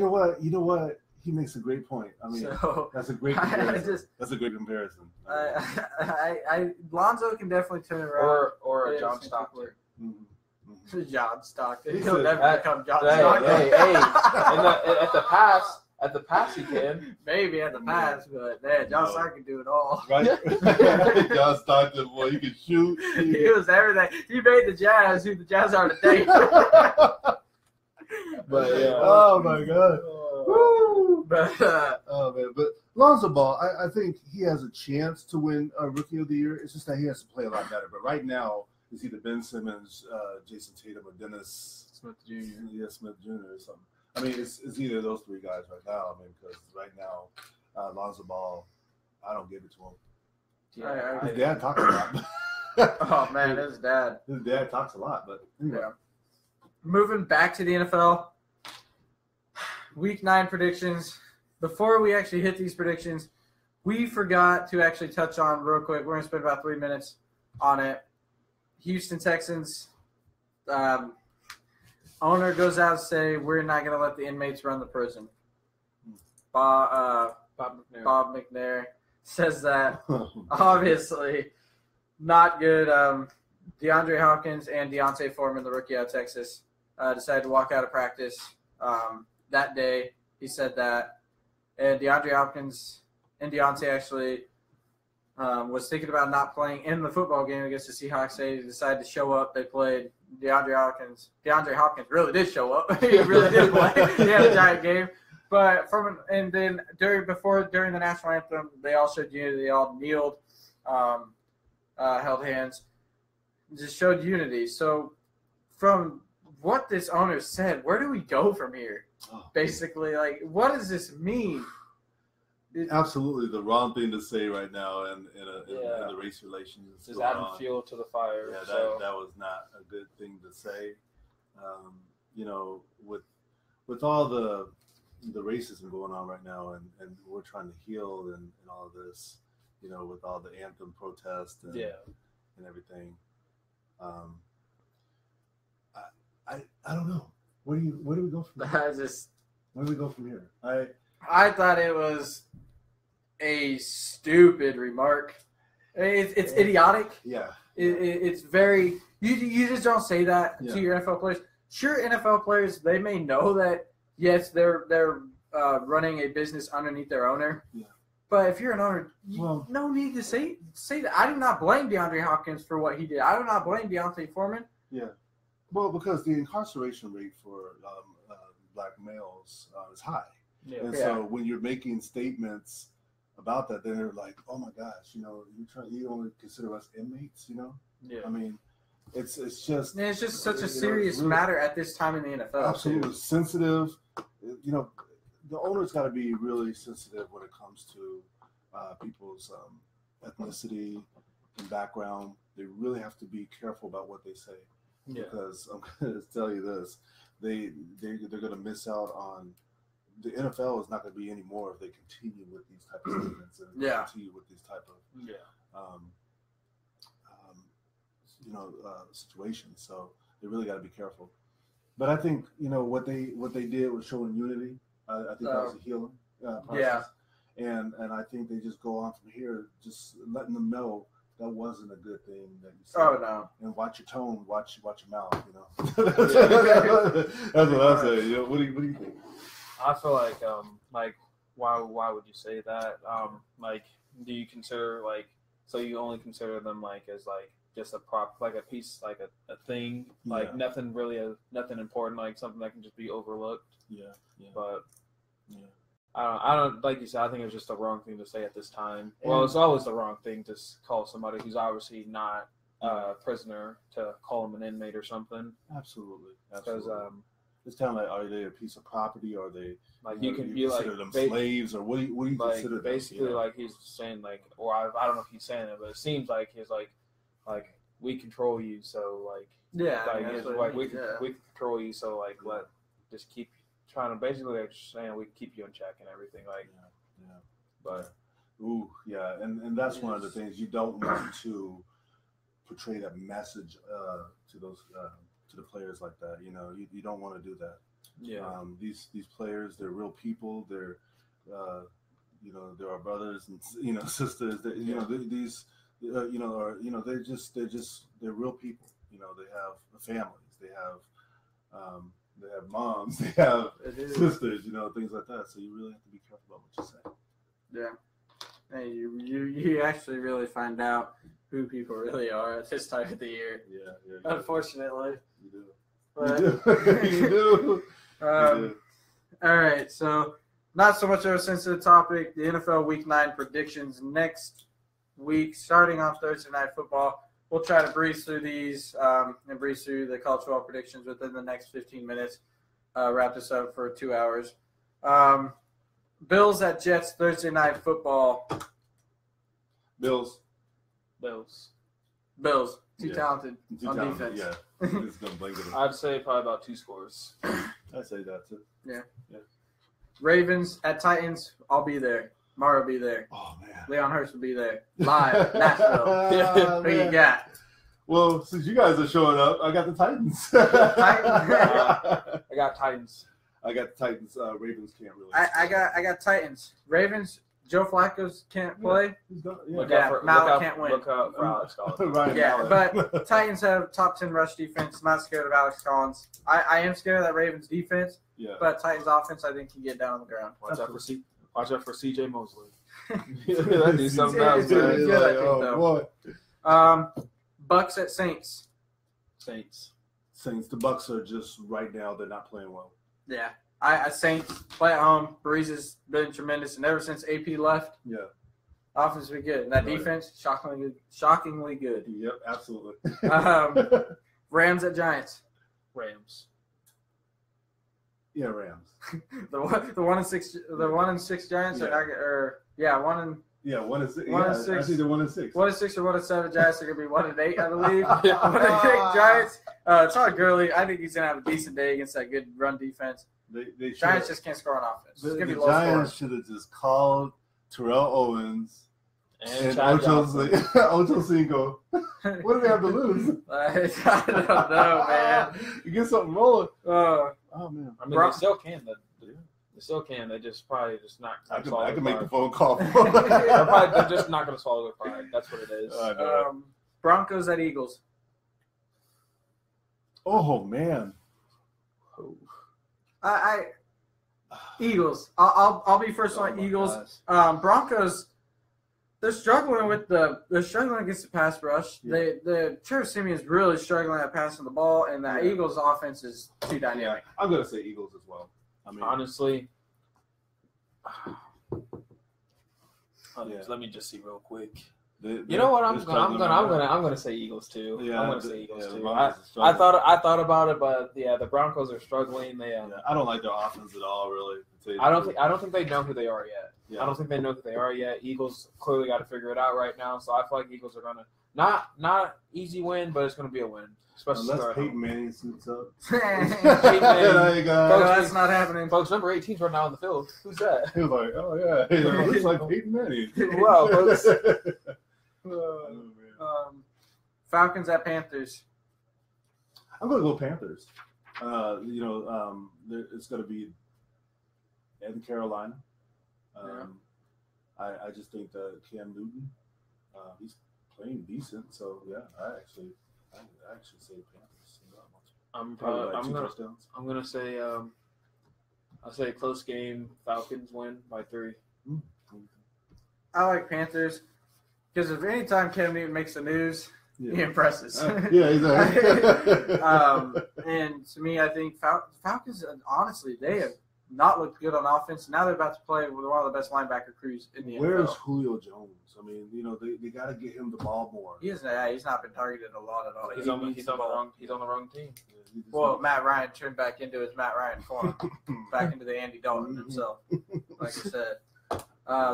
know what? He makes a great point. I mean, that's a great comparison. That's a great comparison. Lonzo can definitely turn it around. Or a John Stockton. Mm-hmm. John Stockton. He'll never become John Stockton. Hey. At the pass he can. Maybe at the pass, but man, John Stockton can do it all. Right? John Stockton, boy, he can shoot. He was everything. He made the Jazz who the Jazz are today. But yeah. Oh my God. Woo! But Lonzo Ball, I think he has a chance to win a Rookie of the Year. It's just that he has to play a lot better. But right now, it's either Ben Simmons, Jason Tatum, or Dennis Smith Jr. Yeah, Smith Jr. or something. I mean, it's either of those three guys right now. I mean, because right now, Lonzo Ball, I don't give it to him. Yeah, his dad talks a lot. Oh man, his dad. His dad talks a lot, but anyway. Yeah. Moving back to the NFL, Week 9 predictions. Before we actually hit these predictions, we forgot to actually touch on real quick. We're going to spend about 3 minutes on it. Houston Texans owner goes out and say, we're not going to let the inmates run the prison. Bob McNair says that. Obviously, not good. DeAndre Hopkins and Deontay Foreman, the rookie out of Texas, decided to walk out of practice that day. He said that. And DeAndre Hopkins and Deontay actually was thinking about not playing in the football game against the Seahawks. They decided to show up. They played. DeAndre Hopkins really did show up. He really did play. He had a giant game. But during the national anthem, they all showed unity. They all kneeled, held hands, just showed unity. So from what this owner said, where do we go from here? Basically, like, what does this mean? Absolutely the wrong thing to say right now in the race relations. Just adding fuel to the fire. Yeah, that was not a good thing to say. With all the the racism going on right now, and we're trying to heal and all of this, with all the anthem protest and everything. I don't know. Where do we go from here? Where do we go from here? I thought it was a stupid remark. It's idiotic. Yeah. It's very. You just don't say that to your NFL players. Sure, NFL players, they may know that, yes, they're running a business underneath their owner. Yeah. But if you're an owner, no need to say that. I do not blame DeAndre Hopkins for what he did. I do not blame Deontay Foreman. Yeah. Well, because the incarceration rate for black males is high. Yeah. And so when you're making statements about that, they're like, oh, my gosh, you only consider us inmates, Yeah. I mean, it's just such a serious matter at this time in the NFL. Absolutely sensitive. The owner's got to be really sensitive when it comes to people's ethnicity and background. They really have to be careful about what they say, because I'm going to tell you this: they're going to miss out on. The NFL is not going to be any more if they continue with these type of statements and continue with these type of situations. So they really got to be careful. But I think what they did was showing unity. I think that was a healing process. And I think they just go on from here, just letting them know that wasn't a good thing that you said. Oh no! And watch your tone, watch your mouth. That's what I say. What do you think? I feel like why would you say that? Do you consider so you only consider them as just a prop, a piece, a thing, nothing important, something that can just be overlooked. Yeah. But I don't like you said. I think it was just the wrong thing to say at this time. Well, it's always the wrong thing to call somebody who's obviously not a prisoner to call them an inmate or something. Absolutely. Because it's kind of like, are they a piece of property? Or are they you consider them slaves, or what do you consider them? Basically, he's saying or I don't know if he's saying it, but it seems like he's like we control you, so we control you, so just keep trying to basically saying we keep you in check and everything but and that's one of the things you don't want to portray that message to those to the players like that. You don't want to do that. These players, they're real people. They're they're our brothers and sisters. They're real people. They have families. They have moms. They have sisters. Things like that. So you really have to be careful about what you say. Yeah. Hey, you actually really find out who people really are at this time of the year. Yeah. Unfortunately. You do. But, you do. All right. So not so much of a sensitive topic. The NFL Week 9 predictions next week, starting on Thursday Night Football. We'll try to breeze through these and breeze through the college football predictions within the next 15 minutes. Wrap this up for 2 hours. Bills at Jets Thursday Night Football. Bills. Too talented on defense. Yeah. It's gonna blank it. I'd say probably about 2 scores. I'd say that too. Yeah. Ravens at Titans. I'll be there. Mario will be there. Oh man. Leon Hurst will be there. Live, Nashville. Who you got? Well, since you guys are showing up, I got the Titans. I got Titans. I got the Titans. Ravens can't really. I got Titans. Ravens. Joe Flacco can't play. Malik can't win. Look out for Alex Collins. But Titans have top 10 rush defense. Not scared of Alex Collins. I am scared of that Ravens defense. Yeah. But Titans offense, I think, can get down on the ground. Watch out for C.J. Mosley. That do something else, man. Bucks at Saints. Saints. The Bucks are just right now. They're not playing well. Yeah. Saints play at home. Breeze has been tremendous, and ever since AP left, offense has been good. And that defense, shockingly good. Yep, absolutely. Rams at Giants. Rams. Yeah, Rams. the 1-6 Giants. Yeah. Yeah, 1-6. 1-6. I think they're 1-6. 1-6 or 1-7. Giants are gonna be 1-8, I believe. 1-8 Giants. Todd Gurley, I think he's gonna have a decent day against that good run defense. They Giants just can't score on offense. The Giants should have just called Terrell Owens and Ocho Cinco. What do they have to lose? I don't know, man. You get something rolling. Oh man. I mean, they still can. They still can. They just probably just not. I can make the phone call. They're just not going to swallow their pride. That's what it is. Broncos at Eagles. Oh man. Eagles. I'll be first on Eagles. Broncos. They're struggling against the pass rush. Yeah. The Trevor Siemian's really struggling at passing the ball, and the Eagles' offense is too dynamic. I'm going to say Eagles as well. I mean, honestly, let me just see real quick. You know what? I'm gonna say Eagles too. Yeah, I'm gonna say Eagles too. I thought about it, but the Broncos are struggling. I don't like their offense at all, really. I don't think they know who they are yet. Yeah. I don't think they know who they are yet. Eagles clearly got to figure it out right now. So I feel like Eagles are gonna not easy win, but it's gonna be a win. Especially unless Peyton Manning suits up. Peyton Manning. That's not happening. Folks, number 18's right now on the field. Who's that? He was like, oh yeah, it looks like Peyton Manning. Wow, folks. Falcons at Panthers. I'm gonna go Panthers. It's gonna be in Carolina. I just think that Cam Newton, he's playing decent. So yeah, I actually say Panthers. I'm gonna say I'll say close game. Falcons win by 3. I like Panthers because if any time Cam Newton makes the news, he impresses. Yeah, exactly. And to me, I think Falcons, honestly, they have not looked good on offense. Now they're about to play with one of the best linebacker crews in the NFL. Where's Julio Jones? I mean, they got to get him the ball more. He's not been targeted a lot at all. He's on the wrong team. Well, Matt Ryan turned back into his Matt Ryan form, back into the Andy Dalton himself. Like I said.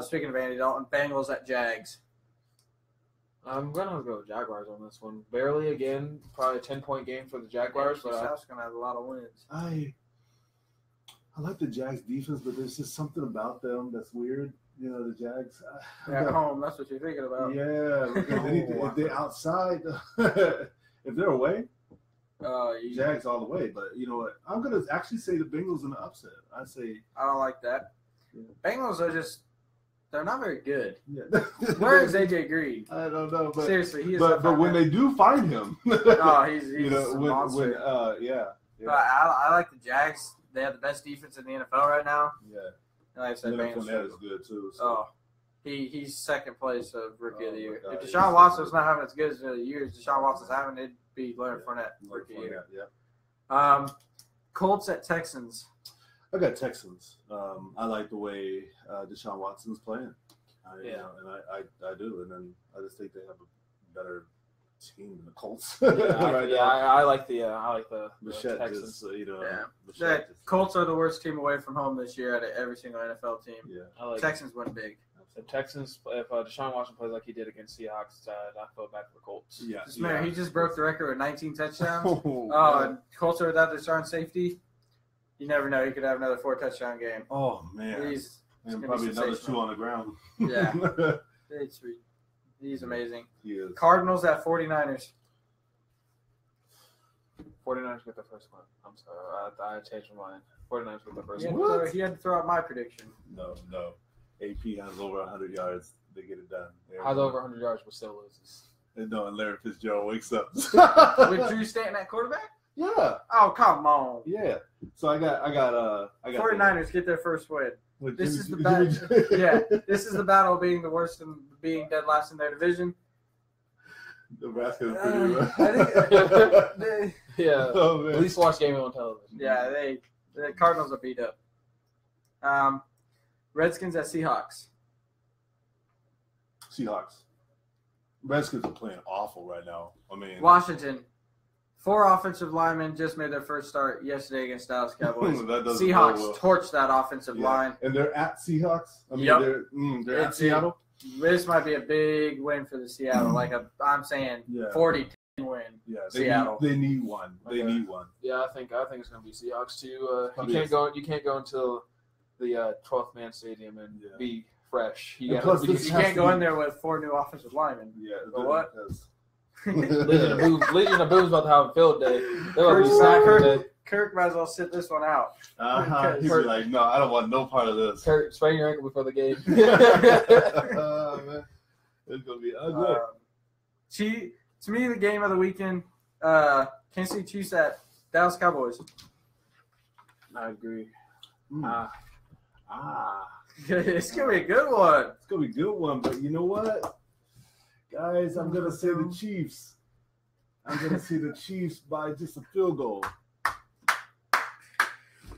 Speaking of Andy Dalton, Bengals at Jags. I'm gonna go Jaguars on this one. Barely again, probably a 10-point game for the Jaguars. But South's gonna have a lot of wins. I like the Jags defense, but there's just something about them that's weird. The Jags. At home, that's what you're thinking about. Yeah, because if they're outside, if they're away, Jags all the way. But you know what? I'm going to actually say the Bengals in the upset. I don't like that. Yeah. Bengals are they're not very good. Yeah. Where is AJ Green? I don't know. But, seriously, he is. But when they do find him, he's a monster. But I like the Jags. They have the best defense in the NFL right now. Yeah. And like I said, Bengals is good too. So. Oh, he's second place of Rookie of the Year. If Deshaun Watson's not having as good as the years Deshaun Watson's having, it'd be Leonard Fournette Rookie of the Year. Yeah. Colts at Texans. I got Texans. I like the way Deshaun Watson's playing. I do, and then I just think they have a better team than the Colts. I like the Texans. The Colts are the worst team away from home this year out of every single NFL team. Yeah, Texans win big. The Texans, if Deshaun Watson plays like he did against Seahawks, I feel bad for the Colts. Yeah, he just broke the record with 19 touchdowns. And Colts are without their starting safety. You never know. He could have another 4-touchdown game. Oh, man. And probably another 2 on the ground. Yeah. He's amazing. He is. Cardinals at 49ers. 49ers get the first one. I'm sorry. I changed my mind. 49ers get the first one. He had to throw out my prediction. No. AP has over 100 yards. They get it done. Has over 100 yards, but still loses. And Larry Fitzgerald wakes up. With Drew Stanton at quarterback? Yeah. Oh, come on. Yeah. So I got 49ers get their first win. This is the battle. This is the battle of being the worst and being dead last in their division. Nebraska's pretty yeah. Oh, at least watch game on television. Yeah, the Cardinals are beat up. Redskins at Seahawks. Redskins are playing awful right now. I mean, Washington. 4 offensive linemen just made their first start yesterday against Dallas Cowboys. Seahawks torched that offensive line. And they're at Seahawks? They're at Seattle? This might be a big win for the Seattle. I'm saying 40-10 win. Yeah, Seattle. They need one. They need one. Yeah, I think it's going to be Seahawks too. You can't go until the 12th man stadium and be fresh. You can't go in there with 4 new offensive linemen. Yeah, but what? Legion of Boom's about to have a field day. They'll be snacking. Kirk might as well sit this one out. He'd be like, no, I don't want no part of this. Kirk, sprain your ankle before the game. Man. It's going to be ugly. To me, the game of the weekend, Kansas City Chiefs at Dallas Cowboys. I agree. It's going to be a good one. It's going to be a good one, but you know what? Guys, I'm going to say the Chiefs. I'm going to see the Chiefs by just a field goal.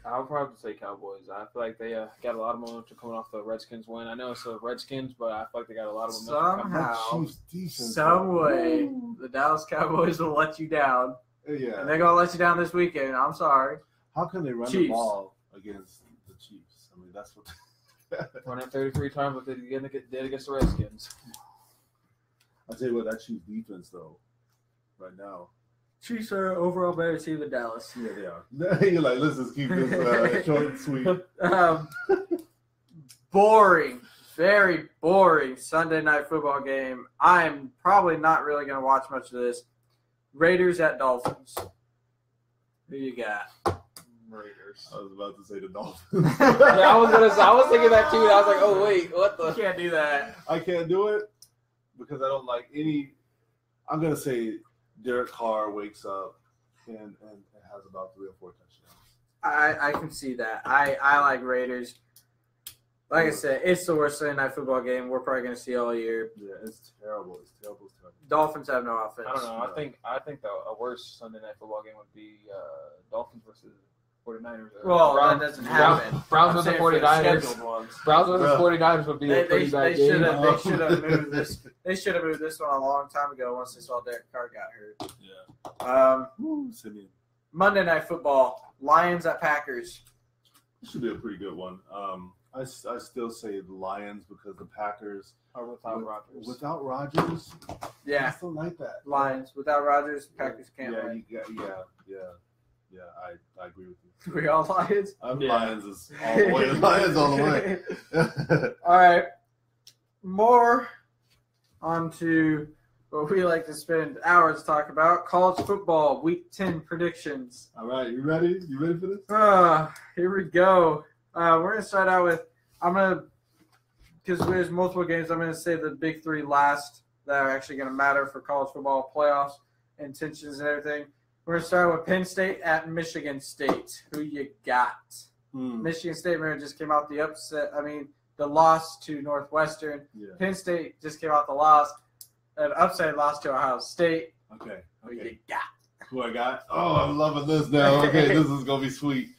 I'll probably say Cowboys. I feel like they got a lot of momentum coming off the Redskins win. I know it's the Redskins, but I feel like they got a lot of momentum. Some way, the Dallas Cowboys will let you down. Yeah. And they're going to let you down this weekend. I'm sorry. How can they run the ball against the Chiefs? I mean, that's what – Run it 33 times, but they did against the Redskins. I'll tell you what, that Chiefs defense, though, right now. Chiefs are overall better team than Dallas. Yeah, they are. You're like, let's just keep this short and sweet. Boring, very boring Sunday night football game. I'm probably not really going to watch much of this. Raiders at Dolphins. Who you got? Raiders. I was about to say the Dolphins. I was thinking that too, and I was like, oh wait, what the? You can't do that. I can't do it because I don't like any. I'm going to say Derek Carr wakes up and has about 3 or 4 touchdowns. I can see that. I like Raiders. Like I said, it's the worst Sunday night football game we're probably going to see all year. Yeah, it's terrible. It's terrible. Dolphins have no offense. I don't know. I think a worse Sunday night football game would be Dolphins versus 49ers. Well, that doesn't happen. Browns versus 49ers. Browns versus 49ers would be a pretty bad game. They should have moved this. They should have moved this one a long time ago once they saw Derek Carr got hurt. Yeah. Monday Night Football, Lions at Packers. This should be a pretty good one. I still say the Lions because the Packers are without Rodgers. Without Rodgers, yeah, I still like that. Lions without Rodgers, Packers can't win. Yeah. I agree with you. We all Lions. Lions is all the way. Lions all the way. All right. More onto what we like to spend hours talking about: college football Week 10 predictions. All right, you ready? You ready for this? Here we go. We're going to start out with, because there's multiple games, I'm going to say the big 3 last that are actually going to matter for college football playoffs, intentions and everything. We're going to start with Penn State at Michigan State. Who you got? Michigan State, just came out the upset. The loss to Northwestern. Yeah. Penn State just came out the loss. An upset loss to Ohio State. Okay. Who you got? Who I got? Oh, I'm loving this now. Okay, this is going to be sweet.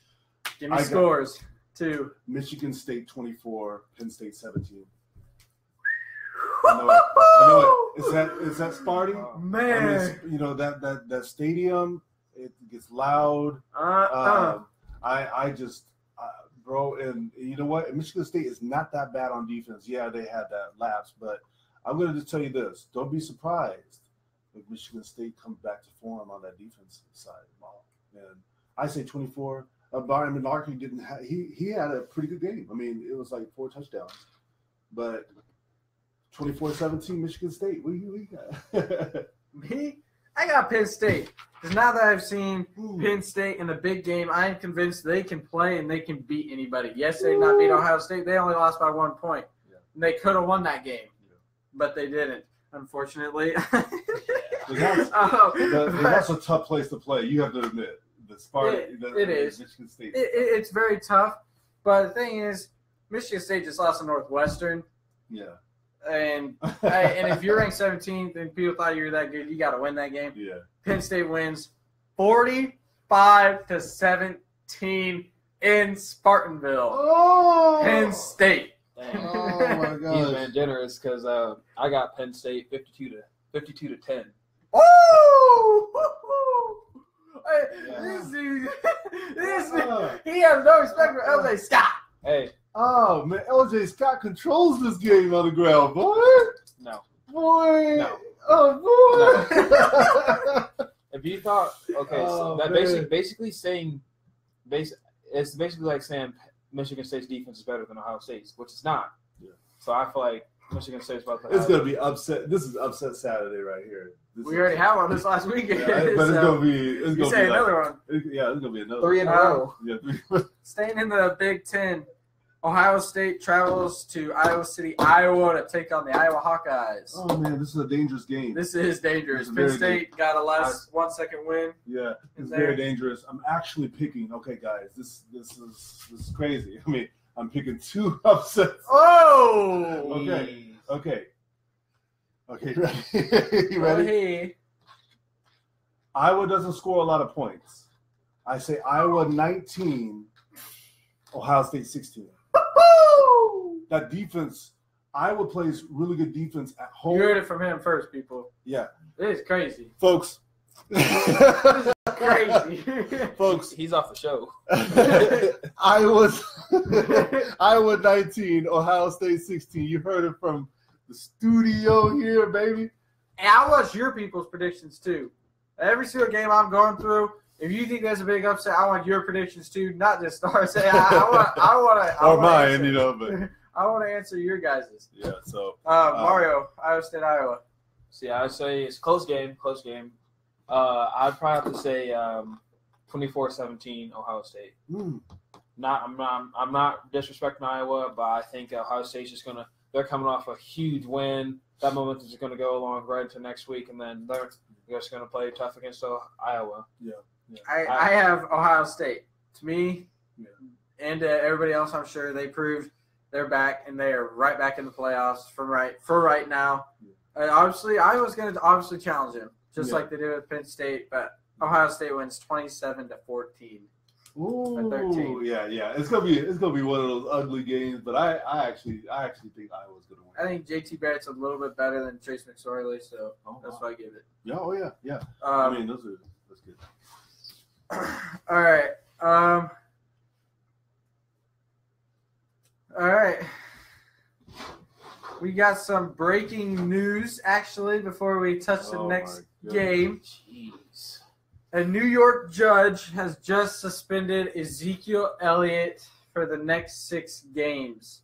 Give me scores. 2. Michigan State 24, Penn State 17. I know it. Is that Sparty? Oh, man. That stadium, it gets loud. Bro, and you know what? Michigan State is not that bad on defense. Yeah, they had that lapse, but I'm going to just tell you this. Don't be surprised if Michigan State comes back to form on that defensive side of the ball. And I say 24. Byron Menarche didn't have he had a pretty good game. It was like 4 touchdowns. But 24-17 Michigan State. What do you got? Me? I got Penn State. Because now that I've seen Penn State in a big game, I am convinced they can play and they can beat anybody. Yes, they did not beat Ohio State. They only lost by 1 point. Yeah. And they could have won that game. Yeah. But they didn't, unfortunately. That's a tough place to play. You have to admit. It is. Michigan State. It's very tough. But the thing is, Michigan State just lost to Northwestern. Yeah. And if you're ranked 17th and people thought you were that good, you got to win that game. Yeah. Penn State wins 45-17 in Spartanville. Oh! Penn State. Oh my God. He's been generous because I got Penn State 52-10. Oh! This dude, he has no respect for LJ Scott. Hey, Oh, man, LJ Scott controls this game on the ground, boy. No. Boy. No. Oh, boy. No. If you thought, so that basically saying, it's basically like saying Michigan State's defense is better than Ohio State's, which it's not. Yeah. So I feel like Michigan State's about to. It's going to be upset. This is upset Saturday right here. We already had one this last weekend. Yeah, but it's going to be. It's going to be another one. It's going to be another 3 in a row. Yeah. Staying in the Big Ten, Ohio State travels to Iowa City, Iowa to take on the Iowa Hawkeyes. Oh, man, this is a dangerous game. This is dangerous. Penn State got a last 1 second win. Yeah, it's very dangerous. I'm actually picking. Okay, guys, this is crazy. I mean, I'm picking 2 upsets. Oh. Okay. Ready? You ready? Hey. Iowa doesn't score a lot of points. I say Iowa 19, Ohio State 16. That defense, Iowa plays really good defense at home. You heard it from him first, people. Yeah. It is crazy. Folks. This is crazy. Folks. He's off the show. Iowa 19, Ohio State 16. You heard it from the studio here, baby. And I watch your people's predictions, too. Every single game I'm going through, if you think there's a big upset, I want your predictions, too, not just stars. I want mine, answer, but I want to answer your guys's. Yeah, so Mario, Iowa State, Iowa. See, I would say it's a close game. I'd probably have to say 24-17 Ohio State. I'm not disrespecting Iowa, but I think Ohio State's just they're coming off a huge win. That momentum is going to go along right into next week, and then they're just going to play tough against Iowa. Yeah. I have Ohio State. To me, and to everybody else, I'm sure they proved they're back, and they are right back in the playoffs for right now. And obviously, Iowa's going to challenge him, just like they did with Penn State, but Ohio State wins 27-14. Ooh, 13. Yeah. It's gonna be one of those ugly games, but I actually think Iowa's gonna win. I think JT Barrett's a little bit better than Trace McSorley, so that's why I give it. Yeah. I mean, that's good. All right. We got some breaking news actually before we touch the next game. Jeez. A New York judge has just suspended Ezekiel Elliott for the next 6 games.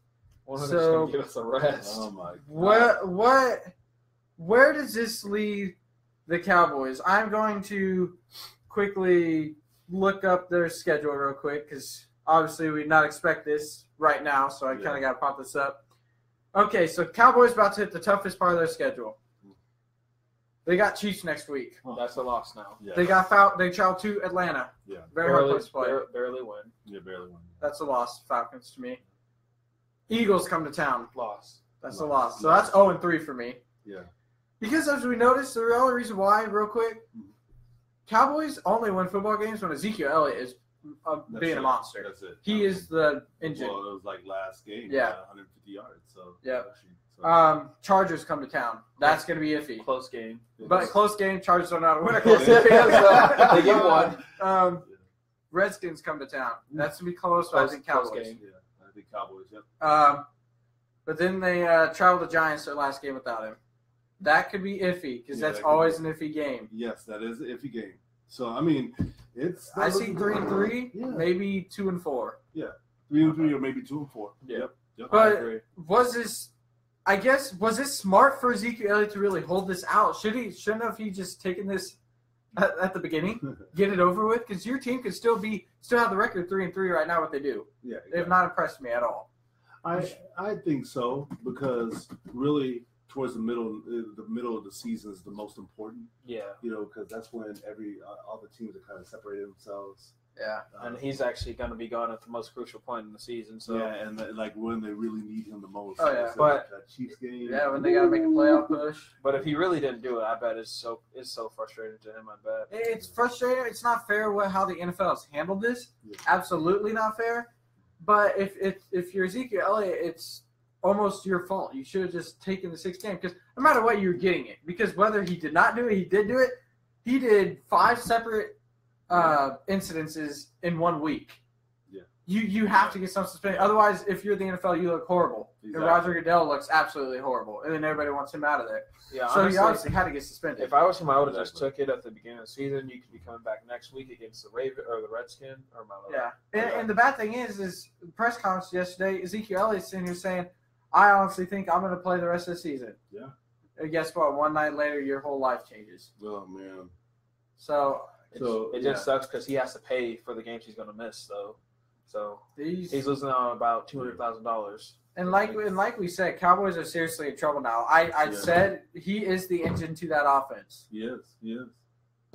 So give us a rest. Oh my God. Where does this leave the Cowboys? I'm going to quickly look up their schedule real quick because obviously we did not expect this right now, so I kind of got to pop this up. Okay, so Cowboys about to hit the toughest part of their schedule. They got Chiefs next week. Oh, that's a loss now. Yeah. They travel to Atlanta. Yeah. Very hard place to play. Barely win. Yeah, barely win. That's a loss, Falcons to me. Eagles come to town. Loss. That's a loss. So that's 0-3 for me. Yeah. Because as we noticed, the only reason why, real quick, Cowboys only win football games when Ezekiel Elliott is being a monster. That's it. He is the engine. Well, it was like last game. Yeah. 150 yards. So yeah. Chargers come to town. That's going to be iffy. Close game. But close game. Chargers don't know how to win a close game. They get one. Redskins come to town. That's going to be close. I think Cowboys. Game. Yeah, I think Cowboys. Yep. But then they travel the Giants their last game without him. That could be iffy because that's always an iffy game. Yes, that is an iffy game. So I mean, I see 3-3, maybe 2-4. Yeah, 3-3 or maybe 2-4. Yep. But was this smart for Ezekiel Elliott to really hold this out? Shouldn't have he just taken this at the beginning, get it over with? Because your team could still have the record 3-3 right now. What they do, exactly. They have not impressed me at all. I think so because really towards the middle of the season is the most important. Yeah, because that's when all the teams are kind of separating themselves. Yeah, and he's actually going to be gone at the most crucial point in the season. So yeah, and like when they really need him the most. Oh yeah, but that Chiefs game. Yeah, when they got to make a playoff push. But if he really didn't do it, I bet it's so frustrating to him. I bet it's frustrating. It's not fair how the NFL has handled this. Yeah. Absolutely not fair. But if you're Ezekiel Elliott, it's almost your fault. You should have just taken the 6th game because no matter what, you're getting it. Because whether he did not do it, he did do it. He did 5 separate incidences in 1 week. Yeah. You have to get some suspension. Otherwise, if you're the NFL, you look horrible. Exactly. And Roger Goodell looks absolutely horrible, and then everybody wants him out of there. Yeah, so honestly, you obviously had to get suspended. If I was him, I would have just took it at the beginning of the season. You could be coming back next week against the Raven or the Redskin or and the bad thing is press conference yesterday, Ezekiel Elliott's sitting here saying, "I honestly think I'm going to play the rest of the season." Yeah. And guess what? One night later, your whole life changes. Oh man. So it just sucks because he has to pay for the games he's going to miss, though. So he's losing on about $200,000. And like we said, Cowboys are seriously in trouble now. I said he is the engine to that offense. He is.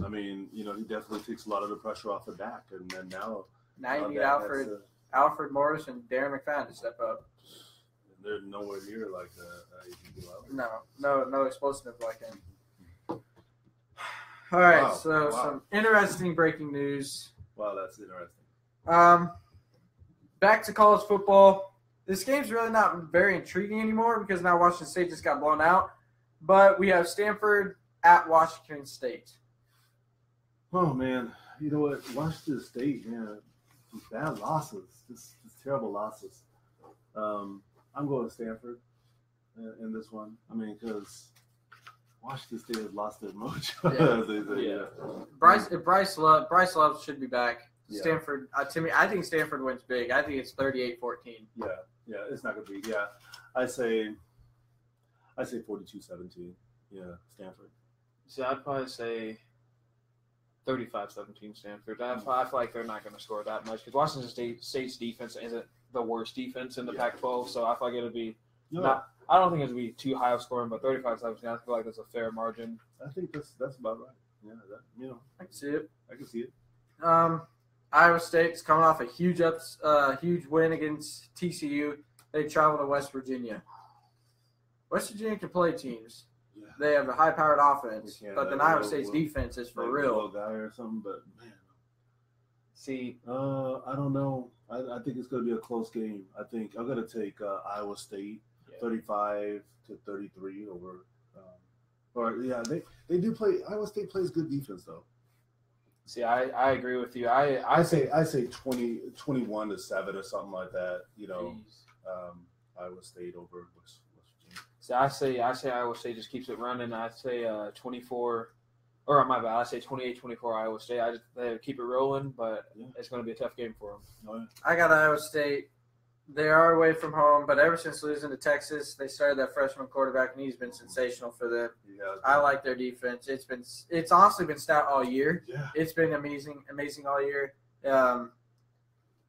I mean, he definitely takes a lot of the pressure off of Dak, and then now you need Alfred Morris and Darren McFadden to step up. They're nowhere near like no explosive like him. All right, some interesting breaking news. Wow, that's interesting. Back to college football. This game's really not very intriguing anymore because now Washington State just got blown out. But we have Stanford at Washington State. Oh, man. You know what? Washington State, man, bad losses. Just terrible losses. I'm going to Stanford in this one. I mean, because Washington State has lost their mojo. Yeah. Bryce Love should be back. Yeah. Stanford, to me, I think Stanford wins big. I think it's 38-14. Yeah, it's not going to be. Yeah, I say 42-17. Yeah, Stanford. See, I'd probably say 35-17 Stanford. I feel like they're not going to score that much because Washington State's defense isn't the worst defense in the Pac-12, so I feel like it'll be not. I don't think it'll be too high of scoring, but 35-17. I feel like that's a fair margin. I think that's about right. Yeah, I can see it. I can see it. Iowa State's coming off a huge win against TCU. They travel to West Virginia. West Virginia can play teams. Yeah. They have a high-powered offense, but then Iowa State's defense is for real. Guy or something, but man. See, I don't know. I think it's going to be a close game. I think I'm going to take Iowa State 35-33 over. They do play. Iowa State plays good defense though. See, I agree with you. I say 21-7 or something like that. Iowa State over West Virginia. See, I say Iowa State just keeps it running. I say 24, or my bad. I say 28-24 Iowa State. They keep it rolling, but it's going to be a tough game for them. Oh, yeah. I got Iowa State. They are away from home, but ever since losing to Texas, they started that freshman quarterback, and he's been sensational for them. Yeah, I like their defense. It's honestly been stout all year. Yeah. It's been amazing all year.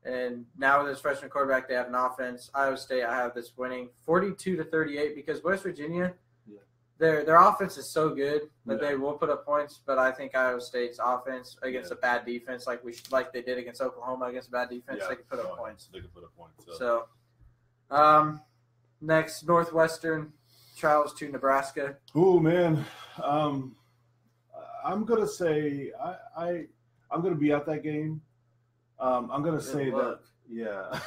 And now with this freshman quarterback, they have an offense. Iowa State, I have this winning 42-38 because West Virginia, their offense is so good that they will put up points. But I think Iowa State's offense against a bad defense, like they did against Oklahoma against a bad defense, they can put up points. They can put up points. So, next Northwestern travels to Nebraska. Oh man, I'm gonna say I'm gonna be at that game. I'm gonna say that. Yeah,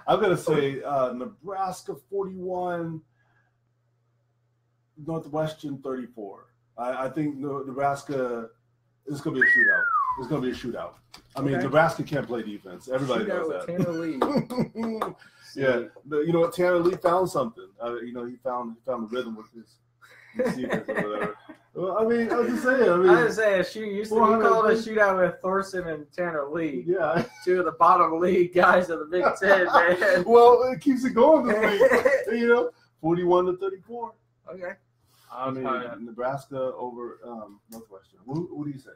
I'm gonna say Nebraska 41. Northwestern 34. I think Nebraska is going to be a shootout. It's going to be a shootout. I mean, Nebraska can't play defense. Everybody knows that. Tanner Lee. Yeah, you know what? Tanner Lee found something. He found the rhythm with his receivers or whatever. Well, I mean, I was just saying. I was saying, you called a shootout with Thorson and Tanner Lee. Yeah, two of the bottom league guys of the Big Ten, man. Well, it keeps it going this week. 41-34. Okay. I mean, Nebraska over Northwestern. What do you say?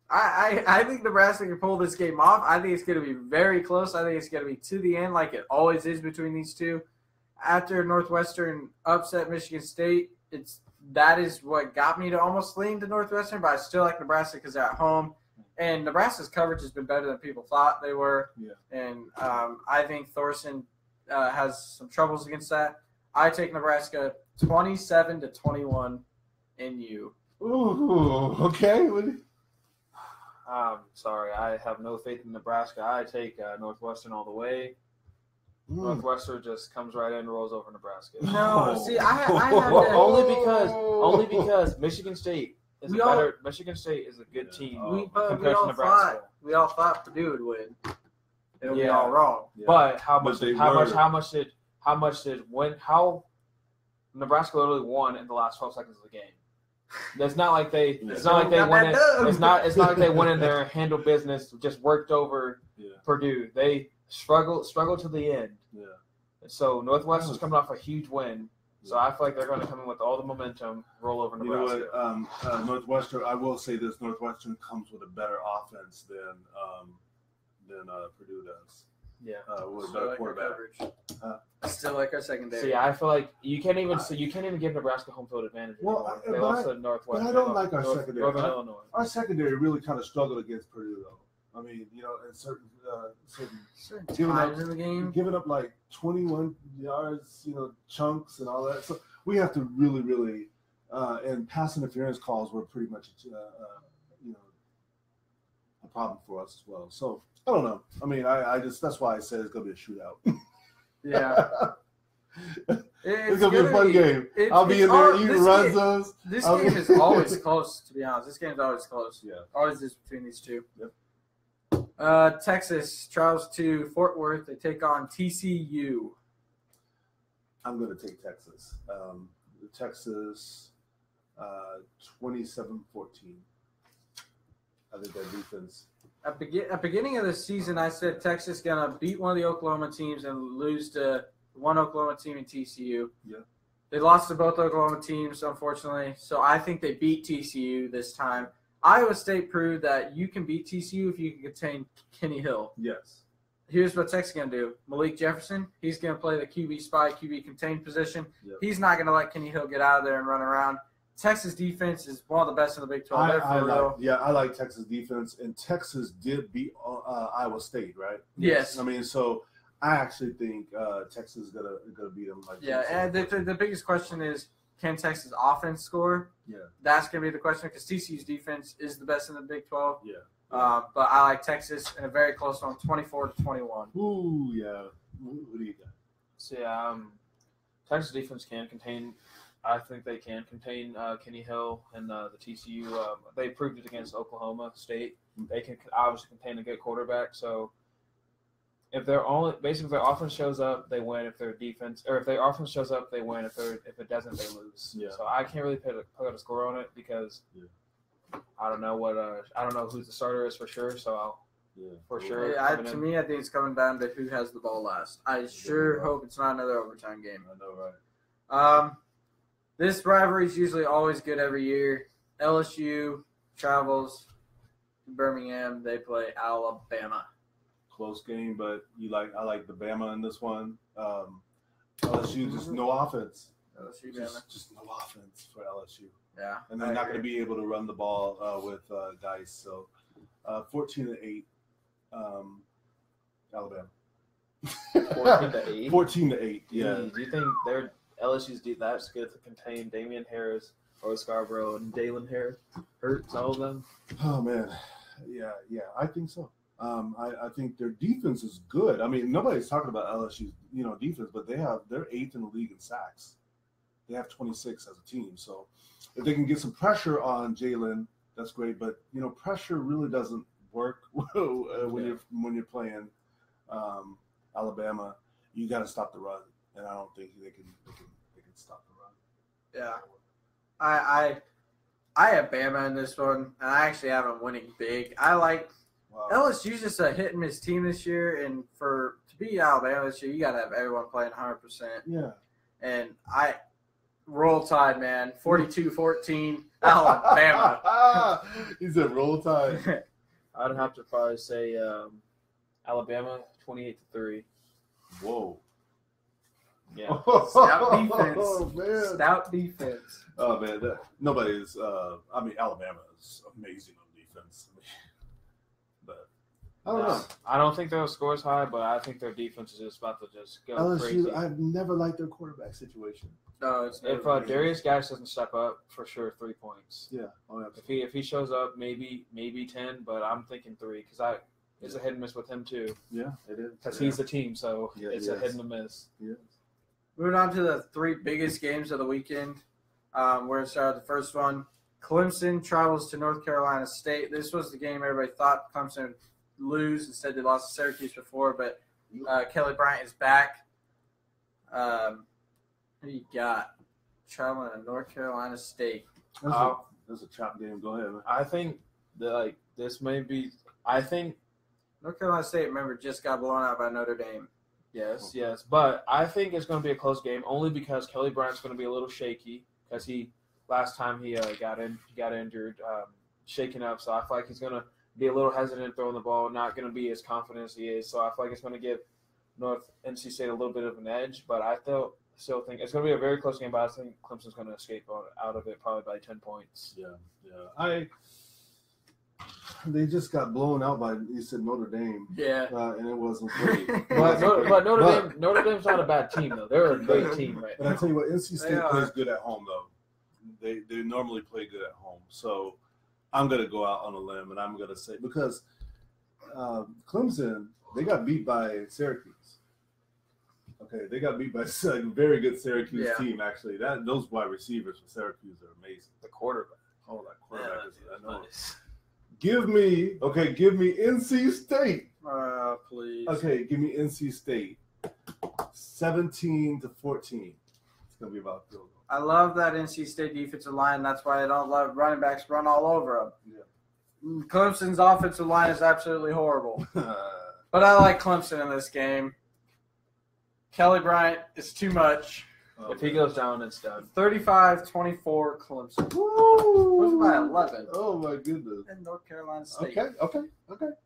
I think Nebraska can pull this game off. I think it's going to be very close. I think it's going to be to the end like it always is between these two. After Northwestern upset Michigan State, that is what got me to almost lean to Northwestern, but I still like Nebraska because they're at home. And Nebraska's coverage has been better than people thought they were. Yeah. And I think Thorson has some troubles against that. I take Nebraska 27-21 in U. Ooh, okay. Sorry, I have no faith in Nebraska. I take Northwestern all the way. Northwestern just comes right in and rolls over Nebraska. No, see, I have only because Michigan State is Michigan State is a good team compared to Nebraska. We all thought Purdue would win. to be all wrong. Yeah. But how much did Nebraska literally won in the last 12 seconds of the game? It's not like they went in. It's not like they went in there, handled business, just worked over Purdue. They struggled to the end. Yeah. So Northwestern's coming off a huge win. So I feel like they're going to come in with all the momentum, roll over Nebraska. You know what? Northwestern. I will say this: Northwestern comes with a better offense than Purdue does. Yeah, with a better quarterback. I still like our secondary. See, I feel like you can't even give Nebraska home field advantage. Well, they lost to Northwestern. But I don't like our secondary. Northern Illinois. Our secondary really kind of struggled against Purdue, though. I mean, you know, in certain times in the game, giving up like 21 yards, you know, chunks and all that. So we have to really, and pass interference calls were pretty much, you know, a problem for us as well. So I don't know. I mean, I just that's why I said it's gonna be a shootout. Yeah. It's gonna be a fun game. I'll be in there eating red zones. This game is always close, to be honest. This game's always close. Yeah. Always is between these two. Yep. Texas travels to Fort Worth. They take on TCU. I'm going to take Texas. Texas 27-14. I think their defense. At beginning of the season, I said Texas going to beat one of the Oklahoma teams and lose to one Oklahoma team in TCU. Yeah. They lost to both Oklahoma teams, unfortunately. So I think they beat TCU this time. Iowa State proved that you can beat TCU if you can contain Kenny Hill. Yes. Here's what Texas is going to do. Malik Jefferson, he's going to play the QB spy, QB contained position. Yep. He's not going to let Kenny Hill get out of there and run around. Texas defense is one of the best in the Big 12. I like Texas defense, and Texas did beat Iowa State, right? Yes. I mean, so I actually think Texas is gonna beat them. And the biggest question is, can Texas offense score? Yeah. That's going to be the question because TCU's defense is the best in the Big 12. Yeah. But I like Texas in a very close one, 24-21. Ooh, yeah. What do you got? So, Texas defense can contain – I think they can contain Kenny Hill and the TCU. They proved it against Oklahoma State. They can obviously contain a good quarterback. So, if their offense shows up, they win. If their offense shows up, they win. If it doesn't, they lose. Yeah. So I can't really put a score on it because I don't know who the starter is for sure. So I'll to me, I think it's coming down to who has the ball last. I sure hope it's not another overtime game. I know, right? This rivalry is usually always good every year. LSU travels to Birmingham. They play Alabama. Close game, but I like the Bama in this one. LSU just no offense. Just no offense for LSU. Yeah, and they're not going to be able to run the ball with Dice. So 14-8, Alabama. 14-8. 14-8. Yeah. Do you think their LSU's that's good to contain Damian Harris, Or Scarborough and Dalen Hurts, all of them? Oh, man. Yeah, I think so. I think their defense is good. I mean, nobody's talking about LSU's, defense, but they're eighth in the league in sacks. They have 26 as a team. So if they can get some pressure on Jalen, that's great. But pressure really doesn't work when you're playing Alabama. You got to stop the run, and I don't think they can stop the run. Yeah, I have Bama in this one, and I actually have them winning big. I like. Wow. LSU's just a hit and miss team this year, and to beat Alabama this year, you got to have everyone playing 100%. Yeah. And Roll Tide, man, 42-14, Alabama. He said Roll Tide. I'd have to probably say Alabama 28-3. Whoa. Yeah. Stout defense. Oh, man. Stout defense. Oh, man. Nobody's Alabama is amazing on defense. But I don't know. I don't think their score's high, but I think their defense is just about to just go LSU, crazy. I've never liked their quarterback situation. No, it's if Darius Gash doesn't step up, for sure 3 points. Yeah. Oh, if he shows up, maybe 10, but I'm thinking 3 because it's a hit and miss with him too. Yeah, it is. Because he's the team, so it's a hit and a miss. Yeah. Moving on to the 3 biggest games of the weekend. We're going to start with the first one. Clemson travels to North Carolina State. This was the game everybody thought Clemson lose. Instead, they lost to Syracuse before, but Kelly Bryant is back. Who you got? Traveling to North Carolina State. That's a chop game. Go ahead, man. I think that this may be. I think North Carolina State, remember, just got blown out by Notre Dame. Yes, but I think it's going to be a close game only because Kelly Bryant's going to be a little shaky because last time he got injured, shaking up. So I feel like he's going to be a little hesitant throwing the ball, not going to be as confident as he is. So I feel like it's going to give NC State a little bit of an edge. But I still think it's going to be a very close game. But I think Clemson's going to escape out of it probably by 10 points. Yeah. They just got blown out by, you said, Notre Dame. Yeah. And it wasn't great. but Notre Dame's not a bad team, though. They're a great team right now. But I tell you what, NC State plays good at home, though. They normally play good at home. So I'm going to go out on a limb, and I'm going to say, because Clemson, they got beat by Syracuse. Okay, they got beat by a very good Syracuse team, actually. Those wide receivers for Syracuse are amazing. The quarterback. Oh, that quarterback I know. Nice. Give me NC State. Please. Okay, give me NC State. 17-14. It's gonna be about field goal. I love that NC State defensive line. That's why I don't love running backs run all over them. Yeah. Clemson's offensive line is absolutely horrible. But I like Clemson in this game. Kelly Bryant is too much. If he goes down, it's done. 35-24 Clemson. Woo! It was by 11. Oh, my goodness. In North Carolina State. Okay.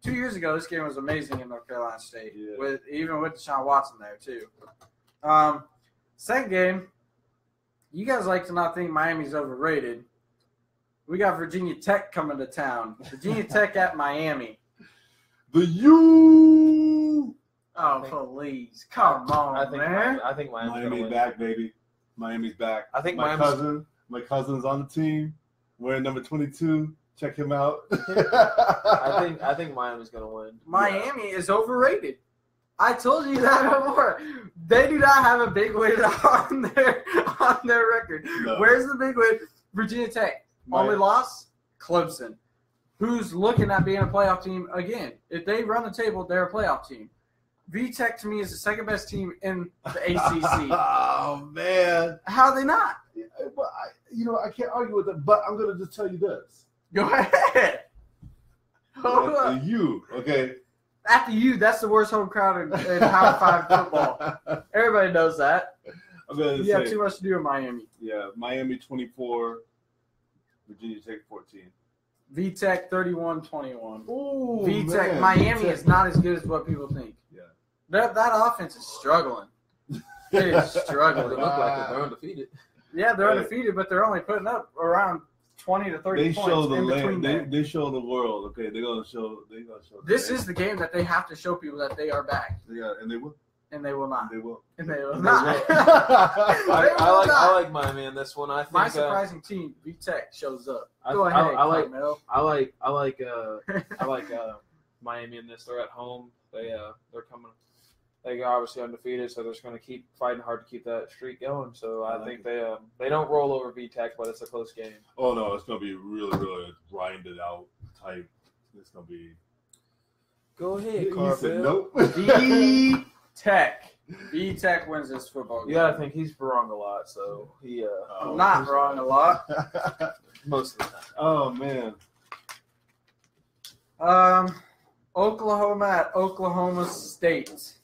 2 years ago, this game was amazing in North Carolina State, yeah. even with Deshaun Watson there, too. Second game, you guys like to not think Miami's overrated. We got Virginia Tech coming to town. Virginia Tech at Miami. The U. Oh, please. Come on, man. I think Miami's back, baby. Miami's back. I think my cousin's on the team. Wearing number 22. Check him out. I think Miami's going to win. Miami is overrated. I told you that before. They do not have a big win on their record. No. Where's the big win? Virginia Tech. Only loss? Clemson. Who's looking at being a playoff team again? If they run the table, they're a playoff team. VTech to me is the second best team in the ACC. Oh, man. How are they not? Well, I can't argue with it, but I'm going to just tell you this. Go ahead. The U, okay? At the U, that's the worst home crowd in Power 5 football. Everybody knows that. You have too much to do in Miami. Yeah, Miami 24, Virginia Tech 14. VTech 31-21. Ooh, VTech, Miami is not as good as what people think. Yeah. That offense is struggling. It is struggling. They look like they're undefeated. Yeah, they're undefeated, but they're only putting up around 20 to 30 points in between them. They show the world. Okay, they're gonna show. This is the game that they have to show people that they are back. Yeah, and they will. And they will not. They will. And they will not. I like Miami in this one. I think my surprising team, VTech, shows up. Go ahead. I like Miami in this. They're at home. They're coming. They are obviously undefeated, so they're just going to keep fighting hard to keep that streak going. So I think they don't roll over VTech, but it's a close game. Oh no, it's going to be really, really grinded out type. It's going to be. Go ahead, Carvel. Nope. VTech wins this football game. You got to think he's wrong a lot, so he. I'm not wrong a lot. Most of the time. Oh man. Oklahoma at Oklahoma State.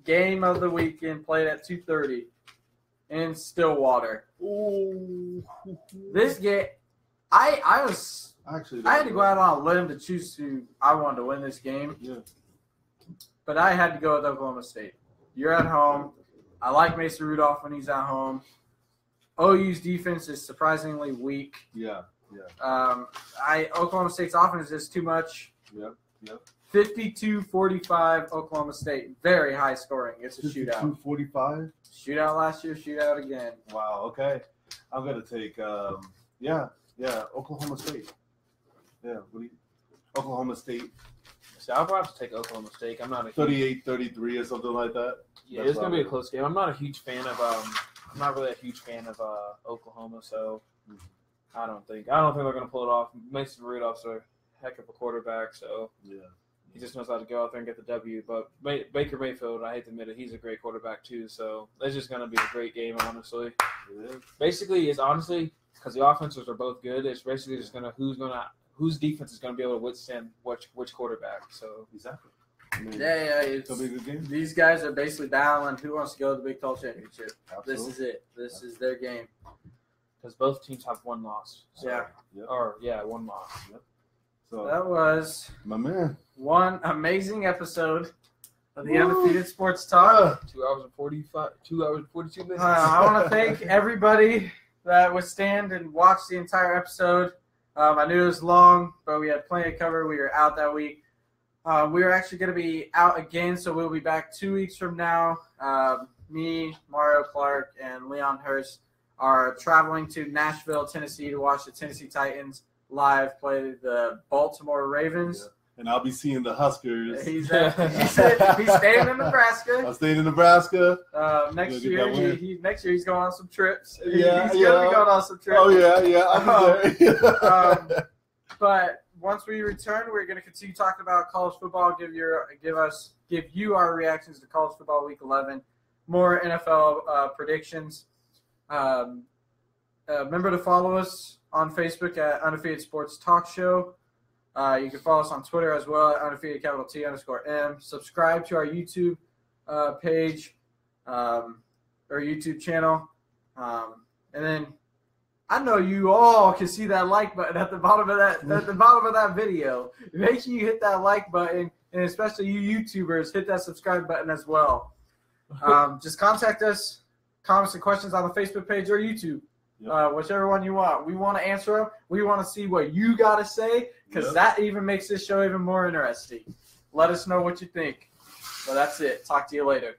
Game of the weekend played at 2:30 in Stillwater. Ooh. This game, I had to go out on a limb to choose who I wanted to win this game. Yeah. But I had to go with Oklahoma State. You're at home. I like Mason Rudolph when he's at home. OU's defense is surprisingly weak. Yeah. Oklahoma State's offense is too much. Yep. 52-45 Oklahoma State. Very high scoring. It's a shootout. 52-45? Shootout last year, shootout again. Wow, okay. I'm going to take, Oklahoma State. Yeah, Oklahoma State. See, I'll probably have to take Oklahoma State. I'm not a 38-33 or something like that. Yeah, it's going to be a close game. I'm not a huge fan of I'm not really a huge fan of Oklahoma, so I don't think they're going to pull it off. Mason Rudolph's a heck of a quarterback, so yeah. He just knows how to go out there and get the W. But Baker Mayfield, I hate to admit it, he's a great quarterback too. So it's just going to be a great game, honestly. Basically, it's honestly because the offenses are both good. It's basically just whose defense is going to be able to withstand which quarterback. So exactly. It's a good game. These guys are basically battling who wants to go to the Big 12 championship. Absolutely. This is it. This is their game. Because both teams have one loss. So, one loss. Yep. So that was my man. One amazing episode of the Undefeated Sports Talk. 2 hours and 42 minutes. I want to thank everybody that would stand and watch the entire episode. I knew it was long, but we had plenty to cover. We were out that week. We are actually going to be out again, so we'll be back 2 weeks from now. Me, Mario Clark, and Leon Hurst are traveling to Nashville, Tennessee to watch the Tennessee Titans live play the Baltimore Ravens. Yeah. And I'll be seeing the Huskers. He's staying in Nebraska. I'm staying in Nebraska. Next year he's going on some trips. He's going to be going on some trips. Oh, yeah. I'll be there. But once we return, we're going to continue talking about college football, give you our reactions to college football week 11, more NFL predictions. Remember to follow us on Facebook at Undefeated Sports Talk Show. You can follow us on Twitter as well at undefeated_T_M. Subscribe to our YouTube page or YouTube channel. And then I know you all can see that like button at the bottom of that video. Make sure you hit that like button, and especially you YouTubers, hit that subscribe button as well. Just contact us, comments and questions on the Facebook page or YouTube. Whichever one you want. We want to answer them. We want to see what you got to say because that even makes this show even more interesting. Let us know what you think. But that's it. Talk to you later.